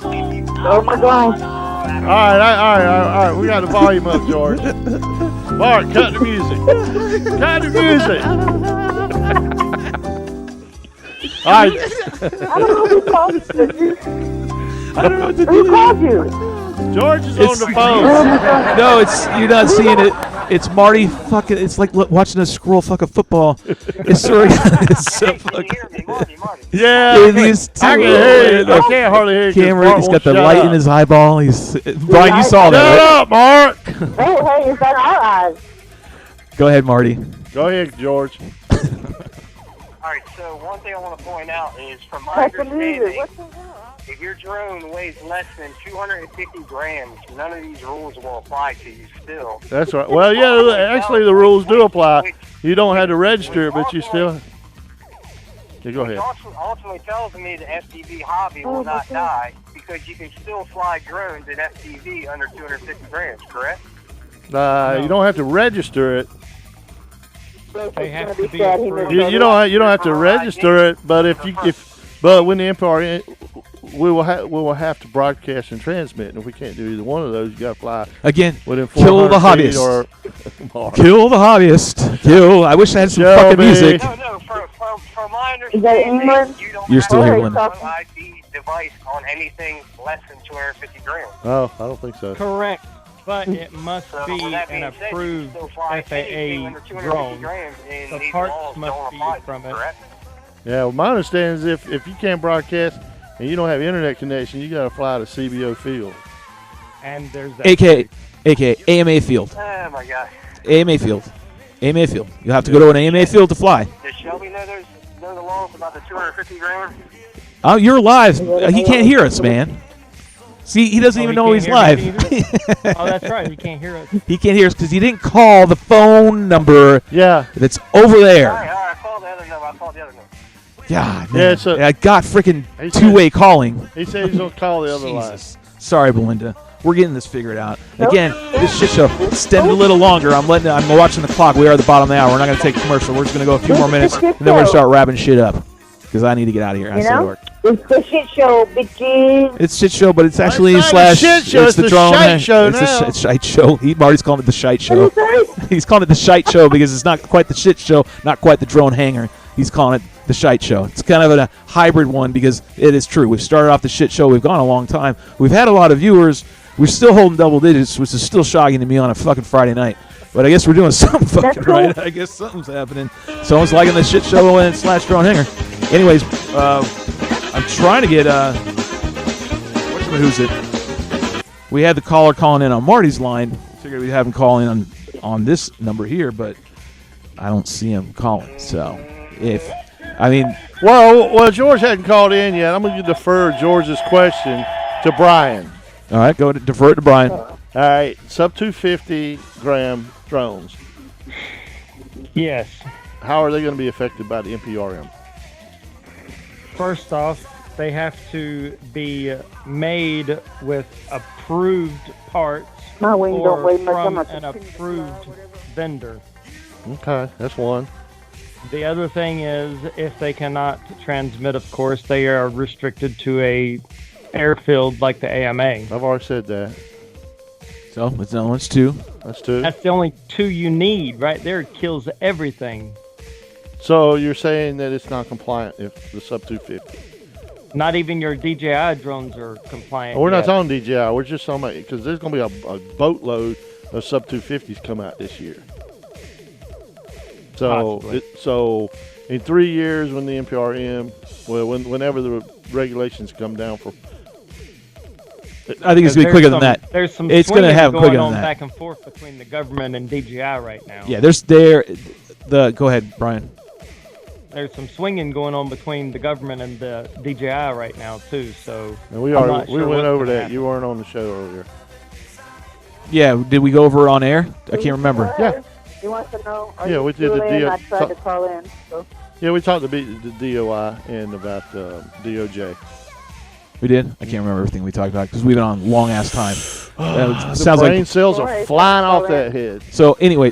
Oh my God. All right. We got the volume up, George. Mark, cut the music. Cut the music. All right. I don't know who called you. I don't know what to Who do. called you? George is It's- on the phone. No, you're not seeing it. It's Marty fucking. It's like watching a squirrel fuck a football. It's sort of. It's so Can you fucking. hear me, Marty? Yeah. It is I can hear you. I can't hardly hear you. 'cause Camera. Mark He's won't got the shut light up. in his eyeball. He's Brian. You saw Shut that, right? up, Mark. Hey, is that our eyes? Go ahead, Marty. Go ahead, George. All right, so one thing I want to point out is, from my That's the music. understanding, What the hell? if your drone weighs less than 250 grams, none of these rules will apply to you still. That's right. Well, yeah, actually the rules do apply. You don't have to register it, but you still. Yeah, go Which ahead. ultimately tells me the FPV hobby will not die because you can still fly drones in FPV under 250 grams, correct? You don't have to register it. They have It's to gonna be sad. He approved. knows You don't have to register it, but but when the Empire, we will have to broadcast and transmit, and if we can't do either one of those, you got to fly Again, within kill the 400 feet hobbyist. or Kill the hobbyist. Kill. I wish I had some fucking Shelby. music. No, from my Is that understanding, England? you don't You're have still to here, have Linda. an ID device on anything less than 250 grams. Oh, I don't think so. Correct, but it must So be with that an being said, you can approved still fly anything under FAA 250 drone. grams, and The these parts laws must don't be apply from it. correct? Yeah, well, my understanding is if you can't broadcast and you don't have internet connection, you got to fly to CBO field. And there's that. AKA AMA field. Oh my God. AMA field. AMA field. You have to go to an AMA field to fly. Does Shelby know the laws about the 250 grams? Oh, you're live. He can't hear us, man. See, he doesn't even know he's live. Oh, that's right. He can't hear us. He can't hear us because he didn't call the phone number that's over All there. right, I called the other number. God, Yeah, man. I got freaking He said- two-way calling. He said he's gonna call the other line. Jesus. Sorry, Belinda. We're getting this figured out. Again, this shit show extended a little longer. I'm watching the clock. We are at the bottom of the hour. We're not going to take a commercial. We're just going to go a few more minutes, and then we're going to start wrapping shit up because I need to get out of here. I still work. It's the shit show, bitches. It's shit show, but it's actually It's not a slash. shit show, it's the drone. shite show It's now. the shite show. Marty's calling it the shite show. What do you say? He's calling it the shite show because it's not quite the shit show, not quite the drone hanger. He's calling it the shite show. It's kind of a hybrid one because it is true. We've started off the shit show. We've gone a long time. We've had a lot of viewers. We're still holding double digits, which is still shocking to me on a fucking Friday night. But I guess we're doing something fucking cool. right. I guess something's happening. Someone's liking the shit show and slash drone hanger. Anyways, I'm trying to get who's it? We had the caller calling in on Marty's line. Figured we'd have him call in on this number here, but I don't see him calling. So Well, George hadn't called in yet. I'm going to defer George's question to Brian. All right, go ahead, defer it to Brian. All right, sub 250 gram drones. Yes. How are they going to be affected by the NPRM? First off, they have to be made with approved parts My wings don't or weigh much. I'm from not an approved vendor. Okay, that's one. The other thing is, if they cannot transmit, of course, they are restricted to a airfield like the AMA. I've already said that. So it's two. That's two. That's the only two you need right there. It kills everything. So you're saying that it's not compliant if the sub 250? Not even your DJI drones are compliant. We're not yet. talking DJI. We're just talking about because there's going to be a boatload of sub 250s come out this year. Possibly. So in 3 years, when the NPRM, whenever the regulations come down for, I think it's going to be quicker than that. There's some It's gonna swinging happen going quicker than on that. back and forth between the government and DJI right now. Yeah, go ahead, Brian. There's some swinging going on between the government and the DJI right now too. So and we I'm not went sure what's over gonna that. happen. You weren't on the show earlier. Yeah, did we go over it on air? I can't remember. Yeah. He wants to know. Are Yeah, you we did the still in? deal. I tried to call in. So. Yeah, we talked about the DOI and about DOJ. We did? I can't remember everything we talked about because we've been on long ass time. The Sounds brain like cells are Sorry, flying sorry. off that head. so. Anyway,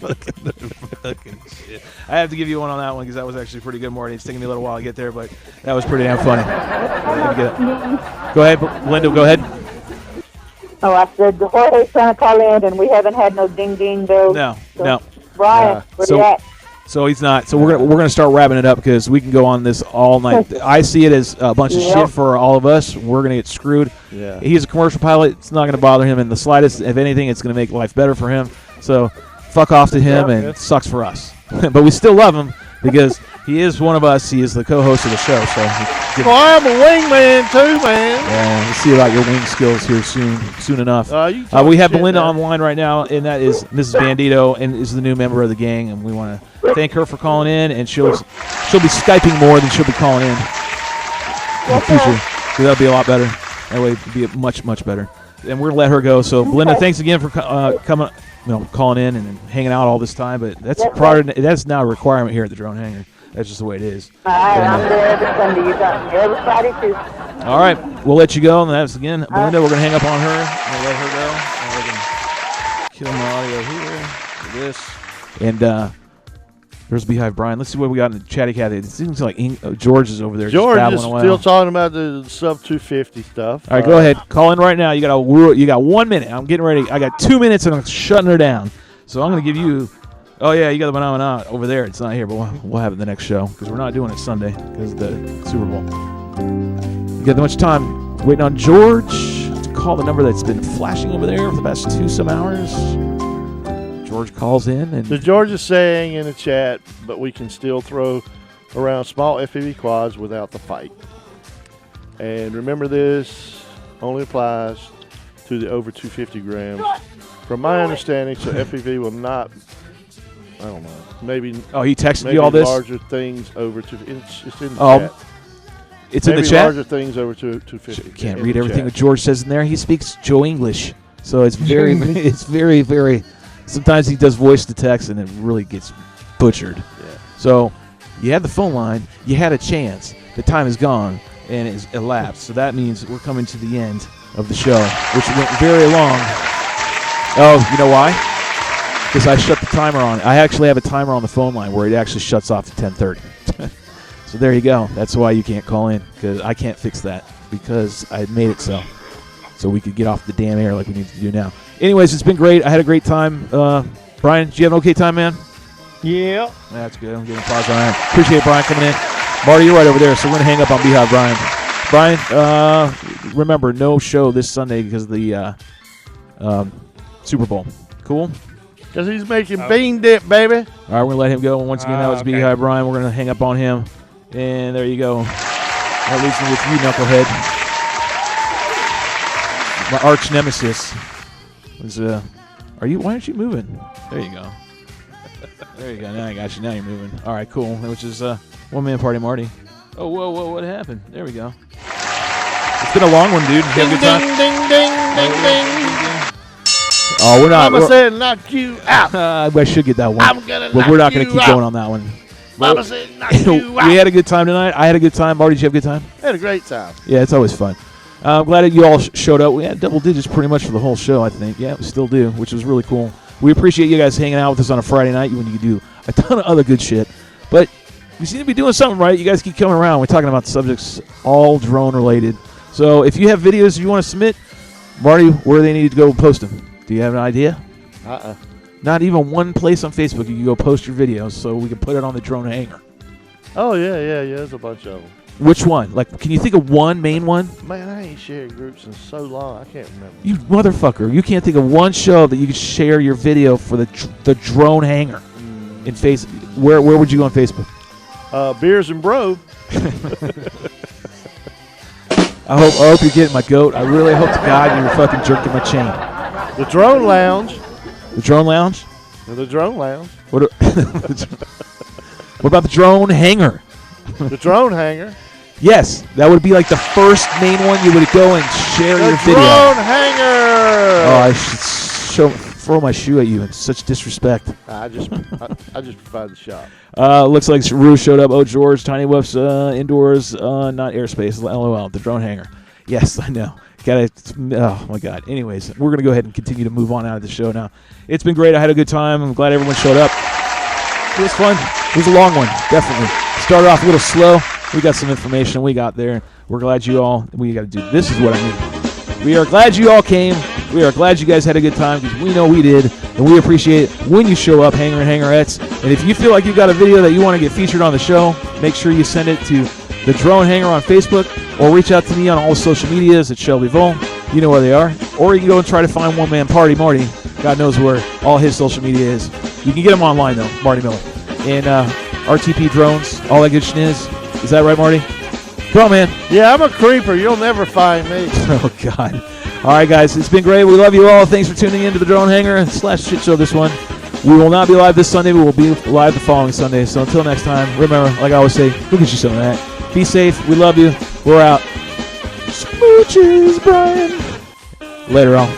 fucking shit. I have to give you one on that one because that was actually pretty good, Morty. It's taking me a little while to get there, but that was pretty damn funny. Let me get it. Go ahead, Linda. Go ahead. Oh, I said Jorge's trying to call in, and we haven't had no ding ding though. No. Brian, where So- you at? So he's not. So we're gonna start wrapping it up because we can go on this all night. I see it as a bunch of Yeah. shit for all of us. We're gonna get screwed. Yeah. He's a commercial pilot. It's not gonna bother him in the slightest. If anything, it's gonna make life better for him. So fuck off to him, and it sucks for us. But we still love him because he is one of us. He is the co-host of the show. So Well, I'm a wingman too, man. we'll see about your wing skills here soon enough. You talk We have shit Belinda now. online right now, and that is Mrs. Bandito, and is the new member of the gang. And we want to thank her for calling in, and she'll be Skyping more than she'll be calling in the future. So that'll be a lot better. That way, it'll be much better. And we're gonna let her go. So Belinda, thanks again for coming, calling in and hanging out all this time. But that's that's now a requirement here at the Drone Hangar. That's just the way it is. All right, I'm there every Sunday. You got me every Friday too. All right, we'll let you go. And that's again, Belinda. We're gonna hang up on her and let her go. And we're gonna kill my audio here for this. And there's Beehive Brian. Let's see what we got in the chatty cat. It seems like George is over there. George just is babbling away. still talking about the sub 250 stuff. All right, go ahead. Call in right now. You got 1 minute. I'm getting ready. I got 2 minutes, and I'm shutting her down. So I'm gonna give you. Oh yeah, you got the banana over there. It's not here, but we'll have it the next show because we're not doing it Sunday because of the Super Bowl. You got that much time waiting on George to call the number that's been flashing over there for the past 2 some hours. George calls in, and So George is saying in the chat, but we can still throw around small FPV quads without the fight. And remember, this only applies to the over 250 grams. From my understanding, so FPV will not. I don't know. Maybe. he texted maybe you all this. larger things over to. It's in the Oh, chat. It's Maybe in the chat. larger things over 250. Can't in read the everything chat. that George says in there. He speaks Joe English, so it's very, it's very, very. Sometimes he does voice to text, and it really gets butchered. Yeah. So you had the phone line. You had a chance. The time is gone, and it's elapsed. So that means we're coming to the end of the show, which went very long. Oh, you know why? Because I shut the timer on. I actually have a timer on the phone line where it actually shuts off at 10:30. So there you go. That's why you can't call in, because I can't fix that, because I made it so we could get off the damn air like we need to do now. Anyways, it's been great. I had a great time. Brian, did you have an okay time, man? Yeah. That's good. I'm giving applause on that. Appreciate Brian coming in. Marty, you're right over there, so we're going to hang up on Beehive Brian. Brian, remember, no show this Sunday because of the Super Bowl. Cool? Because he's making bean dip, baby. All right, we're going to let him go. And once again, that was okay. Beehive Brian. We're going to hang up on him. And there you go. That leaves me with you, Knucklehead. My arch nemesis. Why aren't you moving? There you go. There you go. Now I got you. Now you're moving. All right, cool. Which is One Man Party Marty. Oh, whoa, what happened? There we go. It's been a long one, dude. Did you have a good time? Ding, ding, ding. Oh, we're not. Mama said knock you out. I should get that one. I'm gonna But we're not knock going to you keep out. going on that one. Mama said knock you out. We had a good time tonight. I had a good time. Marty, did you have a good time? Had a great time. Yeah, it's always fun. I'm glad that you all showed up. We had double digits pretty much for the whole show, I think. Yeah, we still do, which was really cool. We appreciate you guys hanging out with us on a Friday night when you do a ton of other good shit. But you seem to be doing something right. You guys keep coming around. We're talking about subjects all drone-related. So if you have videos you want to submit, Marty, where do they need to go post them? Do you have an idea? Not even one place on Facebook you can go post your videos so we can put it on the drone hanger. Oh, yeah. There's a bunch of them. Which one? Like, can you think of one main one? Man, I ain't shared groups in so long. I can't remember. You motherfucker. You can't think of one show that you could share your video for the drone hanger in Facebook. Where would you go on Facebook? Beers and Bro. I hope you're getting my goat. I really hope to God you're fucking jerking my chain. The Drone Lounge. The Drone Lounge? The Drone Lounge. What about the drone hanger? The Drone Hanger. Yes, that would be like the first main one you would go and share your video. Drone Hanger. Oh, I should throw my shoe at you in such disrespect. I just provide the shot. Looks like Rue showed up. Oh, George, Tiny Whoops, indoors, not airspace. LOL, the drone hanger. Yes, I know. Oh, my God. Anyways, we're going to go ahead and continue to move on out of the show now. It's been great. I had a good time. I'm glad everyone showed up. It was fun. It was a long one, definitely. Started off a little slow. We got some information. We got there. We're glad you all, we got to do, this is what I mean. We are glad you all came. We are glad you guys had a good time because we know we did. And we appreciate it when you show up, hanger and hangerettes. And if you feel like you've got a video that you want to get featured on the show, make sure you send it to the Drone Hanger on Facebook or reach out to me on all social medias at Shelby Vol. You know where they are. Or you can go and try to find One Man Party Marty. God knows where all his social media is. You can get him online, though, Marty Miller. And RTP drones, all that good schniz. Is that right, Marty? Come on, man. Yeah, I'm a creeper. You'll never find me. Oh, God. All right, guys. It's been great. We love you all. Thanks for tuning in to the Drone Hanger / Shit Show this one. We will not be live this Sunday. We will be live the following Sunday. So until next time, remember, like I always say, go get you some of that. Be safe. We love you. We're out. Smooches, Brian. Later on.